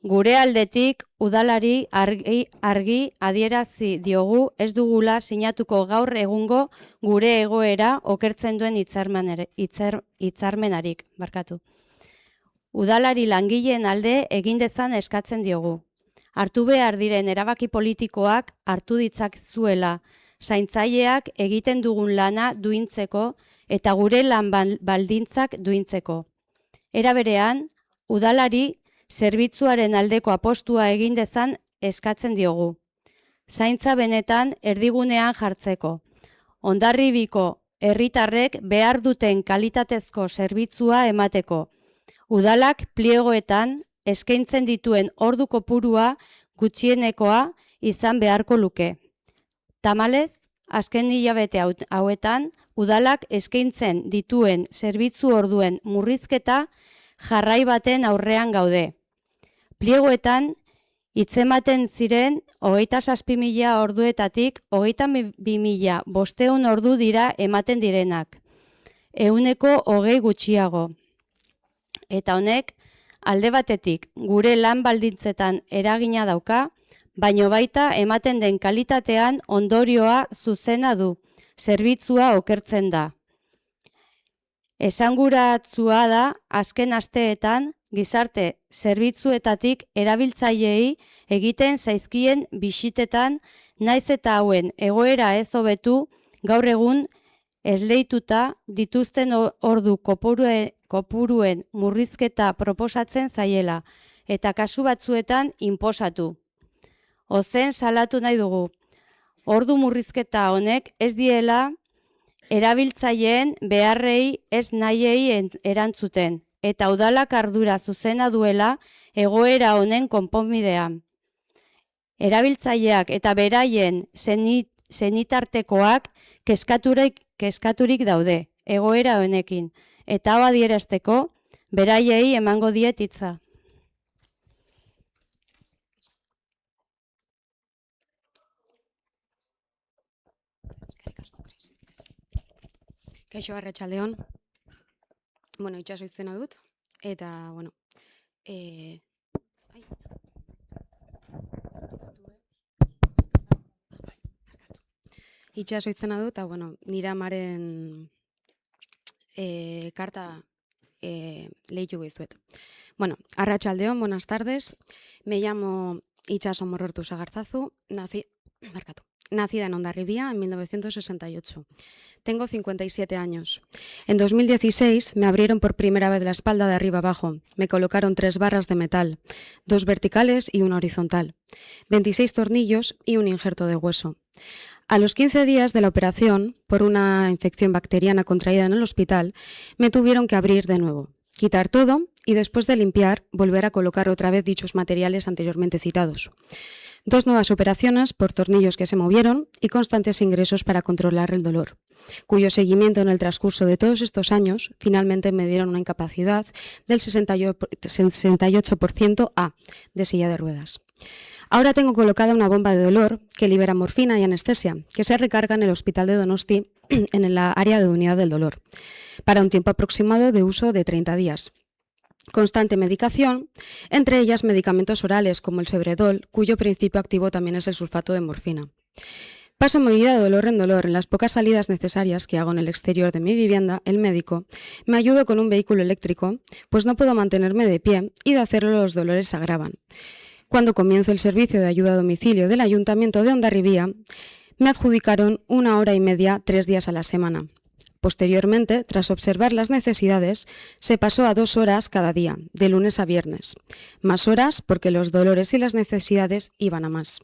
Gure aldetik udalari argi adierazi diogu ez dugula sinatuko gaur egungo gure egoera okertzen duen hitzarmenarik. Udalari langileen alde egin dezan eskatzen diogu. Hartu behar diren erabaki politikoak hartu ditzazuela, zaintzaileak egiten dugun lana duintzeko eta gure lan baldintzak duintzeko. Era berean, udalari zerbitzuaren aldeko apostua egin dezan eskatzen diogu. Zaintza benetan erdigunean jartzeko. Hondarribiko herritarrek behar duten kalitatezko zerbitzua emateko. Udalak pliegoetan eskaintzen dituen ordu kopurua gutxienekoa izan beharko luke. Tamalez, azken hilabete hauetan, udalak eskaintzen dituen zerbitzu orduen murrizketa jarrai baten aurrean gaude. Pliegoetan, hitzematen ziren 27.000 orduetatik 22.500 ordu dira ematen direnak. 20% gutxiago. Eta honek, alde batetik gure lan baldintzetan eragina dauka, baino baita ematen den kalitatean ondorioa zuzena du, zerbitzua okertzen da. Esanguratsua da azken asteetan gizarte zerbitzuetatik erabiltzaileei egiten zaizkien bisitetan naiz eta hauen egoera ez hobetu gaur egun esleituta dituzten ordu kopuruen murrizketa proposatzen zaiela eta kasu batzuetan inposatu. Ozen salatu nahi dugu. Ordu murrizketa honek ez diela erabiltzaileen beharrei ez nahiei erantzuten, eta udalak ardura zuzena duela egoera honen konponbidean. Erabiltzaileak eta beraien senitartekoak kezkaturik daude egoera honekin, eta hau adierazteko beraiei emango diet hitza. Kaixo, arratsaldeon. Bueno, itxaso izena dut, eta, bueno, itxaso izena dut, eta, bueno, nire amaren karta lehitu gizuet. Bueno, arratsaldeon, buenas tardes. Me llamo Itxaso Morortu Sagarzazu, nacida en Hondarribia en 1968. Tengo 57 años. En 2016 me abrieron por primera vez la espalda de arriba abajo. Me colocaron 3 barras de metal, 2 verticales y una horizontal, 26 tornillos y un injerto de hueso. A los 15 días de la operación, por una infección bacteriana contraída en el hospital, me tuvieron que abrir de nuevo, quitar todo y después de limpiar, volver a colocar otra vez dichos materiales anteriormente citados. 2 nuevas operaciones por tornillos que se movieron y constantes ingresos para controlar el dolor, cuyo seguimiento en el transcurso de todos estos años finalmente me dieron una incapacidad del 68% de silla de ruedas. Ahora tengo colocada una bomba de dolor que libera morfina y anestesia, que se recarga en el hospital de Donosti en el área de unidad del dolor, para un tiempo aproximado de uso de 30 días. Constante medicación, entre ellas medicamentos orales como el Sebredol, cuyo principio activo también es el sulfato de morfina. Paso mi vida de dolor en dolor. En las pocas salidas necesarias que hago en el exterior de mi vivienda, el médico me ayuda con un vehículo eléctrico, pues no puedo mantenerme de pie y de hacerlo los dolores se agravan. Cuando comienzo el servicio de ayuda a domicilio del Ayuntamiento de Hondarribia, me adjudicaron 1 hora y media 3 días a la semana. Posteriormente, tras observar las necesidades, se pasó a 2 horas cada día, de lunes a viernes. Más horas porque los dolores y las necesidades iban a más.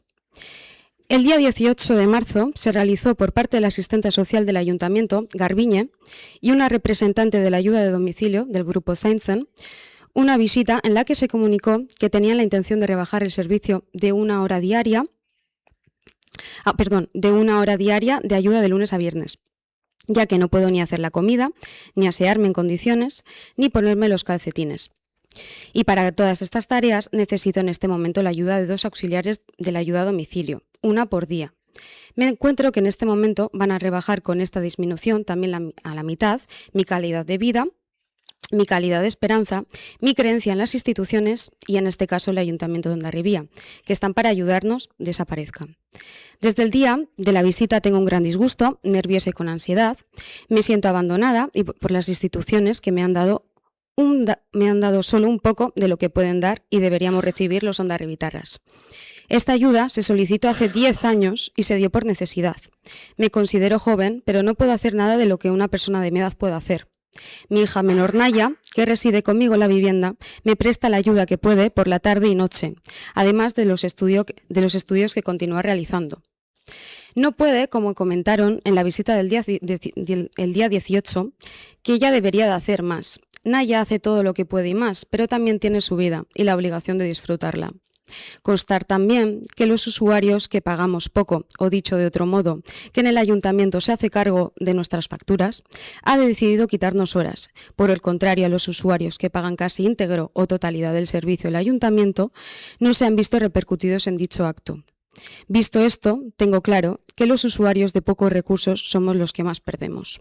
El día 18 de marzo se realizó por parte del asistente social del Ayuntamiento, Garbiñe, y una representante de la ayuda de domicilio del grupo Zaintzen, una visita en la que se comunicó que tenían la intención de rebajar el servicio de 1 hora diaria, de ayuda de lunes a viernes, ya que no puedo ni hacer la comida, ni asearme en condiciones, ni ponerme los calcetines. Y para todas estas tareas necesito en este momento la ayuda de 2 auxiliares de la ayuda a domicilio, 1 por día. Me encuentro que en este momento van a rebajar con esta disminución también a la mitad mi calidad de vida, mi calidad de esperanza, mi creencia en las instituciones y en este caso el Ayuntamiento de Hondarribia, que están para ayudarnos, desaparezcan. Desde el día de la visita tengo un gran disgusto, nerviosa y con ansiedad. Me siento abandonada y por las instituciones que me han dado solo un poco de lo que pueden dar y deberíamos recibir los hondarribitarras. Esta ayuda se solicitó hace 10 años y se dio por necesidad. Me considero joven, pero no puedo hacer nada de lo que una persona de mi edad puede hacer. Mi hija menor Naya, que reside conmigo en la vivienda, me presta la ayuda que puede por la tarde y noche, además de los estudios que continúa realizando. No puede, como comentaron en la visita del día 18, que ella debería de hacer más. Naya hace todo lo que puede y más, pero también tiene su vida y la obligación de disfrutarla. Constar también que los usuarios que pagamos poco, o dicho de otro modo, que en el ayuntamiento se hace cargo de nuestras facturas, ha decidido quitarnos horas. Por el contrario, a los usuarios que pagan casi íntegro o totalidad del servicio del ayuntamiento no se han visto repercutidos en dicho acto. Visto esto, tengo claro que los usuarios de pocos recursos somos los que más perdemos.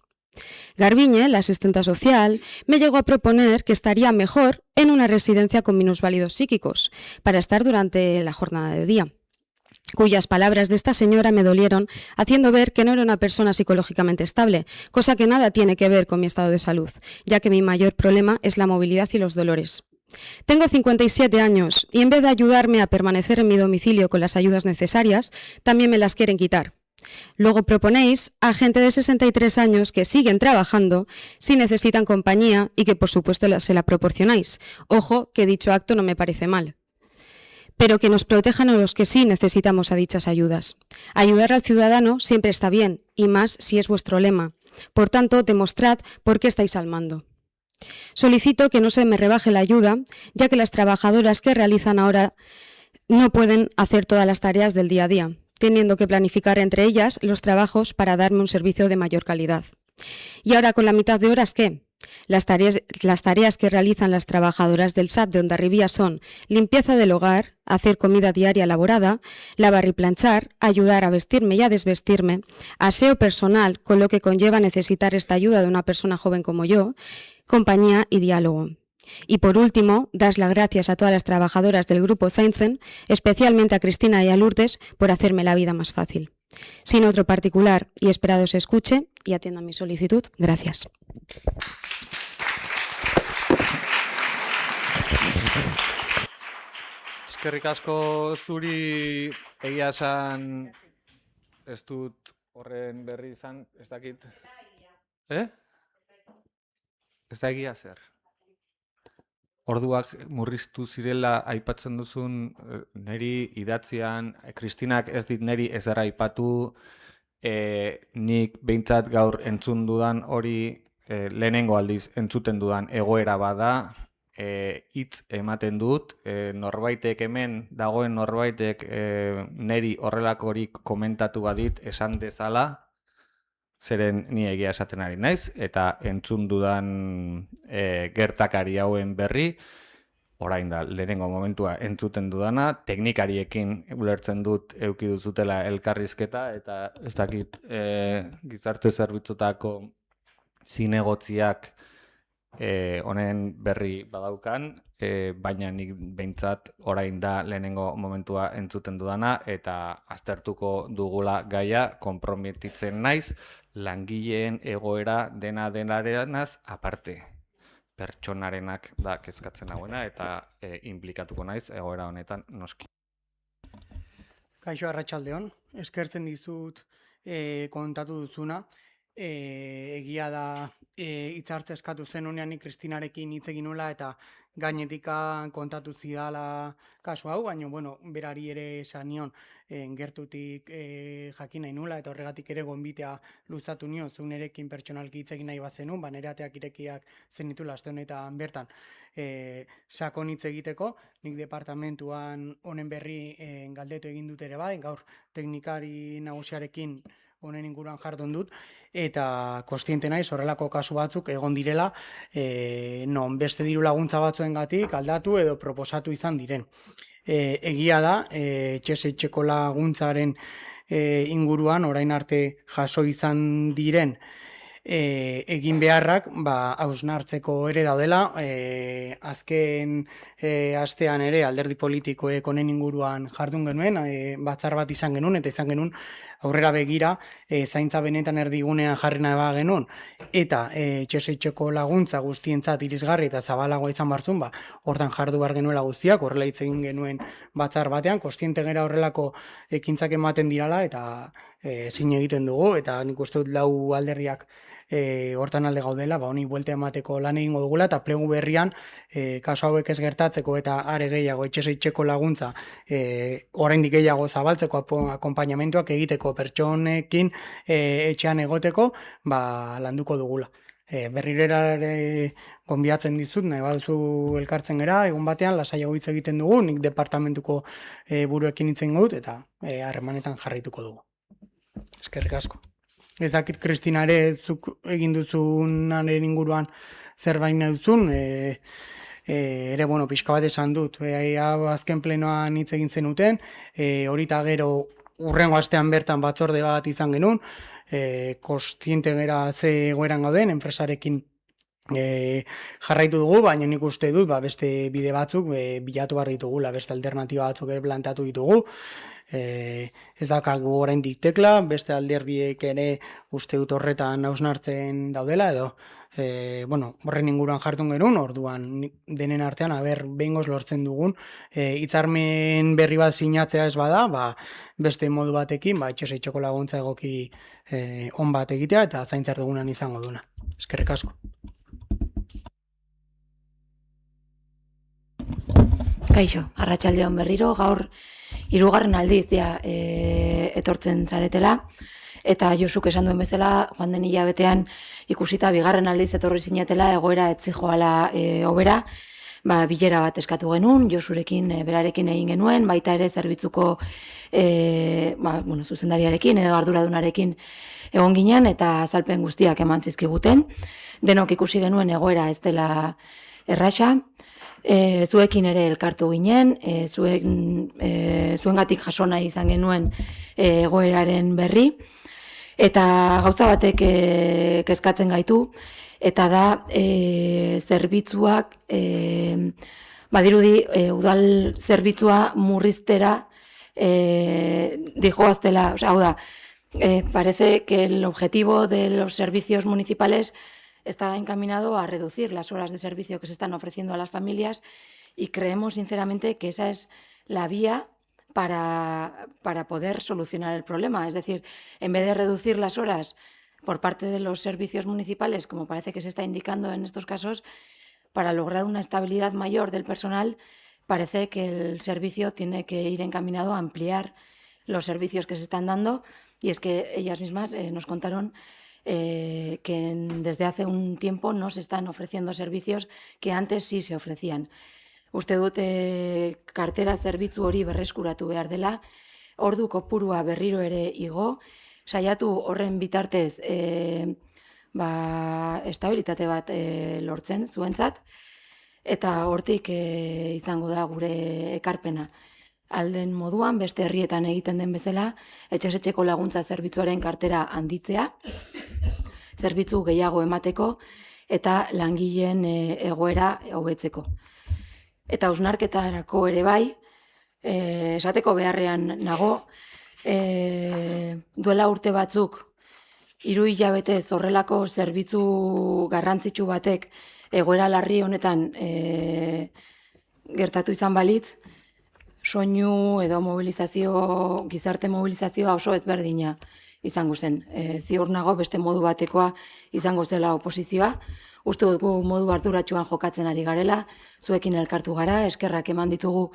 Garbiñe, la asistenta social, me llegó a proponer que estaría mejor en una residencia con minusválidos psíquicos para estar durante la jornada de día, cuyas palabras de esta señora me dolieron, haciendo ver que no era una persona psicológicamente estable, cosa que nada tiene que ver con mi estado de salud, ya que mi mayor problema es la movilidad y los dolores. Tengo 57 años y en vez de ayudarme a permanecer en mi domicilio con las ayudas necesarias, también me las quieren quitar. Luego proponéis a gente de 63 años que siguen trabajando si necesitan compañía y que por supuesto se la proporcionáis. Ojo, que dicho acto no me parece mal. Pero que nos protejan a los que sí necesitamos a dichas ayudas. Ayudar al ciudadano siempre está bien, y más si es vuestro lema. Por tanto, demostrad por qué estáis al mando. Solicito que no se me rebaje la ayuda, ya que las trabajadoras que realizan ahora no pueden hacer todas las tareas del día a día, teniendo que planificar entre ellas los trabajos para darme un servicio de mayor calidad. Y ahora, con la mitad de horas, ¿qué? Las tareas que realizan las trabajadoras del SAT de Hondarribía son limpieza del hogar, hacer comida diaria elaborada, lavar y planchar, ayudar a vestirme y a desvestirme, aseo personal, con lo que conlleva necesitar esta ayuda de una persona joven como yo, compañía y diálogo. Y por último, das las gracias a todas las trabajadoras del grupo Zaintzen, especialmente a Cristina y a Lourdes, por hacerme la vida más fácil. Sin otro particular y esperado se escuche y atienda mi solicitud. Gracias. Eskerrik asko zuri, egia esan ez dut horren berri izan, ez dakit. Ez da egia zer. Orduak murriztu zirela aipatzen duzun, niri idatzian, Kristinak ez dit niri ez dara aipatu, nik behintzat gaur entzun dudan hori lehenengo aldiz entzuten dudan egoera bada, hitz ematen dut, norbaitek hemen dagoen norbaitek niri horrelakorik komentatu badit esan dezala, zeren ni egia esaten ari naiz, eta entzun dudan gertakari hauen berri, orain da, lehenengo momentua entzuten dudana, teknikariekin ulertzen dut eduki duzutela elkarrizketa, eta ez dakit gizarte zerbitzutako zinegotziak honen berri badaukan, baina nik behintzat orain da lehenengo momentua entzuten dudana, eta aztertuko dugula gaia, konprometitzen naiz, langileen egoera denarenaz aparte. Pertsonarenak da kezkatzen hauena eta inplikatuko naiz egoera honetan noski. Kaixo, arratsaldeon, eskertzen dizut kontatu duzuna. Egia da hitzartze eskatu zen honean nik Kristinarekin hitz egin nuela eta gainetik kontatu zidala kasu hau, baina berari ere esan nion gertutik jakin nahi nula eta horregatik ere gonbitea luzatu nion zeunerekin pertsonalki hitz egin nahi bazenun, nire ateak irekiak zenitula aste honetan bertan sakon hitz egiteko, nik departamentuan honen berri galdetu egin dut ere bai, gaur teknikari nagusiarekin honen inguruan jardun dut, eta kostiente naiz horrelako kasu batzuk egon direla, non beste diru laguntza batzuengatik aldatu edo proposatu izan diren. Egia da, etxeko laguntzaren inguruan orain arte jaso izan diren egin beharrak hausnartzeko ere daudela, azken astean ere alderdi politikoek honen inguruan jardun genuen, batzar bat izan genuen, eta izan genuen aurrera begira zaintza benetan erdigunean jarri nahi genuen, eta etxeko laguntza guztientzat irisgarri eta zabalagoa izan barzun, hortan jardu behar genuela guztiak, horrela hitz egin genuen batzar batean, kostiente gera horrelako ekintzak ematen dirala, eta zin egiten dugu, eta nik uste dut lau alderdiak hortan alde gaudela, honi buelta emateko lan egingo dugula, eta plegu berrian kasu hauek ez gertatzeko eta are gehiago etxeko laguntza oraindik gehiago zabaltzeko akonpainamentuak egiteko pertsonekin etxean egoteko landuko dugula. Berrirera ere gonbiatzen dizut, nahi baduzu elkartzen gera, egun batean lasaiago hitz egiten dugu, nik departamentuko buruekin hitz egingo dut, eta harremanetan jarraituko dugu. Eskerrik asko. Ez dakit, Kristina ere, zuk egin duzunaren inguruan zerbait nahi duzun, ere, bueno, pixka bat esan dut, azken plenoan hitz egin zenuten, horita gero urrengo astean bertan batzorde bat izan genuen, kostiente gera ze egoeran gauden, enpresarekin jarraitu dugu, baina nik uste dut beste bide batzuk bilatu behar ditugula, beste alternatiba batzuk ere plantatu ditugu. Ez dakagu oraindik tekla, beste alderdiek ere uste dut horretan hausnartzen daudela, edo horren inguruan jartun gerun, orduan denen artean, behingoz lortzen dugun, hitzarmen berri bat sinatzea ez bada, beste modu batekin, etxez etxoko laguntza egoki on bat egitea, eta zaintzar dugunan izango duna. Eskerrik asko. Kaixo, arratsaldeon berriro, gaur 3. aldiz etortzen zaretela, eta Josuk esan duen bezala, joan den hilabetean ikusita 2. aldiz etorri zinetela egoera etzijoala hobera, bilera bat eskatu genuen, Josurekin berarekin egin genuen, baita ere zerbitzuko zuzendariarekin edo arduradunarekin egon ginen, eta azalpen guztiak eman zizkiguten. Denok ikusi genuen egoera ez dela erraxa, zuekin ere elkartu ginen, zuengatik jaso nahi izan genuen egoeraren berri, eta gauza batek kezkatzen gaitu, eta da zerbitzuak, badirudi udal zerbitzua murriztera dijoaztela, hau da, parece que el objetivo de los servicios municipales está encaminado a reducir las horas de servicio que se están ofreciendo a las familias, y creemos sinceramente que esa es la vía para poder solucionar el problema. Es decir, en vez de reducir las horas por parte de los servicios municipales, como parece que se está indicando en estos casos, para lograr una estabilidad mayor del personal, parece que el servicio tiene que ir encaminado a ampliar los servicios que se están dando, y es que ellas mismas nos contaron que desde hace un tiempo no se están ofreciendo servicios que antes sí se ofrecían. Uste dut kartera zerbitzu hori berreskuratu behar dela, ordu kopurua berriro ere igo, saiatu horren bitartez estabilitate bat lortzen zuentzat, eta hortik izango da gure ekarpena. Alden moduan, beste herrietan egiten den bezala, etxez-etxeko laguntza zerbitzuaren kartera handitzea, zerbitzu gehiago emateko eta langileen egoera hobetzeko. Eta hausnarketarako ere bai, esateko beharrean nago, duela urte batzuk, 3 hilabetez horrelako zerbitzu garrantzitsu batek egoera larri honetan gertatu izan balitz, soinu edo mobilizazio, gizarte mobilizazioa oso ezberdina izango zen. Ziur nago beste modu batekoa izango zela oposizioa. Uste dugu modu arduratsuan jokatzen ari garela, zuekin elkartu gara, eskerrak eman ditugu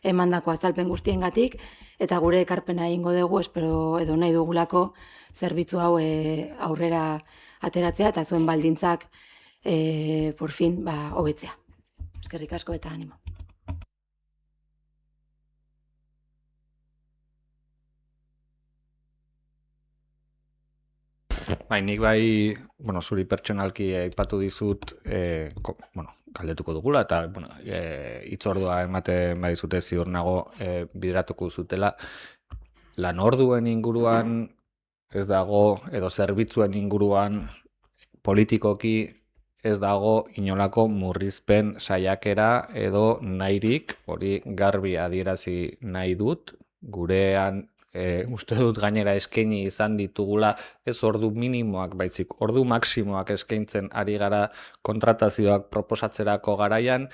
emandako azalpen guztiengatik, eta gure ekarpena egingo dugu, espero edo nahi dugulako zerbitzu hau aurrera ateratzea, eta zuen baldintzak por fin hobetzea. Eskerrik asko eta animo. Nik zuri pertsonalki aipatu dizut, galdetuko dugula, eta hitzordua ematen badizute ziur nago bideratuko zutela. Lan orduen inguruan ez dago, edo zerbitzuen inguruan politikoki ez dago inolako murrizpen saiakera edo nahirik, hori garbi adierazi nahi dut, gurean uste dut gainera eskaini izan ditugula ez ordu minimoak baizik, ordu maksimoak eskaintzen ari gara kontratazioak proposatzerako garaian,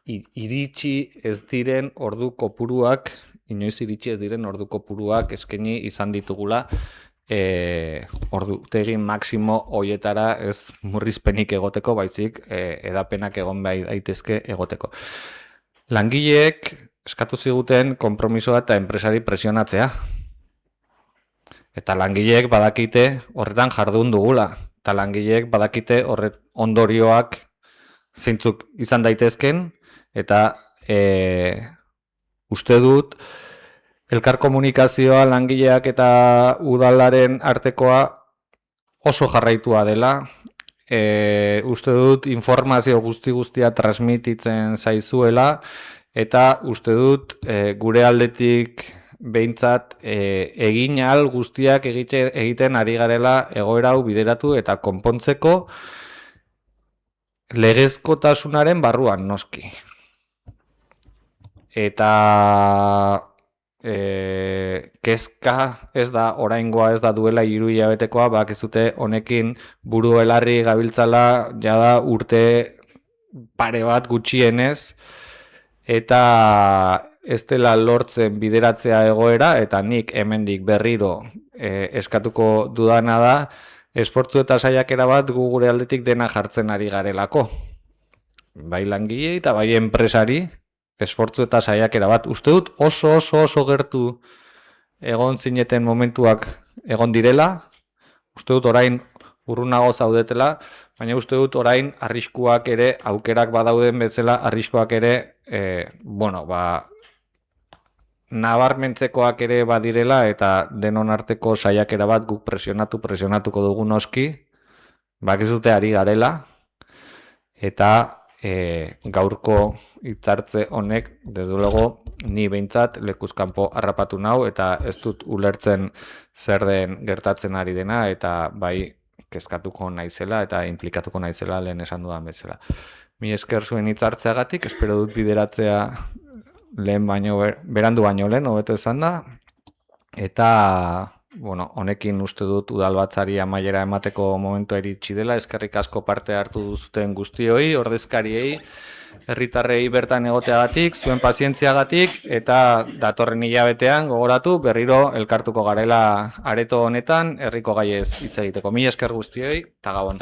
iritsi ez diren ordu kopuruak, inoiz iritsi ez diren ordu kopuruak eskaini izan ditugula, ordutegi maksimo hoietara ez murrizpenik egoteko, baizik edapenak egon bai daitezke egoteko. Langileek eskatu ziguten konpromisoa eta enpresari presionatzea. Eta langileek badakite horretan jardun dugula. eta langileek badakite horret ondorioak zeintzuk izan daitezken, eta uste dut elkar komunikazioa langileak eta udalaren artekoa oso jarraitua dela. Uste dut informazio guztia transmititzen zaizuela, eta uste dut gure aldetik behintzat egin ahal guztiak egiten ari garela egoera hau bideratu eta konpontzeko legezkotasunaren barruan noski. Eta kezka ez da oraingoa, ez da duela 3 hilabetekoa, bakizute honekin buru belarri gabiltzala jada urte pare bat gutxienez, eta ez dela lortzen bideratzea egoera, eta nik hemendik berriro eskatuko dudana da, esfortzu eta saiakera bat gure aldetik dena jartzen ari garelako. Bai langilei eta bai enpresari, esfortzu eta saiakera bat. Uste dut oso gertu egon zineten momentuak egon direla, uste dut orain urrunago zaudetela, baina uste dut orain arriskuak ere, aukerak badauden bezala, arriskuak ere, nabarmentzekoak ere badirela, eta denon arteko saiakera bat guk presionatuko dugu noski, bakizute ari garela, eta gaurko hitzartze honek, desde luego, ni behintzat lekuz kanpo harrapatu nau, eta ez dut ulertzen zer den gertatzen ari dena, eta bai kezkatuko naizela eta implikatuko naizela lehen esan dudan bezala. Mi esker zuen hitzartzeagatik, espero dut bideratzea berandu baino lehen, hobeto esan da, eta honekin uste dut udalbatzari amaiera emateko momentua iritsi dela, eskerrik asko parte hartu duzuten guztioi, ordezkariei, herritarrei bertan egoteagatik, zuen pazientziagatik, eta datorren hilabetean gogoratu berriro elkartuko garela areto honetan herriko gaiez hitz egiteko. Mila esker guztioi, eta gabon.